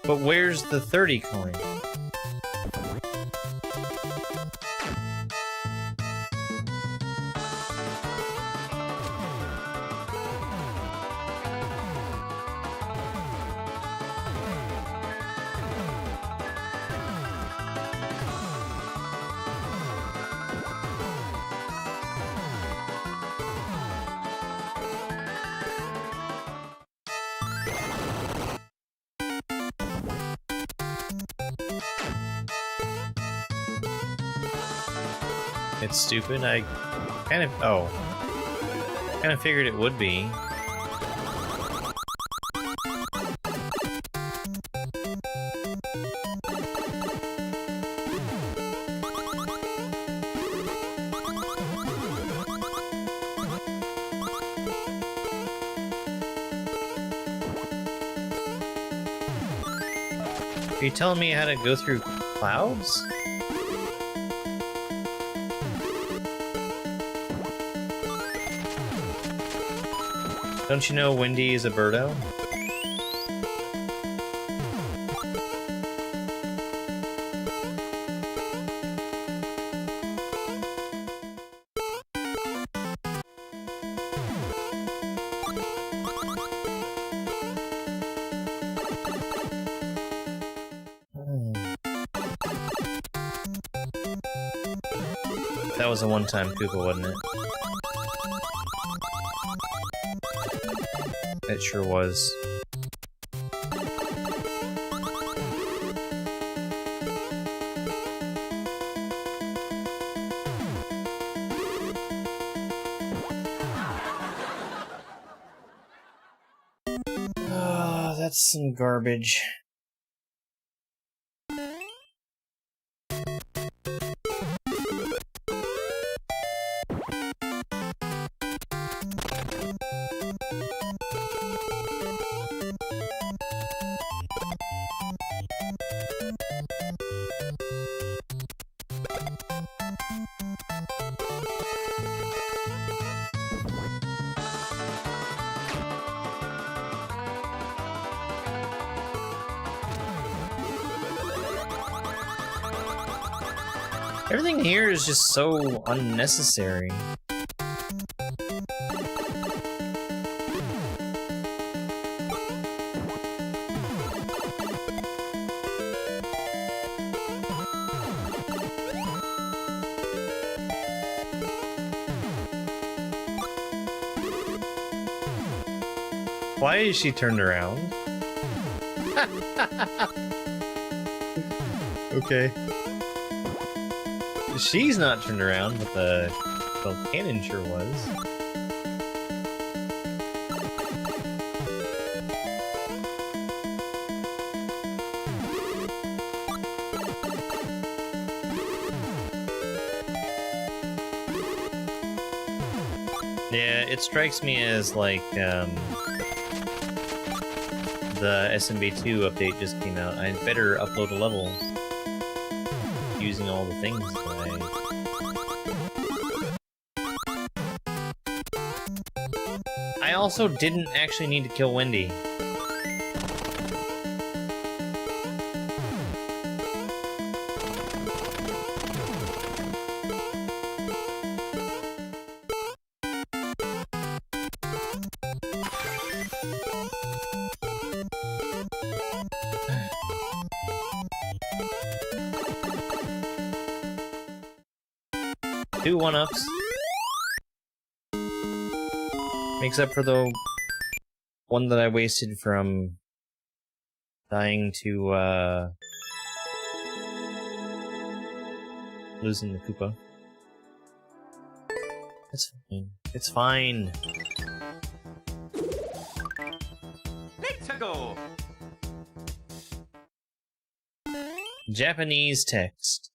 But where's the 30 coin? it's stupid. I kind of... Oh. Kind of figured it would be. Are you telling me how to go through clouds? Don't you know Wendy is a birdo? That was a one-time Koopa, wasn't it? It sure was. Oh, that's some garbage. Everything here is just so unnecessary. Why is she turned around? Okay. She's not turned around, but the cannon sure was. Yeah, it strikes me as like, the SMB2 update just came out. I better upload a level using all the things that I also didn't actually need to kill Wendy. Two one-ups. Makes up for the one that I wasted from dying to, losing the Koopa. It's fine. It's fine. Let's go. Japanese text.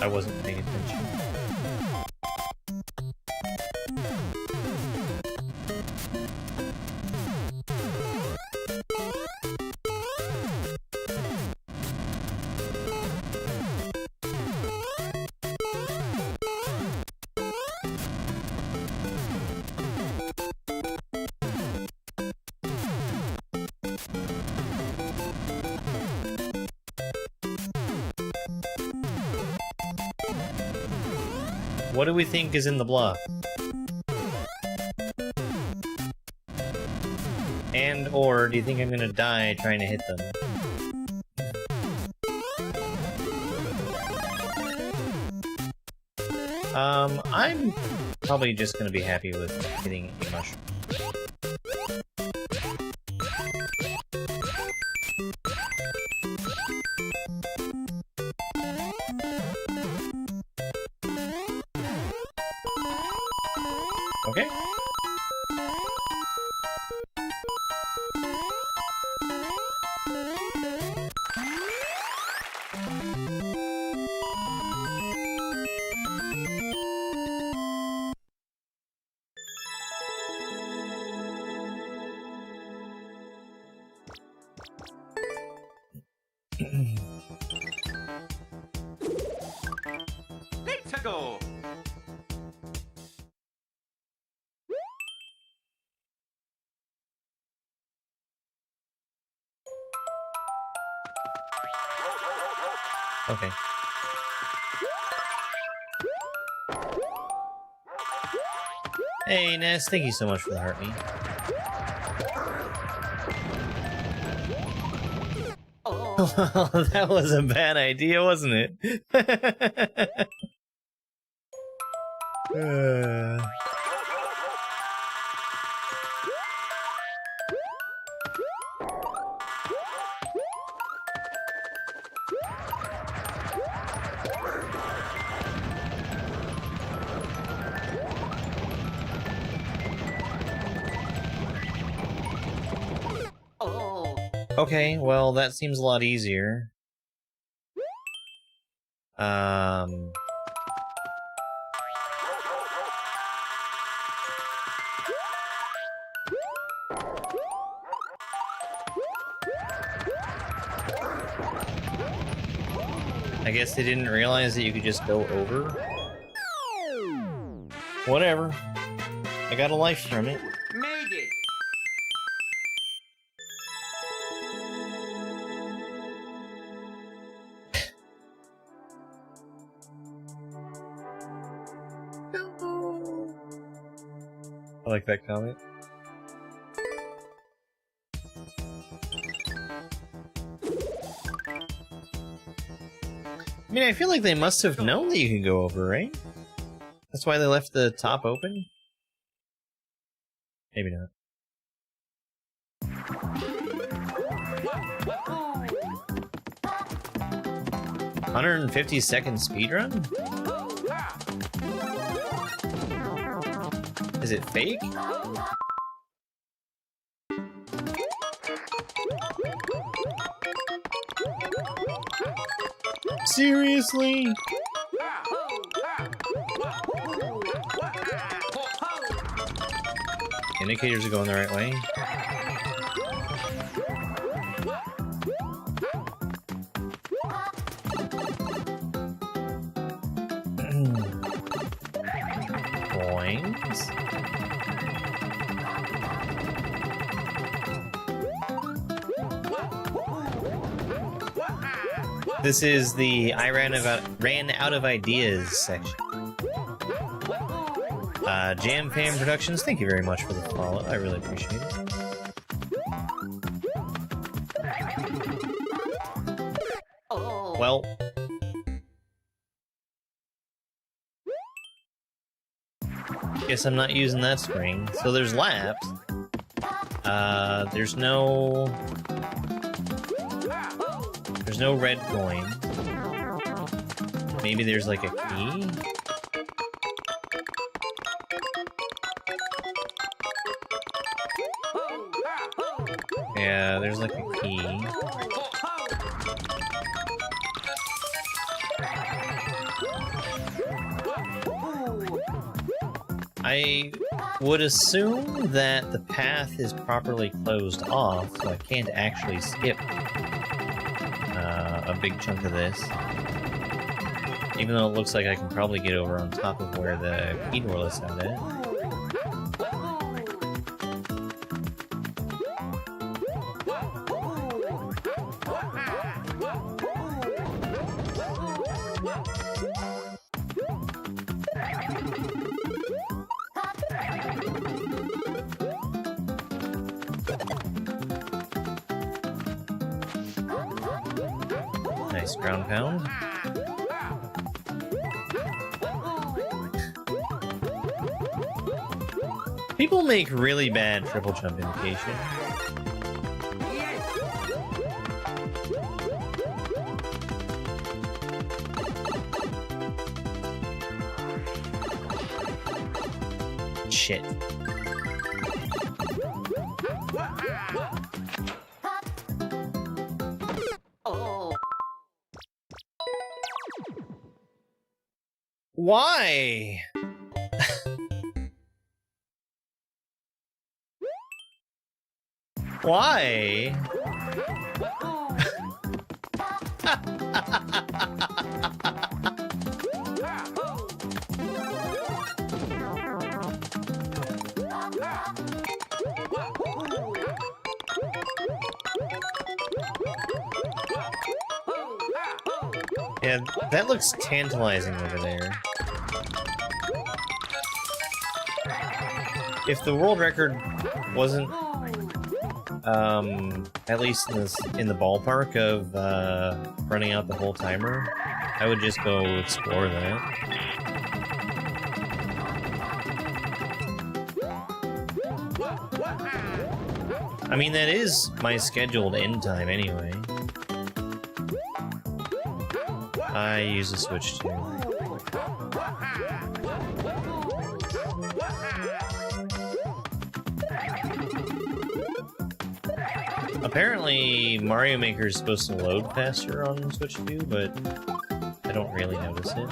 I wasn't paying attention. What do we think is in the bluff? And or do you think I'm gonna die trying to hit them? I'm probably just gonna be happy with hitting a mushroom. Okay. Let's go. Okay. Hey, Ness, thank you so much for the heart me. Oh, that was a bad idea, wasn't it? Okay, well, that seems a lot easier. I guess they didn't realize that you could just go over. Whatever. I got a life from it. Made it. I like that comment. I mean, I feel like they must have known that you can go over, right? That's why they left the top open? Maybe not. $150-second speedrun? Is it fake? Seriously? Indicators are going the right way. Coins. This is the I ran out of ideas section. Jam Fam Productions, thank you very much for the follow. I really appreciate it. Well, guess I'm not using that screen. So there's laps. There's no red coin. Maybe there's like a key? Yeah, there's like a key. I would assume that the path is properly closed off, so I can't actually skip a big chunk of this. Even though it looks like I can probably get over on top of where the key door lets out at. Nice ground pound. People make really bad triple jump imitation. Shit. Why? Why? Yeah, that looks tantalizing over there. If the world record wasn't, at least in the ballpark of running out the whole timer, I would just go explore that. I mean, that is my scheduled end time anyway. I use a switch too. Apparently, Mario Maker is supposed to load faster on Switch 2, but I don't really notice it.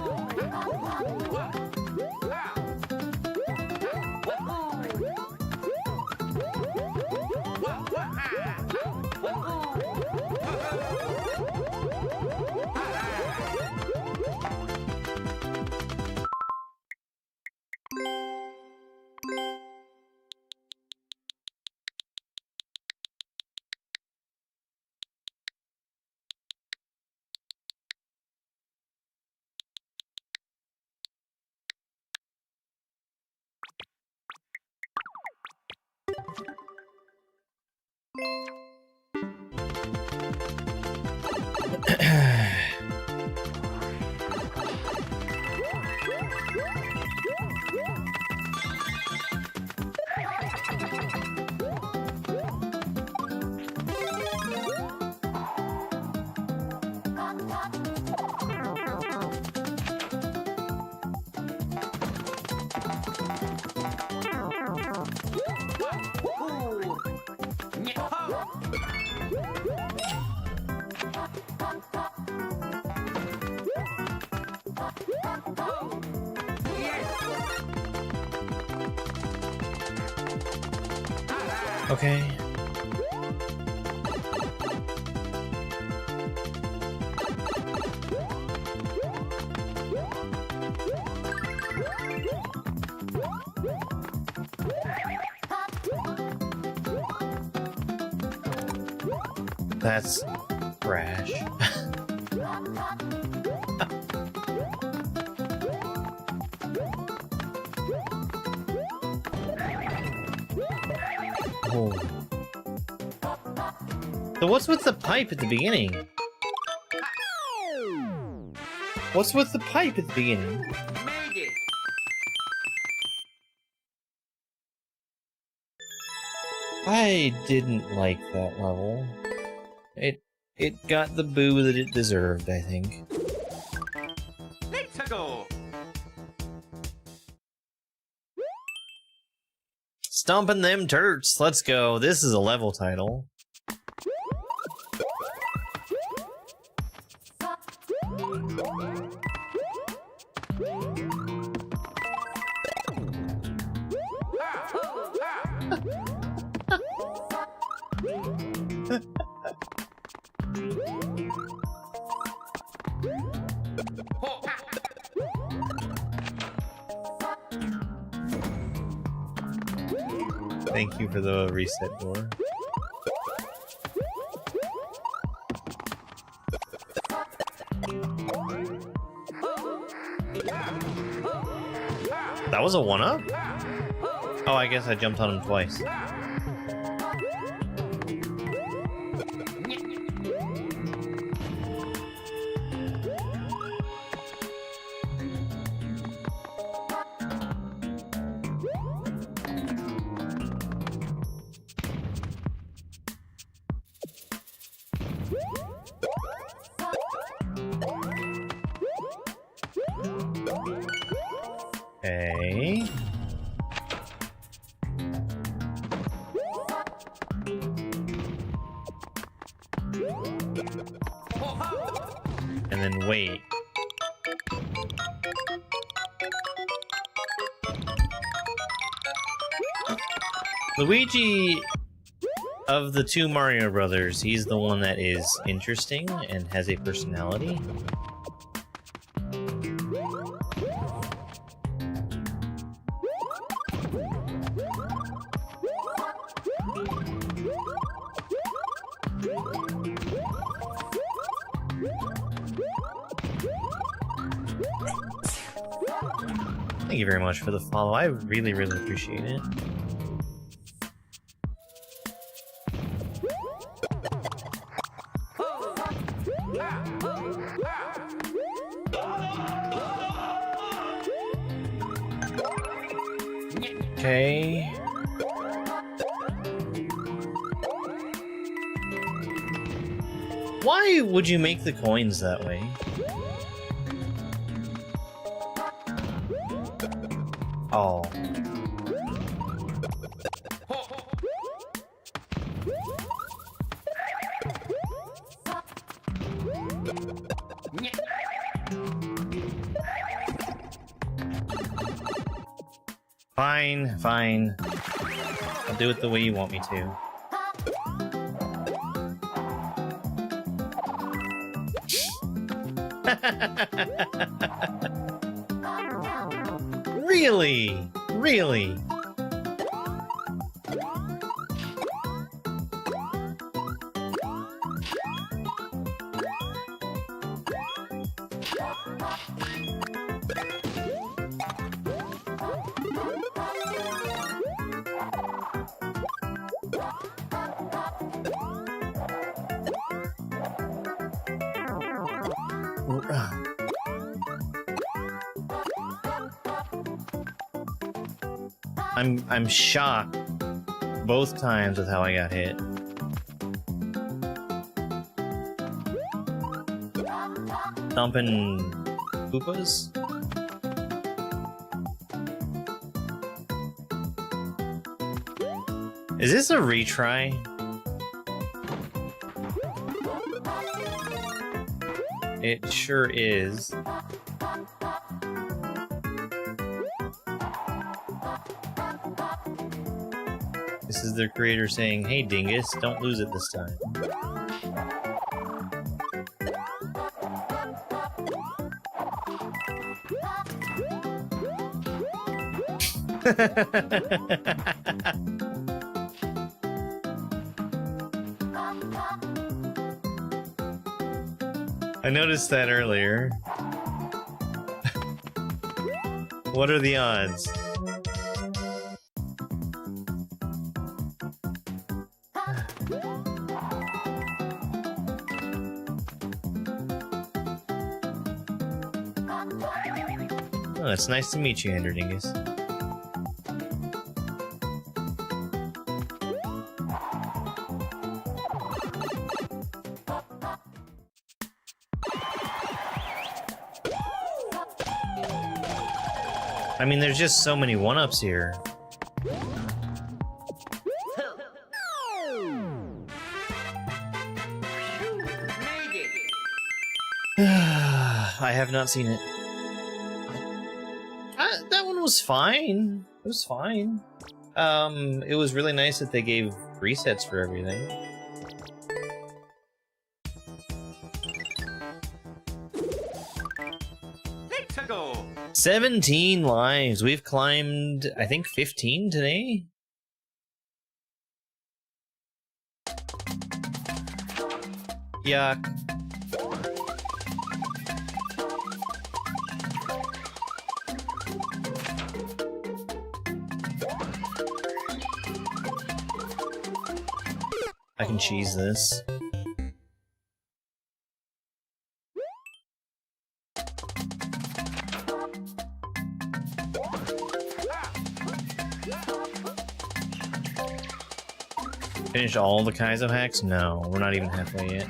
Okay. That's trash. Oh. So what's with the pipe at the beginning? What's with the pipe at the beginning? Made it. I didn't like that level. It got the boo that it deserved, I think. Let's go. Stomping them turts, let's go. This is a level title. Thank you for the reset door. That was a one-up? Oh, I guess I jumped on him twice. And then wait. Luigi, of the two Mario Brothers, he's the one that is interesting and has a personality. Thank you very much for the follow. I really, really appreciate it. Okay. Why would you make the coins that way? Oh. Fine, fine. I'll do it the way you want me to. Really? Really? I'm shocked both times with how I got hit. Thumping Koopas? Is this a retry? It sure is. This is their creator saying, "Hey dingus, don't lose it this time." I noticed that earlier. What are the odds? Oh, it's nice to meet you, Dingus. I mean, there's just so many one-ups here. I have not seen it. That one was fine. It was fine. It was really nice that they gave resets for everything. Let's go. 17 lives. We've climbed, I think, 15 today? Yuck. I can cheese this. Finish all the kaizo hacks? No, we're not even halfway yet.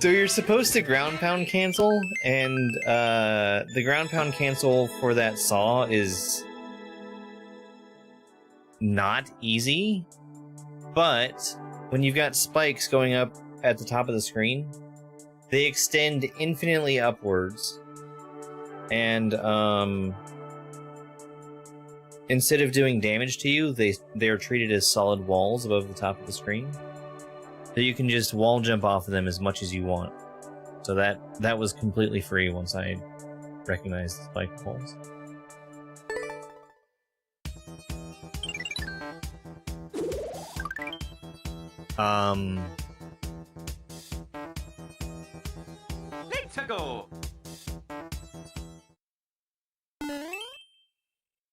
So you're supposed to ground pound cancel, and the ground pound cancel for that saw is not easy, but when you've got spikes going up at the top of the screen, they extend infinitely upwards, and instead of doing damage to you, they are treated as solid walls above the top of the screen. So you can just wall jump off of them as much as you want. So that was completely free once I recognized the spike poles. Let's go.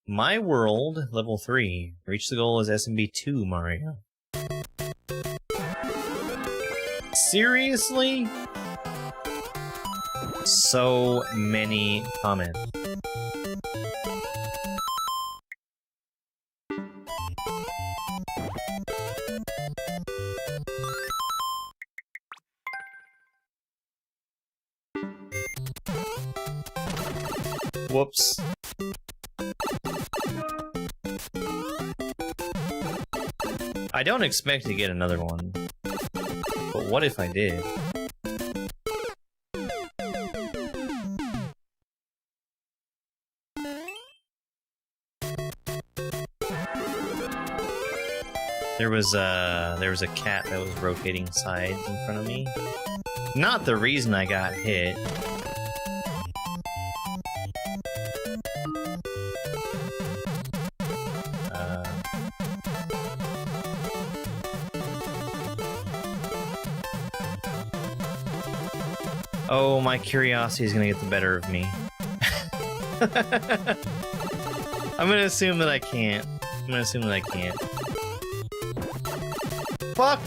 My World, level 3. Reach the goal as SMB 2, Mario. Seriously? So many comments. Whoops. I don't expect to get another one. But what if I did? There was a cat that was rotating sides in front of me. Not the reason I got hit. Oh, my curiosity is gonna get the better of me. I'm gonna assume that I can't. Fuck!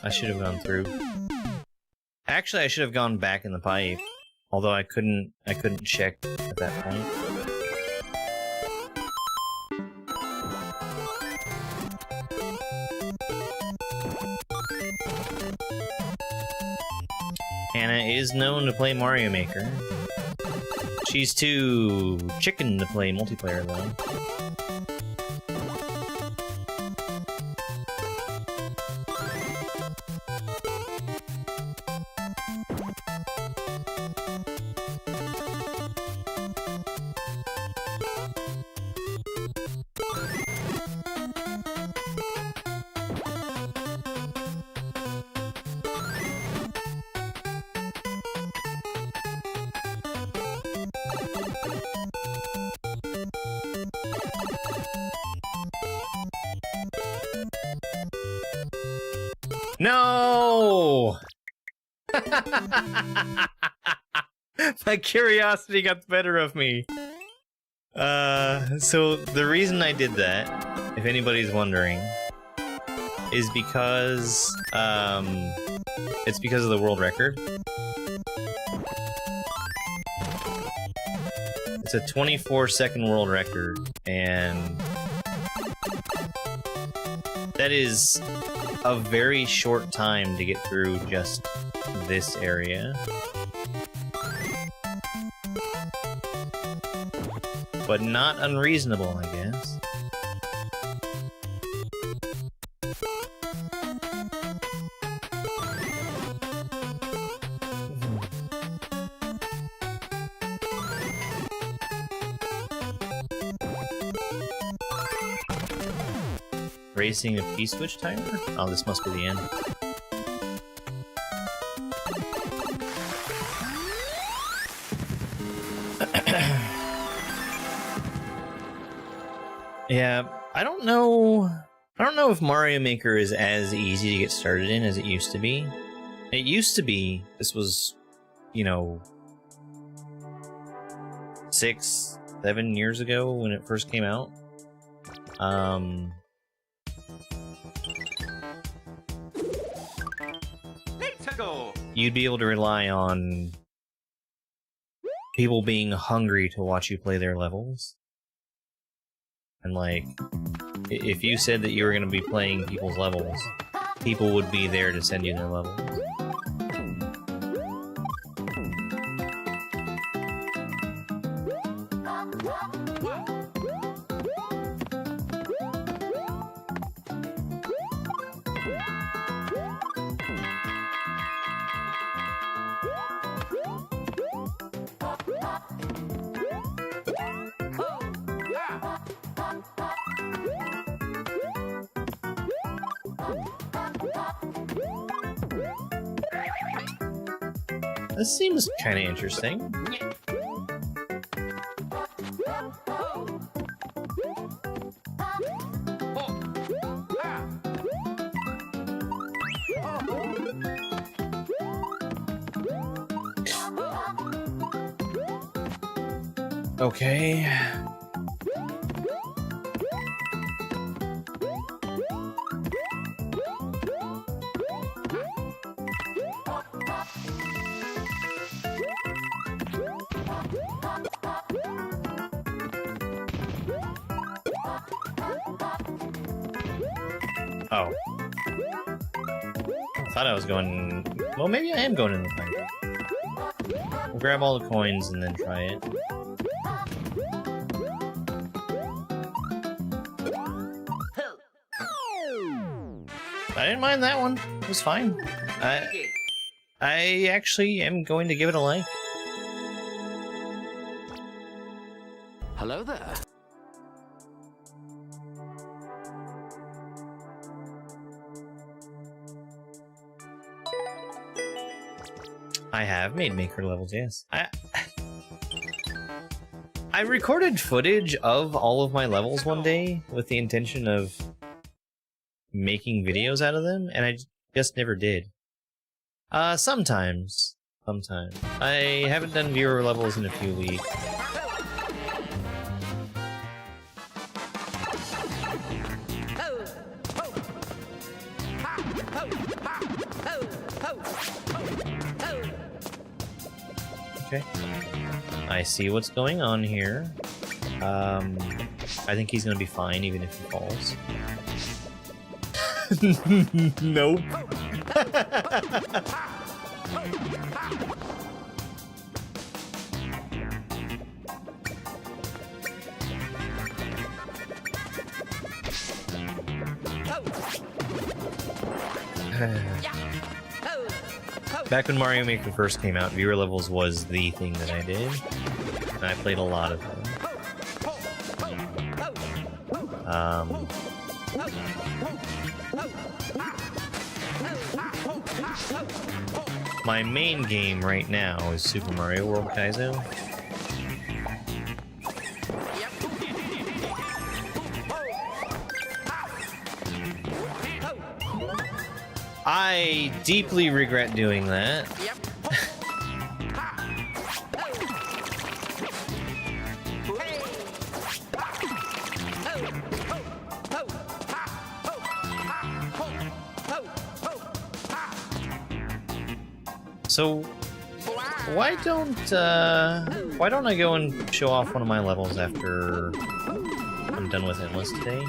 I should have gone through. Actually, I should have gone back in the pipe. Although I couldn't check at that point. Hannah is known to play Mario Maker. She's too chicken to play multiplayer, though. No! My curiosity got the better of me. So the reason I did that, if anybody's wondering, is because, it's because of the world record. It's a 24-second world record, and that is a very short time to get through just this area. But not unreasonable, I guess. Racing a P-switch timer? Oh, this must be the end. Yeah, I don't know if Mario Maker is as easy to get started in as it used to be. It used to be, this was, you know, 6, 7 years ago when it first came out. You'd be able to rely on people being hungry to watch you play their levels. And like, if you said that you were going to be playing people's levels, people would be there to send you their levels. This seems kind of interesting. Okay. Oh. I thought I was going... Well, maybe I am going in the fight. We'll grab all the coins and then try it. I didn't mind that one. It was fine. I actually am going to give it a like. Hello there. I have made maker levels, yes. I recorded footage of all of my levels one day with the intention of making videos out of them, and I just never did. Sometimes. I haven't done viewer levels in a few weeks. Okay. I see what's going on here. I think he's gonna be fine even if he falls. Nope. Back when Mario Maker first came out, viewer levels was the thing that I did, and I played a lot of them. My main game right now is Super Mario World Kaizo. I deeply regret doing that. So why don't I go and show off one of my levels after I'm done with Endless today?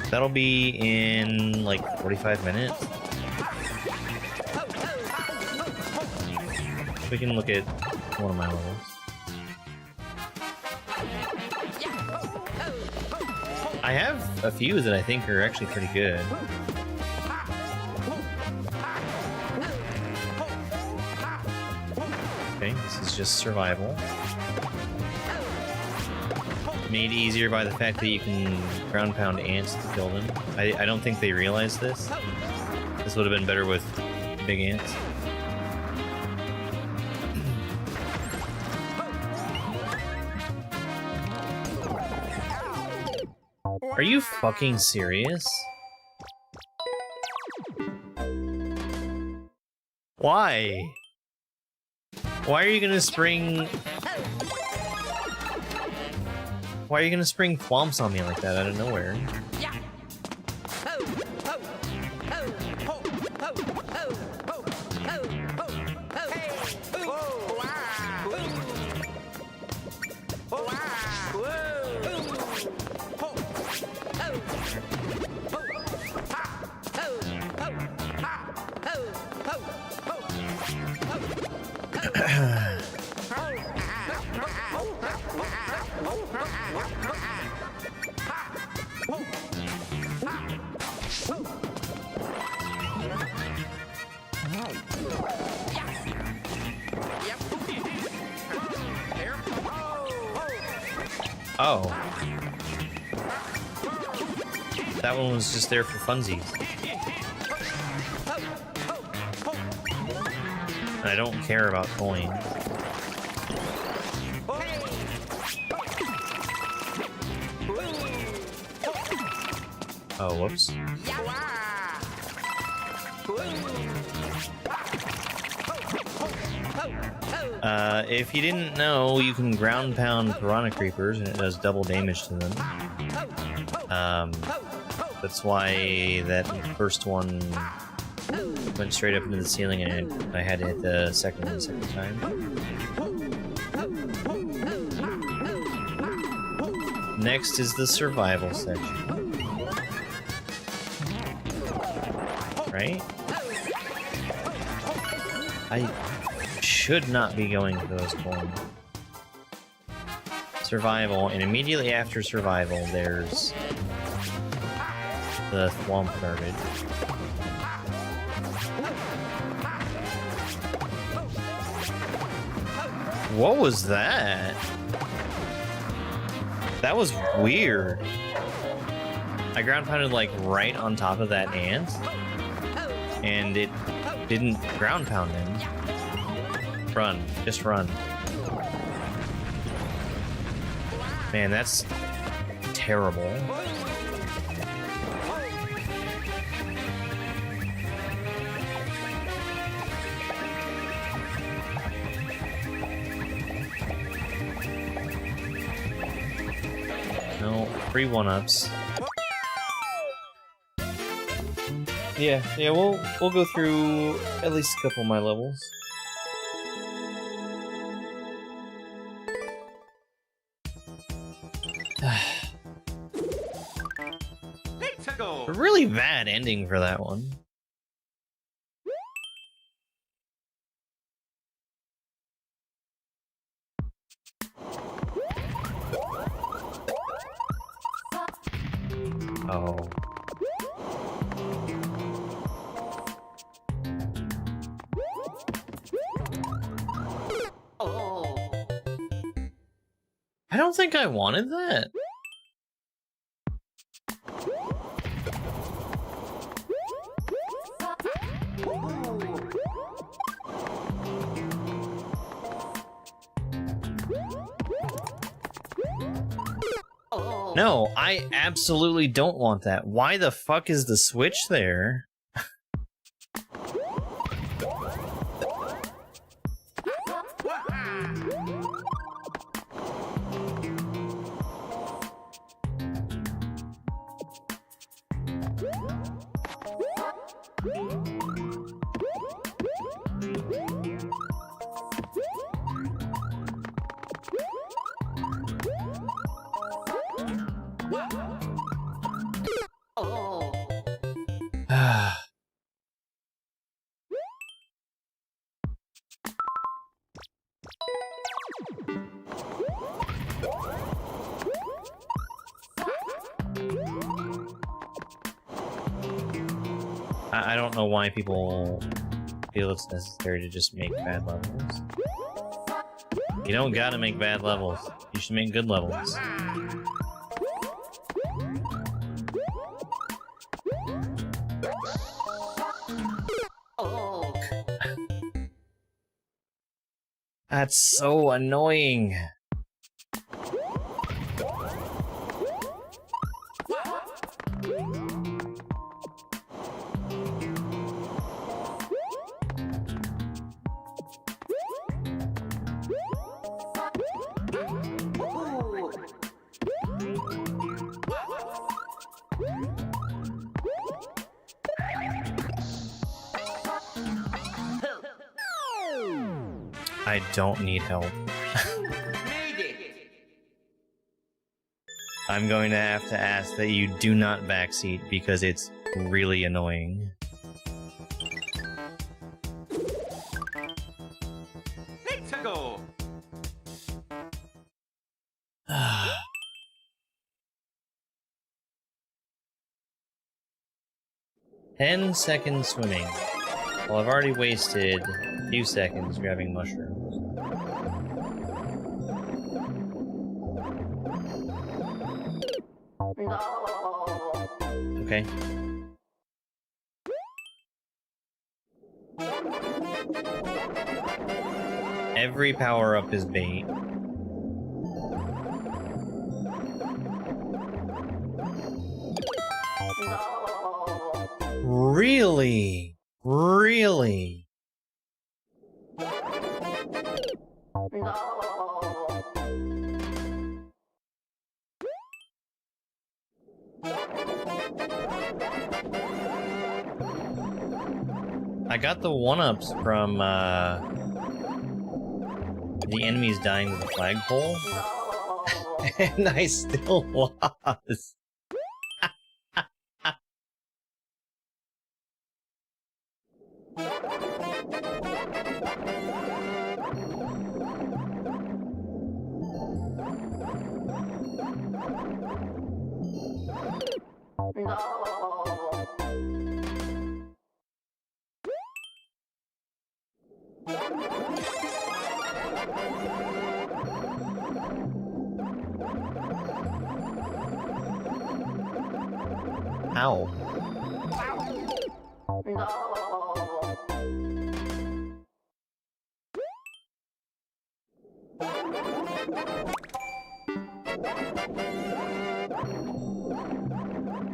That'll be in like 45 minutes. We can look at one of my levels. I have a few that I think are actually pretty good. Okay, this is just survival. Made easier by the fact that you can ground pound ants to kill them. I don't think they realize this. This would have been better with big ants. Are you fucking serious? Why? Why are you gonna spring... Why are you gonna spring thwomps on me like that out of nowhere? Oh. That one was just there for funsies. I don't care about coins. Oh, whoops. If you didn't know, you can ground pound piranha creepers and it does double damage to them. That's why that first one went straight up into the ceiling and I had to hit the second one the second time. Next is the survival section. Right? I should not be going for those coins. Survival, and immediately after survival, there's the swamp garbage. What was that? That was weird. I ground pounded like right on top of that ant, and it didn't ground pound him. Run, just run. Man, that's terrible. No, free one-ups. Yeah, we'll go through at least a couple of my levels. A really bad ending for that one. Oh. I don't think I wanted that. No, I absolutely don't want that. Why the fuck is the switch there? I don't know why people feel it's necessary to just make bad levels. You don't gotta make bad levels. You should make good levels. That's so annoying. I don't need help. I'm going to have to ask that you do not backseat because it's really annoying. Let's go. 10 seconds swimming. Well, I've already wasted a few seconds grabbing mushrooms. Okay. Every power-up is bait. Really? Really? I got the one-ups from, the enemies dying with the flagpole, and I still lost. Ow.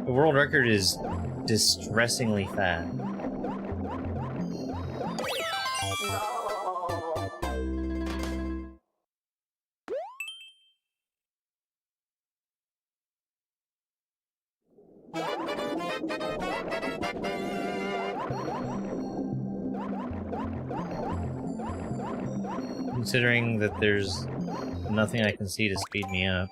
The world record is distressingly fast. Considering that there's nothing I can see to speed me up.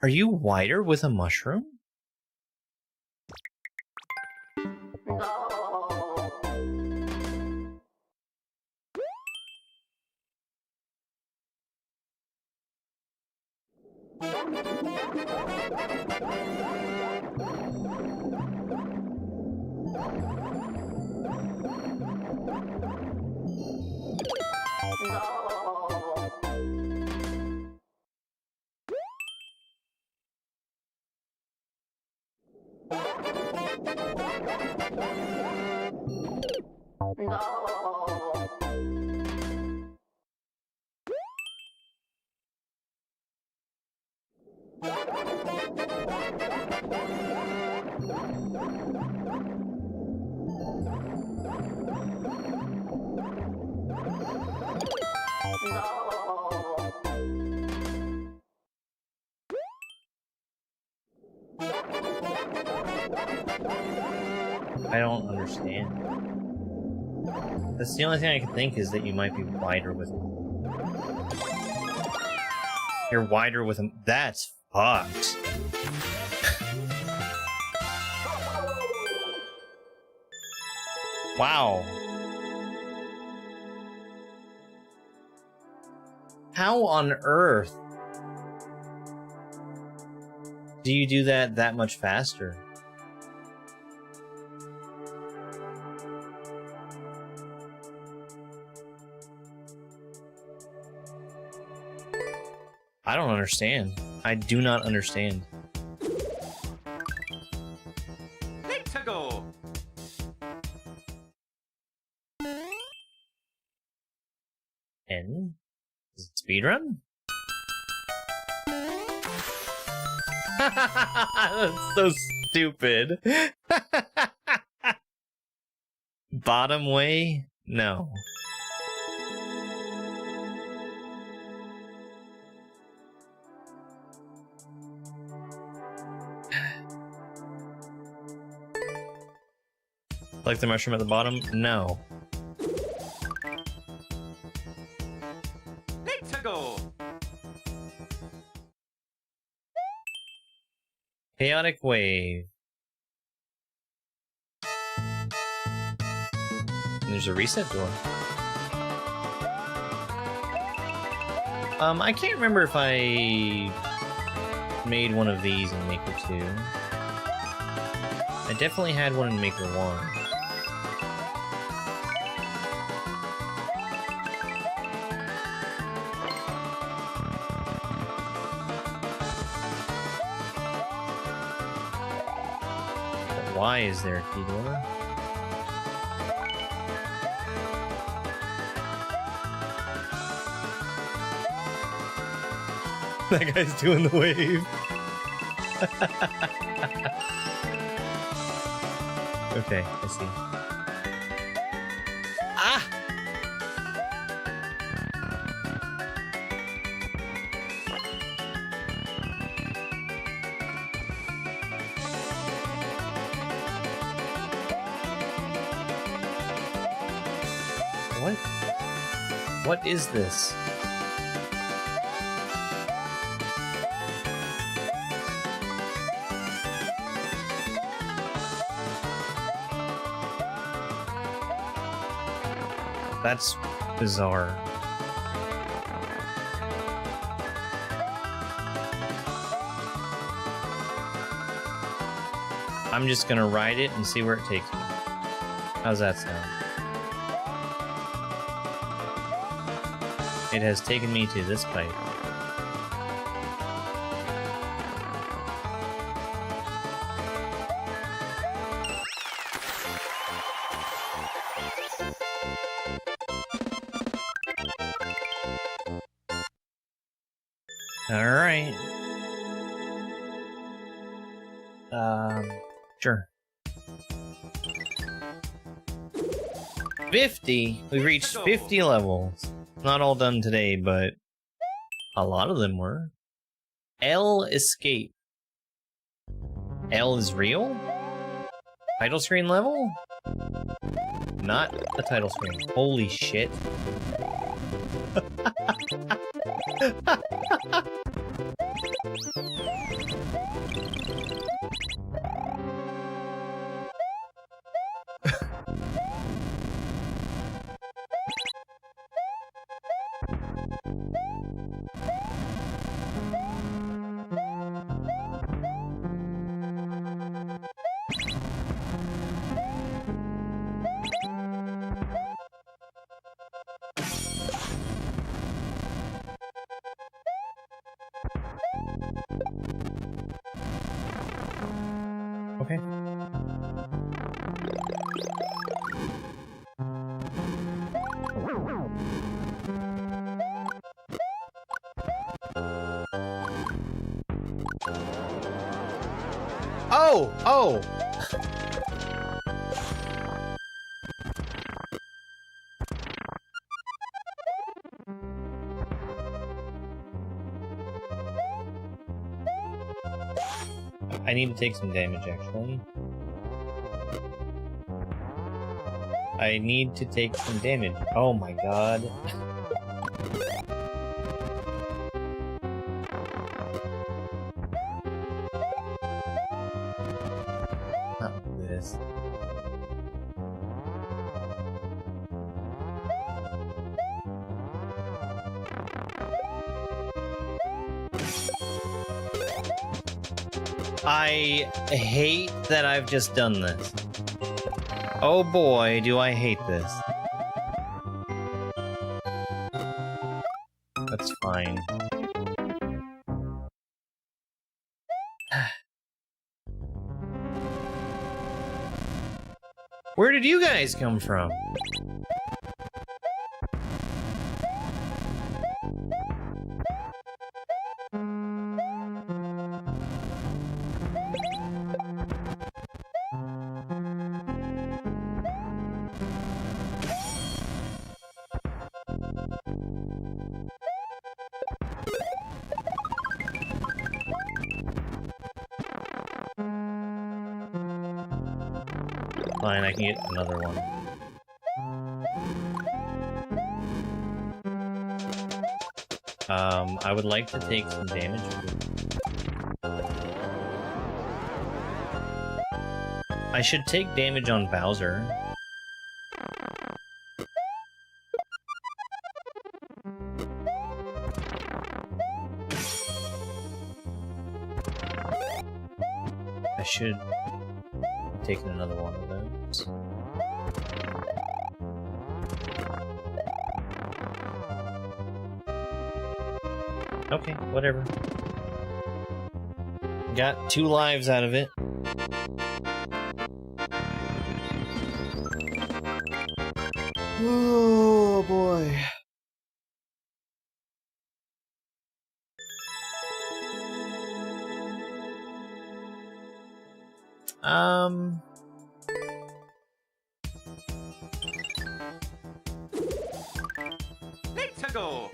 Are you wider with a mushroom? I don't understand. That's the only thing I can think is that you might be wider with him. You're wider with him. That's fucked. Wow. How on earth do you do that much faster? I don't understand. I do not understand. Let's go. And is it speedrun? That's so stupid. Bottom way? No. Like the mushroom at the bottom? No. Let's go. Chaotic wave. And there's a reset door. I can't remember if I made one of these in Maker 2. I definitely had one in Maker 1. Why is there a key door? That guy's doing the wave. Okay, I see. Ah! What? What is this? That's bizarre. I'm just gonna ride it and see where it takes me. How's that sound? It has taken me to this pipe. Alright. Sure. 50? We've reached 50 levels. Not all done today, but a lot of them were. L escape. L is real? Title screen level? Not a title screen. Holy shit. Okay. Oh! Oh! I need to take some damage, actually. I need to take some damage. Oh my god. Not this. I hate that I've just done this. Oh boy, do I hate this. That's fine. Where did you guys come from? Fine, I can get another one. I would like to take some damage. I should take damage on Bowser. I should have taken another one of those. Okay, whatever. Got 2 lives out of it. Oh boy. Let's go.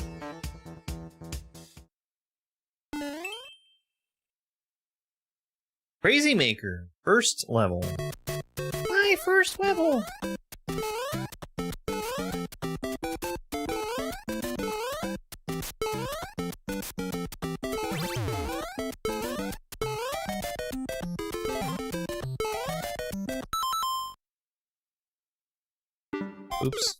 Crazy Maker, first level. My first level. Oops.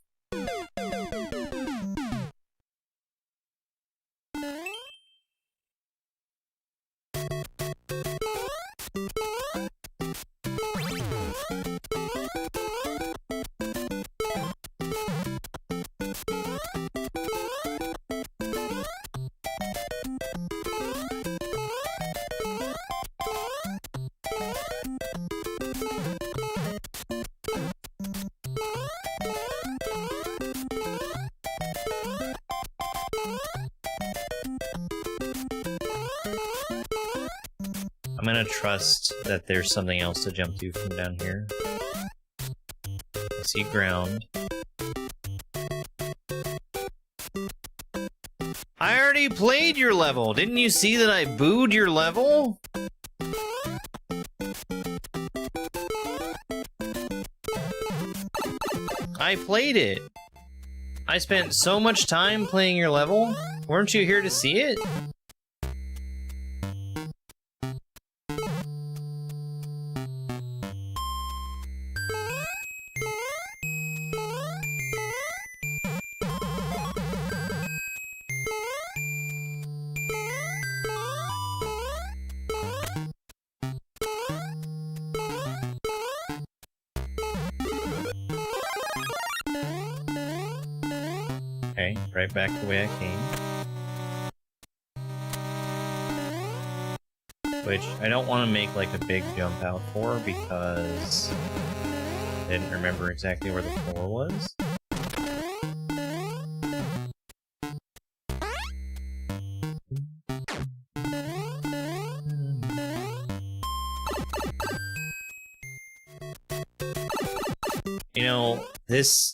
I'm gonna trust that there's something else to jump to from down here. I see ground. I already played your level! Didn't you see that I booed your level? I played it! I spent so much time playing your level. Weren't you here to see it? Okay, right back the way I came. Which I don't want to make like a big jump out for because I didn't remember exactly where the floor was. You know, this,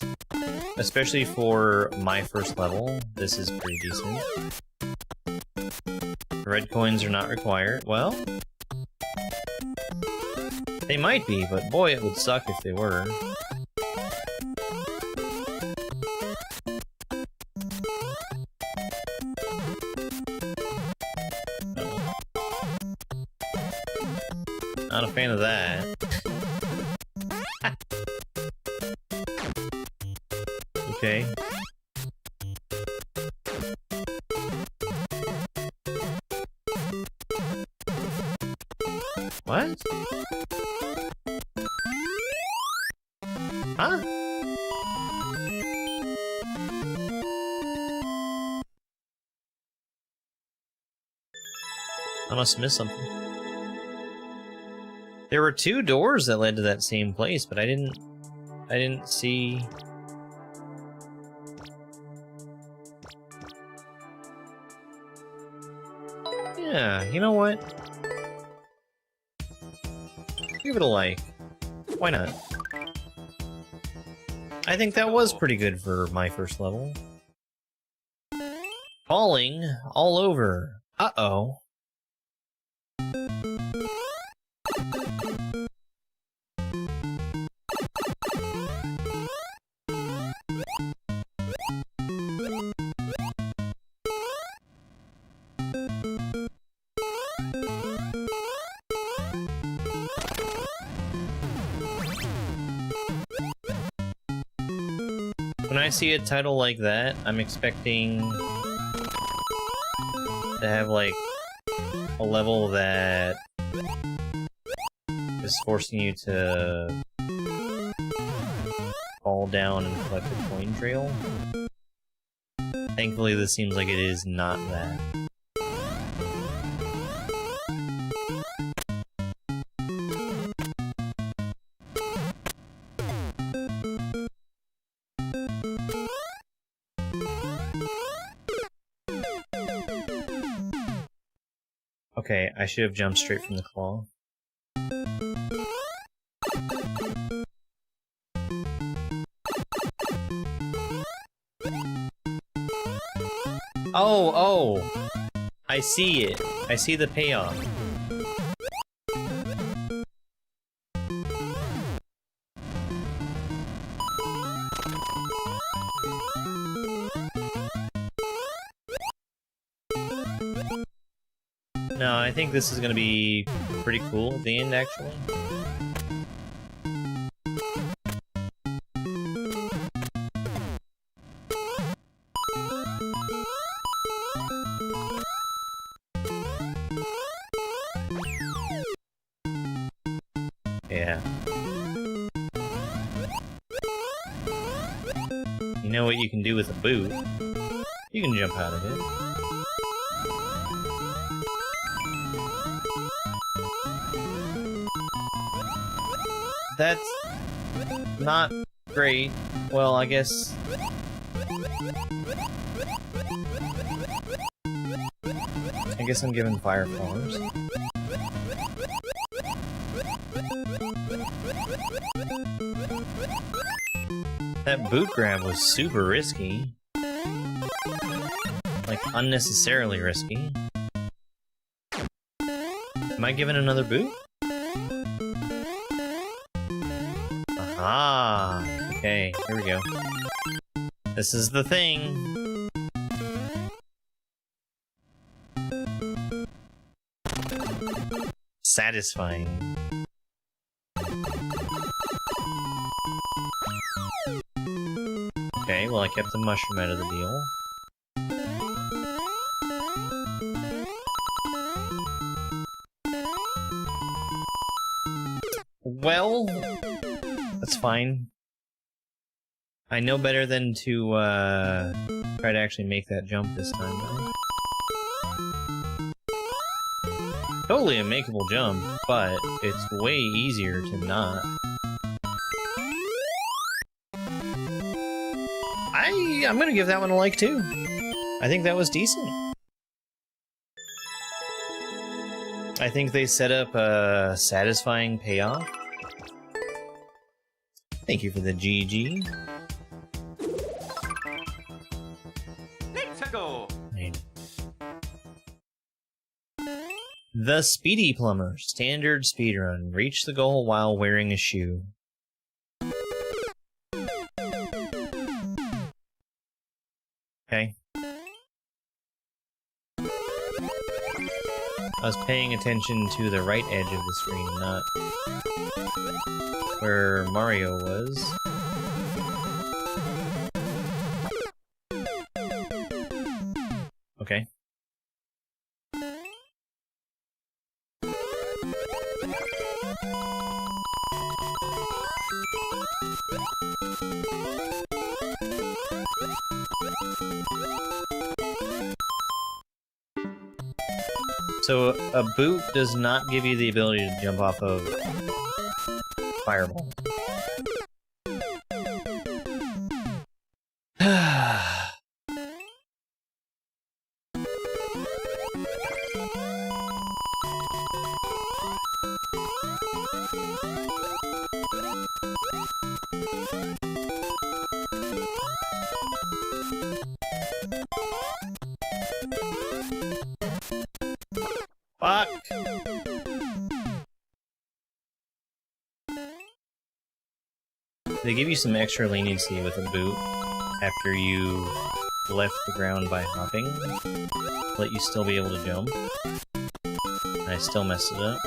especially for my first level, this is pretty decent. Red coins are not required. Well, they might be, but boy, it would suck if they were. No. Not a fan of that. Okay. What? Huh? I must have missed something. There were 2 doors that led to that same place, but I didn't see. Yeah, you know what? Give it a like. Why not? I think that was pretty good for my first level. Falling all over. Uh-oh. I see a title like that, I'm expecting to have like a level that is forcing you to fall down and collect a coin trail. Thankfully, this seems like it is not that. Okay, I should have jumped straight from the claw. Oh! I see it. I see the payoff. No, I think this is gonna be pretty cool at the end, actually. Yeah. You know what you can do with a boot? You can jump out of it. That's not great. Well, I guess... I'm giving fire flowers. That boot grab was super risky. Like, unnecessarily risky. Am I given another boot? Aha! Okay, here we go. This is the thing! Satisfying. Okay, well I kept the mushroom out of the deal. Well, that's fine. I know better than to try to actually make that jump this time, though. Totally a makeable jump, but it's way easier to not. I'm gonna give that one a like, too. I think that was decent. I think they set up a satisfying payoff. Thank you for the GG. Let's go. The Speedy Plumber. Standard speedrun. Reach the goal while wearing a shoe. Okay. I was paying attention to the right edge of the screen, not where Mario was. Okay. So, a boot does not give you the ability to jump off of Fireball. Fuck! They give you some extra leniency with a boot after you left the ground by hopping. Let you still be able to jump. And I still messed it up.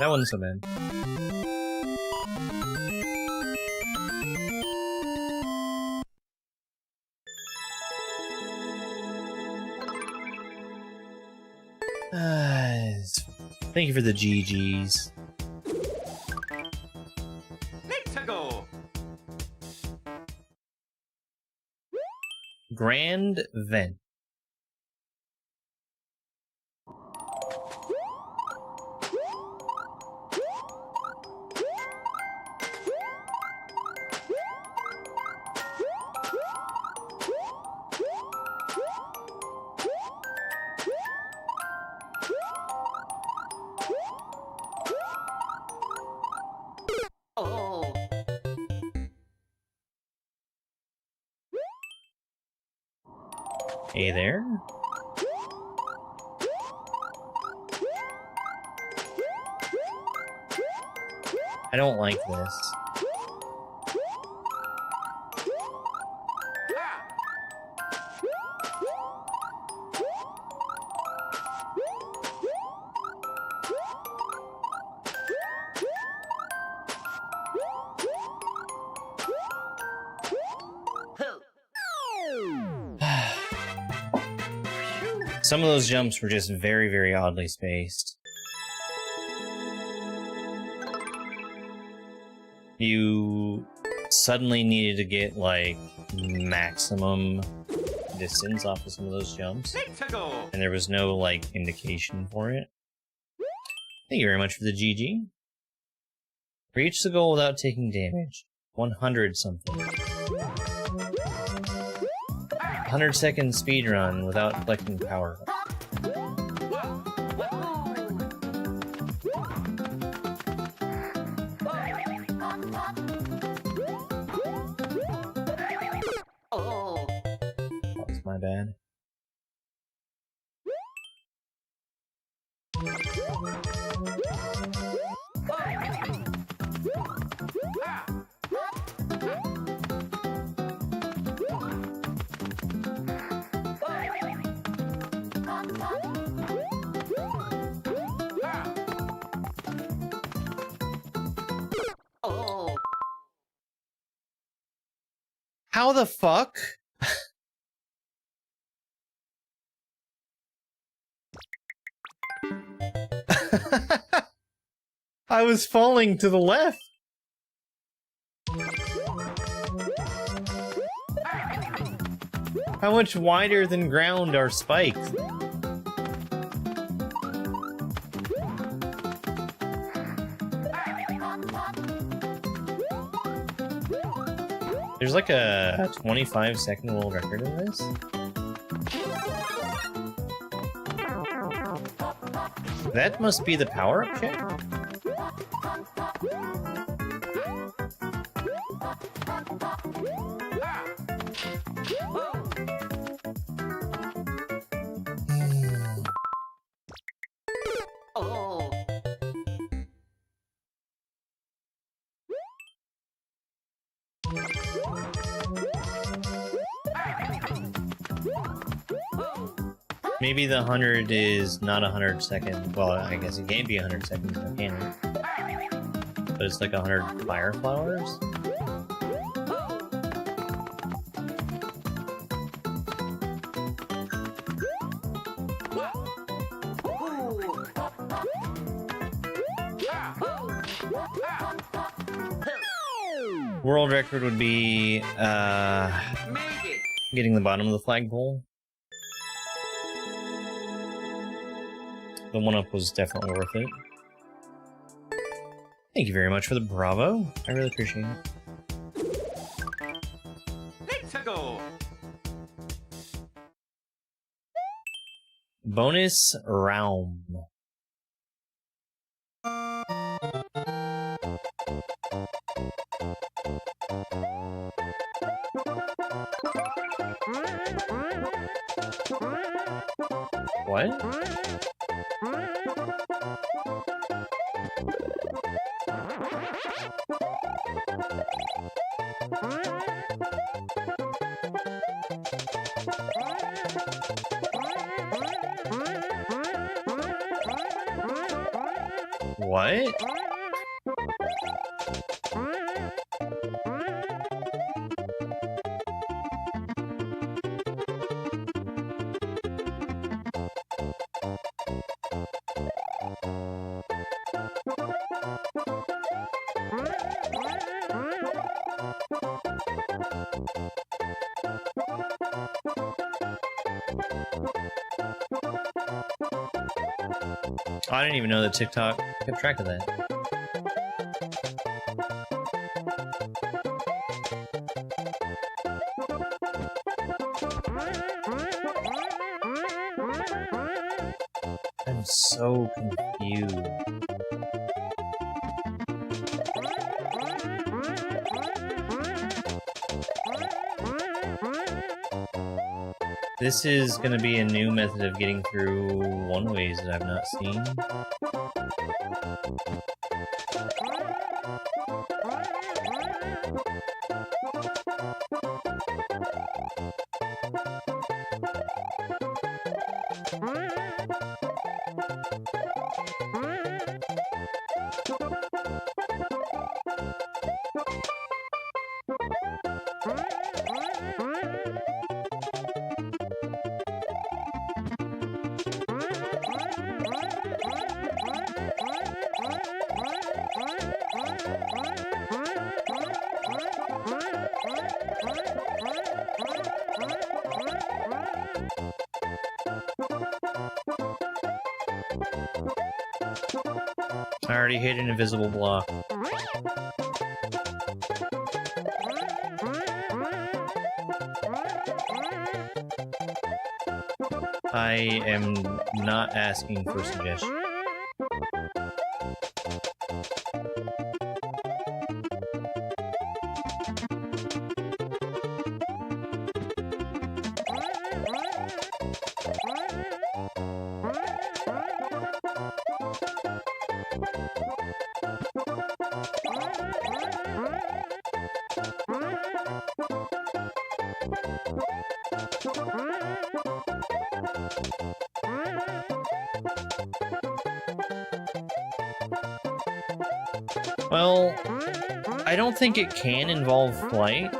That wasn't so bad. Thank you for the GGs. Let's go. Grand Vent. Oh. Hey there. I don't like this. Some of those jumps were just very, very oddly spaced. You suddenly needed to get, like, maximum distance off of some of those jumps, Let's go. and there was no, like, indication for it. Thank you very much for the GG. Reach the goal without taking damage. 100 something. 100-second speedrun without collecting power. Oh. That was my bad. Oh. How the fuck? I was falling to the left. How much wider than ground are spikes? There's like a 25-second world record in this. That must be the power-up check? Oh. Maybe the 100 is not 100 seconds. Well, I guess it can't be 100 seconds, can it? But it's like 100 fire flowers? World record would be, Make it. getting the bottom of the flagpole. The one-up was definitely worth it. Thank you very much for the bravo. I really appreciate it. Let's go. Bonus realm. What? What? I didn't even know that TikTok kept track of that. I'm so confused. This is gonna be a new method of getting through one-ways that I've not seen. I already hit an invisible block. I am not asking for suggestions. Well, I don't think it can involve flight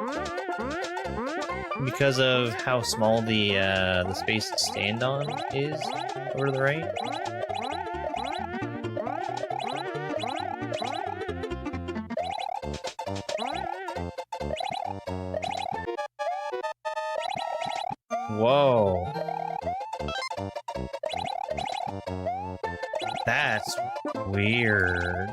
because of how small the space to stand on is over to the right. Whoa. That's weird.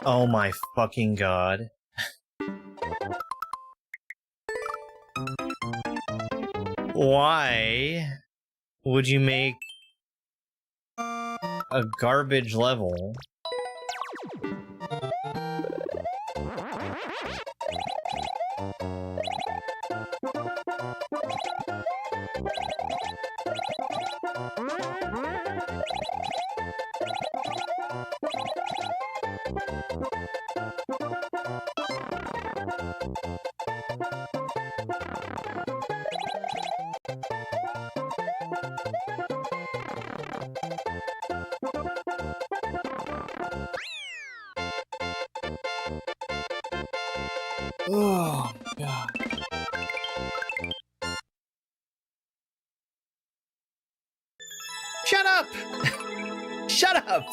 Oh my fucking god. Why would you make a garbage level? Oh, God. Shut up! Shut up!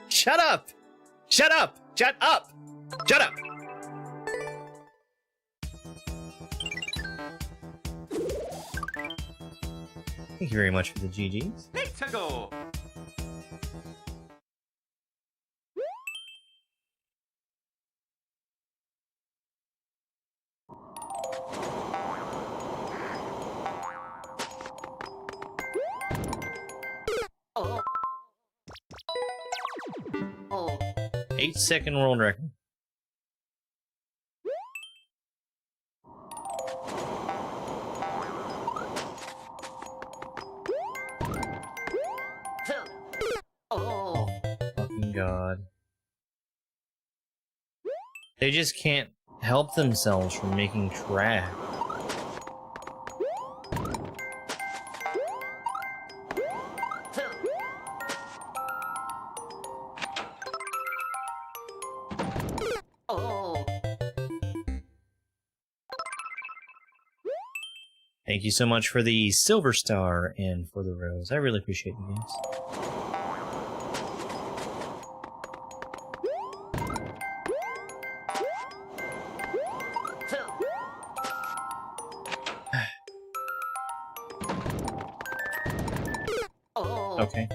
Shut up! Shut up! Shut up! Shut up! Thank you very much for the GGs. Let's go. 8-second world record. Oh. Fucking God. They just can't help themselves from making trash. Oh. Thank you so much for the silver star and for the rose. I really appreciate you guys. Oh. Okay.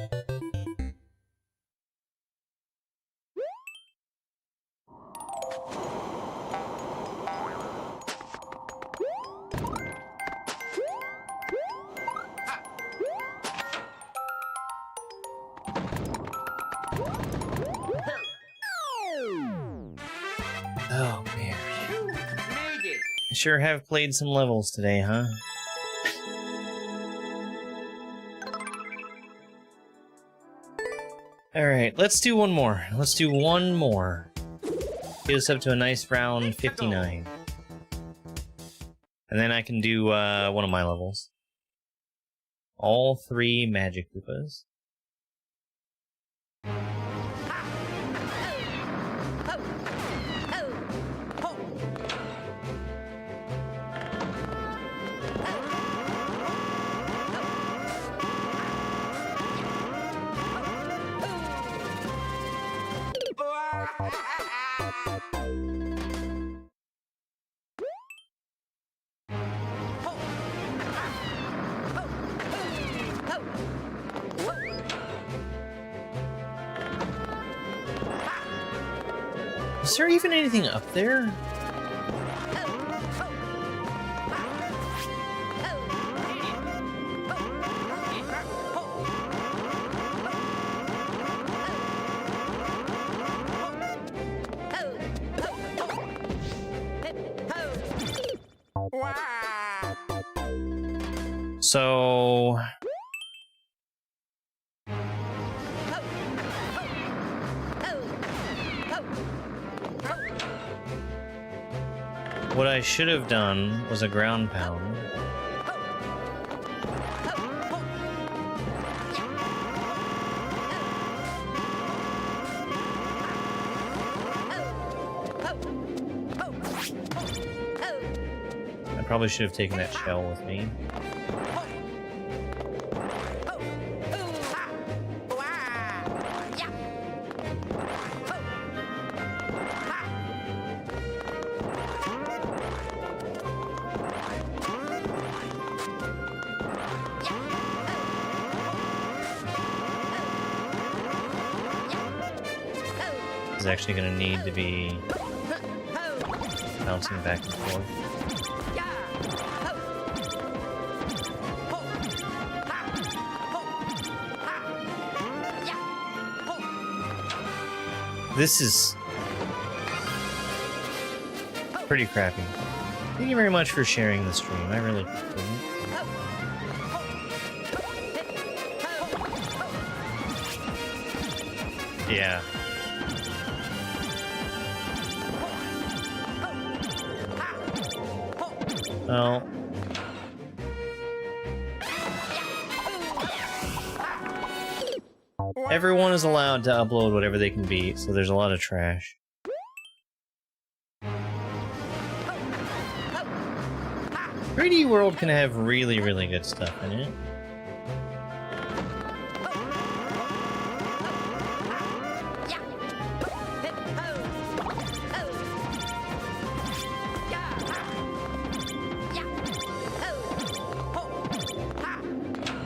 Oh man. Made it. I sure have played some levels today, huh? Alright, let's do one more. Let's do one more. Get us up to a nice round 59. And then I can do one of my levels. All 3 magic Koopas. Is there even anything up there? So... what I should have done was a ground pound. I probably should have taken that shell with me. Is actually going to need to be bouncing back and forth. This is pretty crappy. Thank you very much for sharing the stream. I really appreciate it. Yeah. Well, everyone is allowed to upload whatever they can beat, so there's a lot of trash. 3D World can have really, really good stuff in it.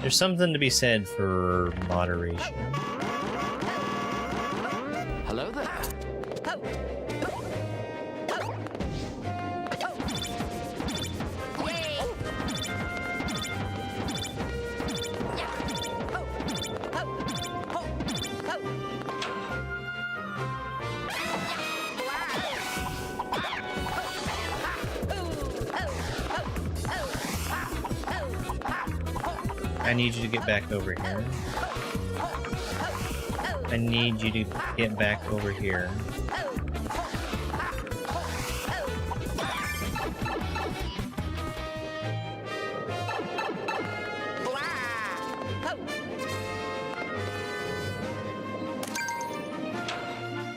There's something to be said for moderation. Hello there. I need you to get back over here. I need you to get back over here.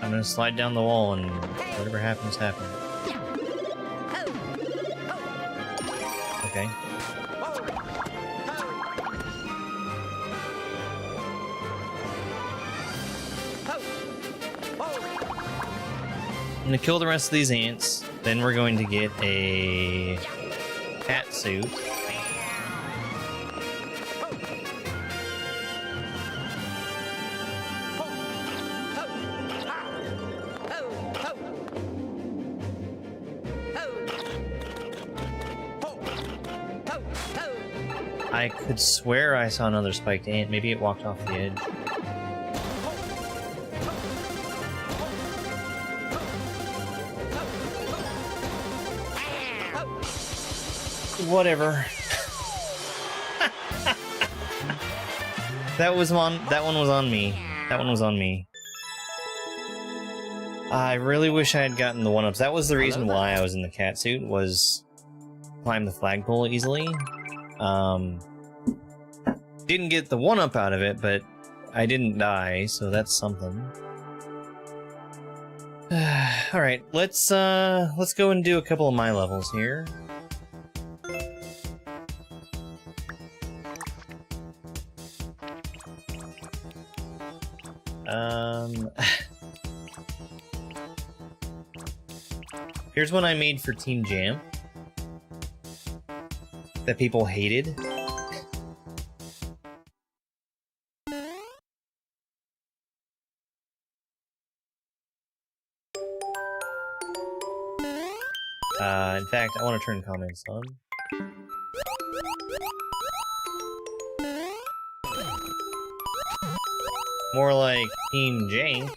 I'm gonna slide down the wall and whatever happens, happens. Okay. I'm gonna kill the rest of these ants, then we're going to get a cat suit. I could swear I saw another spiked ant. Maybe it walked off the edge. Whatever. That one was on me. That one was on me. I really wish I had gotten the one-ups. That was the reason why I was in the cat suit, was climb the flagpole easily. Didn't get the one-up out of it, but I didn't die, so that's something. Alright, let's go and do a couple of my levels here. Here's one I made for Team Jam that people hated. In fact, I want to turn comments on. More like Team Jank.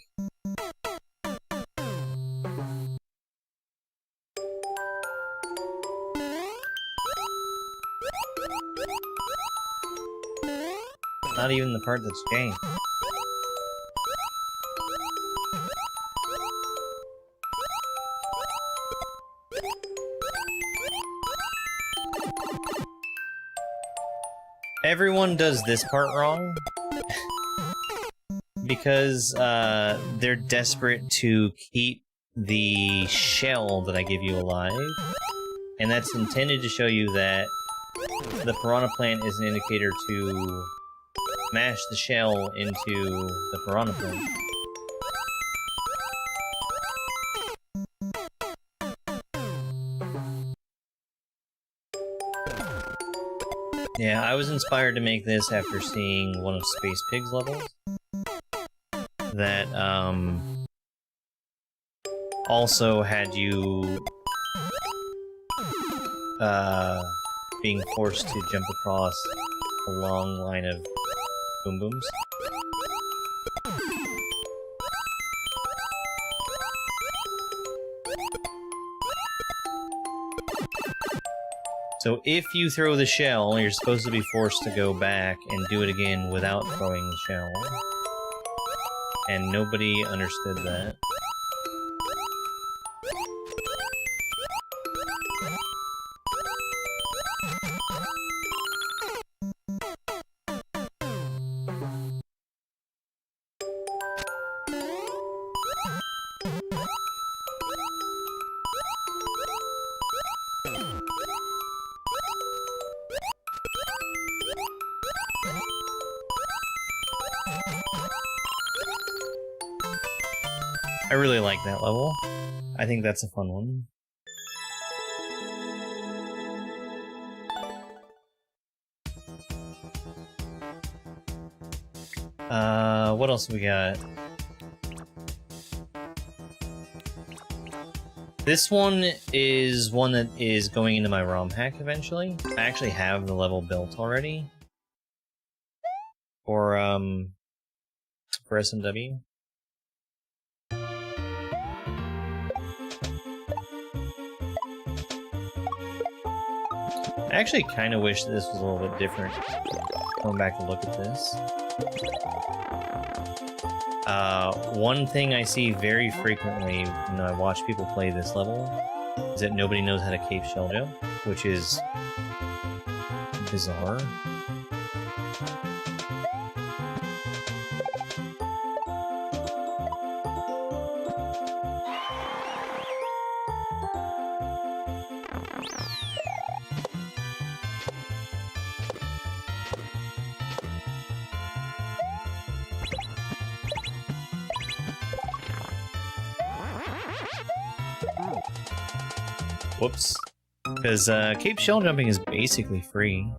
Not even the part that's Jank. Everyone does this part wrong because they're desperate to keep the shell that I give you alive, and that's intended to show you that the piranha plant is an indicator to smash the shell into the piranha plant. Yeah, I was inspired to make this after seeing one of Space Pig's levels that also had you being forced to jump across a long line of boom booms. So if you throw the shell, you're supposed to be forced to go back and do it again without throwing the shell. And nobody understood that. I really like that level. I think that's a fun one. What else we got? This one is one that is going into my ROM hack eventually. I actually have the level built already. For SMW. I actually kind of wish this was a little bit different. going back to look at this. One thing I see very frequently when I watch people play this level is that nobody knows how to cave shell jump, which is bizarre. Whoops. Because cave shell jumping is basically free.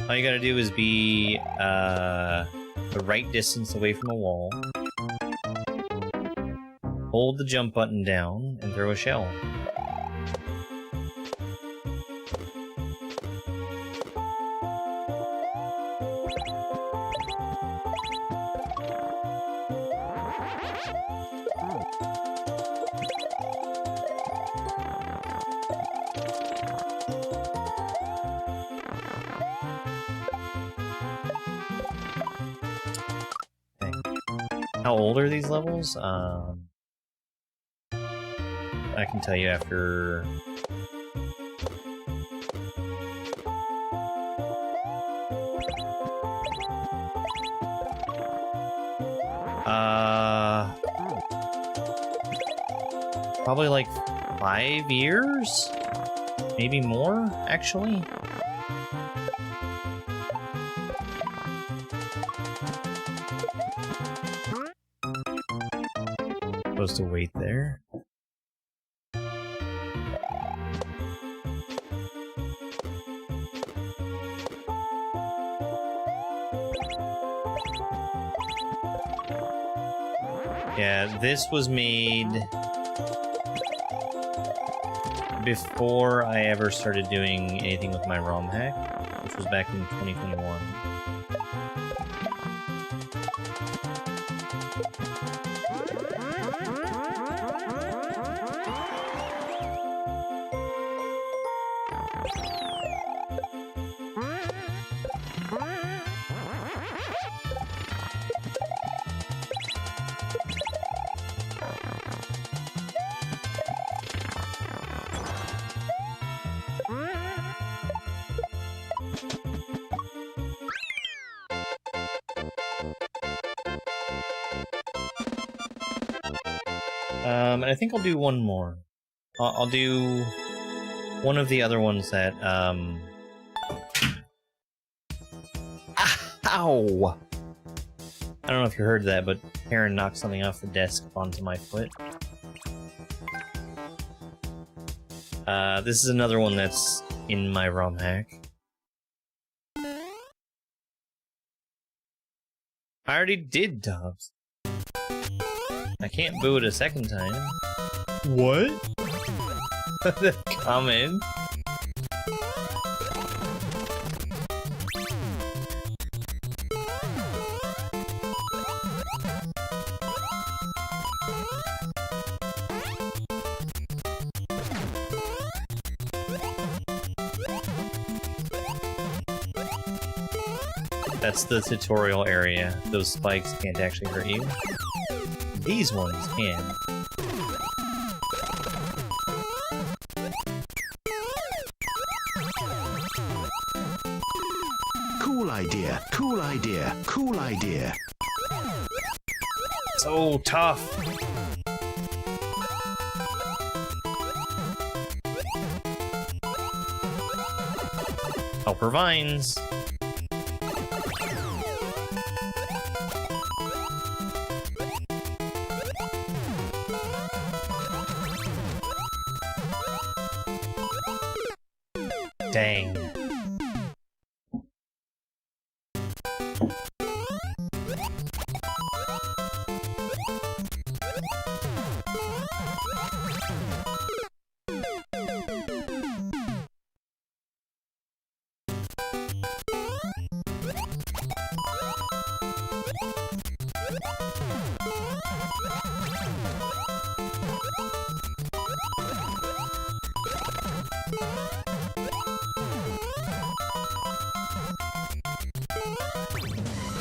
All you gotta do is be the right distance away from a wall, hold the jump button down, and throw a shell. How old are these levels? I can tell you after... Probably like 5 years? Maybe more, actually? Supposed to wait there. Yeah, this was made before I ever started doing anything with my ROM hack, which was back in 2021. And I think I'll do one more. I'll do one of the other ones that, Ow! I don't know if you heard that, but Karen knocked something off the desk onto my foot. This is another one that's in my ROM hack. I already did Dobbs. I can't boo it a second time. What? The comment. That's the tutorial area. Those spikes can't actually hurt you. These ones can. Cool idea, cool idea, cool idea. So tough. Helper vines. Dang.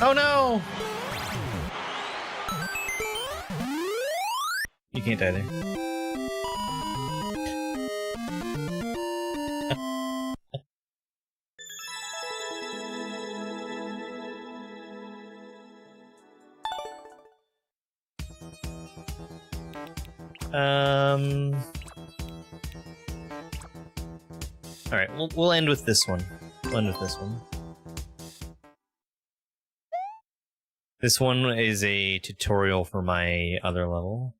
Oh no! You can't die there. All right, we'll end with this one. We'll end with this one. This one is a tutorial for my other level.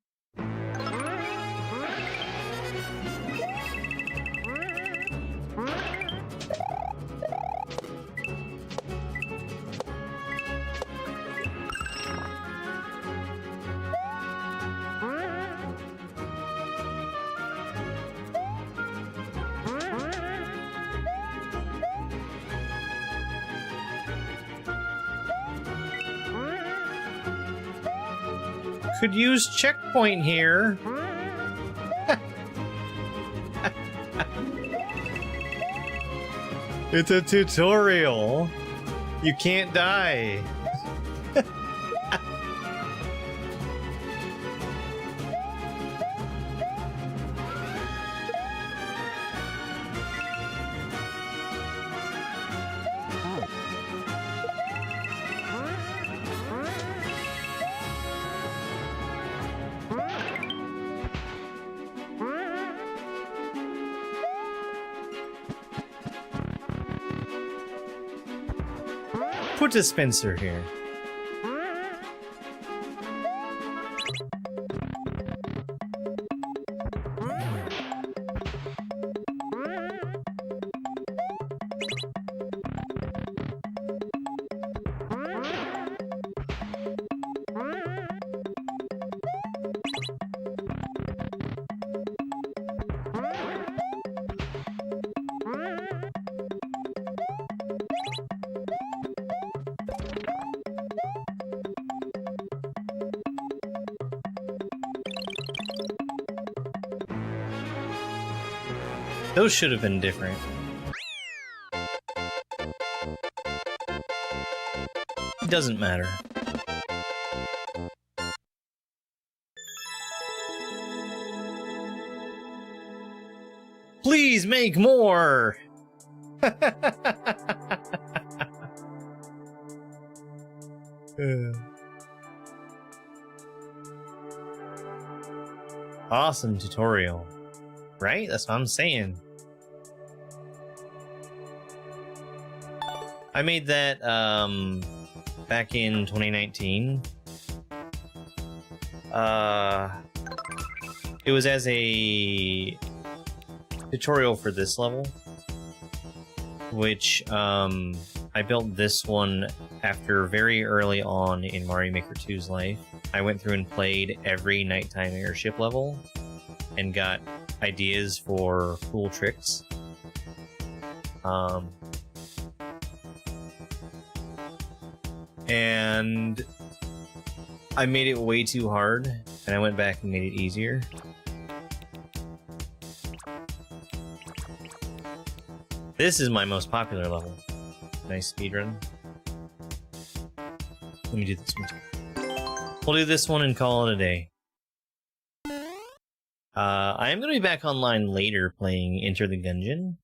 Could use checkpoint here. It's a tutorial. You can't die. Put a Spencer here. Those should have been different. It doesn't matter. Please make more! Awesome tutorial. Right? That's what I'm saying. I made that back in 2019. It was as a tutorial for this level, which I built this one after very early on in Mario Maker 2's life. I went through and played every nighttime airship level and got ideas for cool tricks. And I made it way too hard, and I went back and made it easier. This is my most popular level. Nice speedrun. Let me do this one too. We'll do this one and call it a day. I am going to be back online later playing Enter the Gungeon.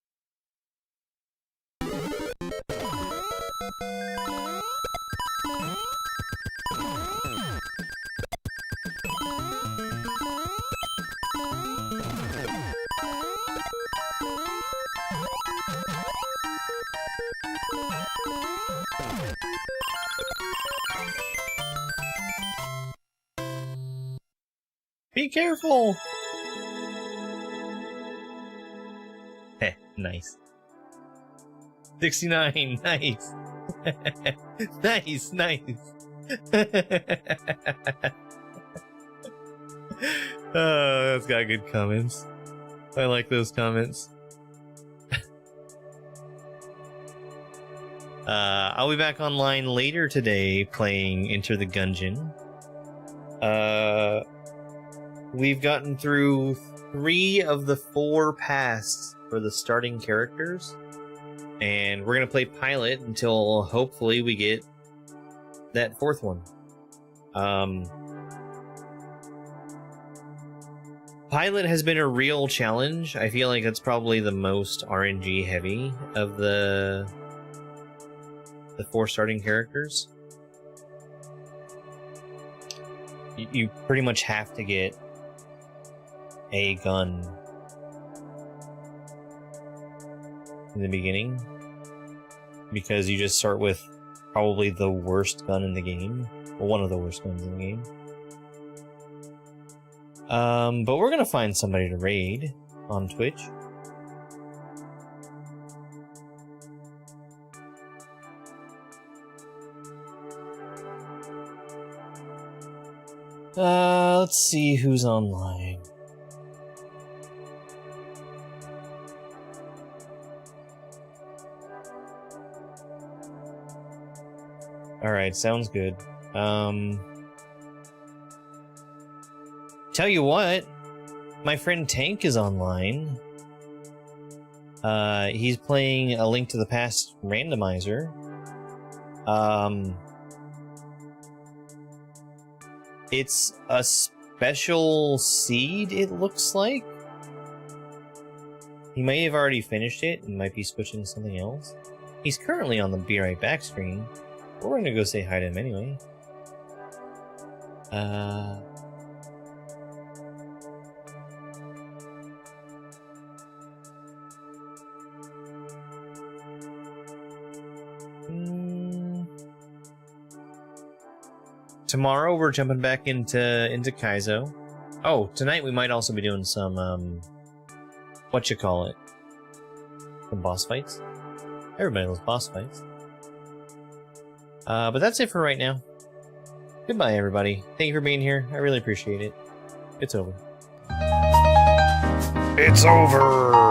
Be careful! Heh, nice. 69, nice. Nice, nice. Oh, that's got good comments. I like those comments. I'll be back online later today playing Enter the Gungeon. We've gotten through 3 of the 4 paths for the starting characters, and we're gonna play pilot until hopefully we get that fourth one. Pilot has been a real challenge. I feel like it's probably the most RNG heavy of the 4 starting characters. You pretty much have to get a gun in the beginning, because you just start with probably the worst gun in the game. Well, one of the worst guns in the game. But we're gonna find somebody to raid on Twitch. Let's see who's online. Alright, sounds good. Tell you what, my friend Tank is online. He's playing A Link to the Past randomizer. It's a special seed, it looks like. He may have already finished it and might be switching to something else. He's currently on the Be Right Back screen. We're gonna go say hi to him anyway. Tomorrow we're jumping back into Kaizo. Oh, tonight we might also be doing some some boss fights. Everybody loves boss fights. But that's it for right now. Goodbye, everybody. Thank you for being here. I really appreciate it. It's over. It's over!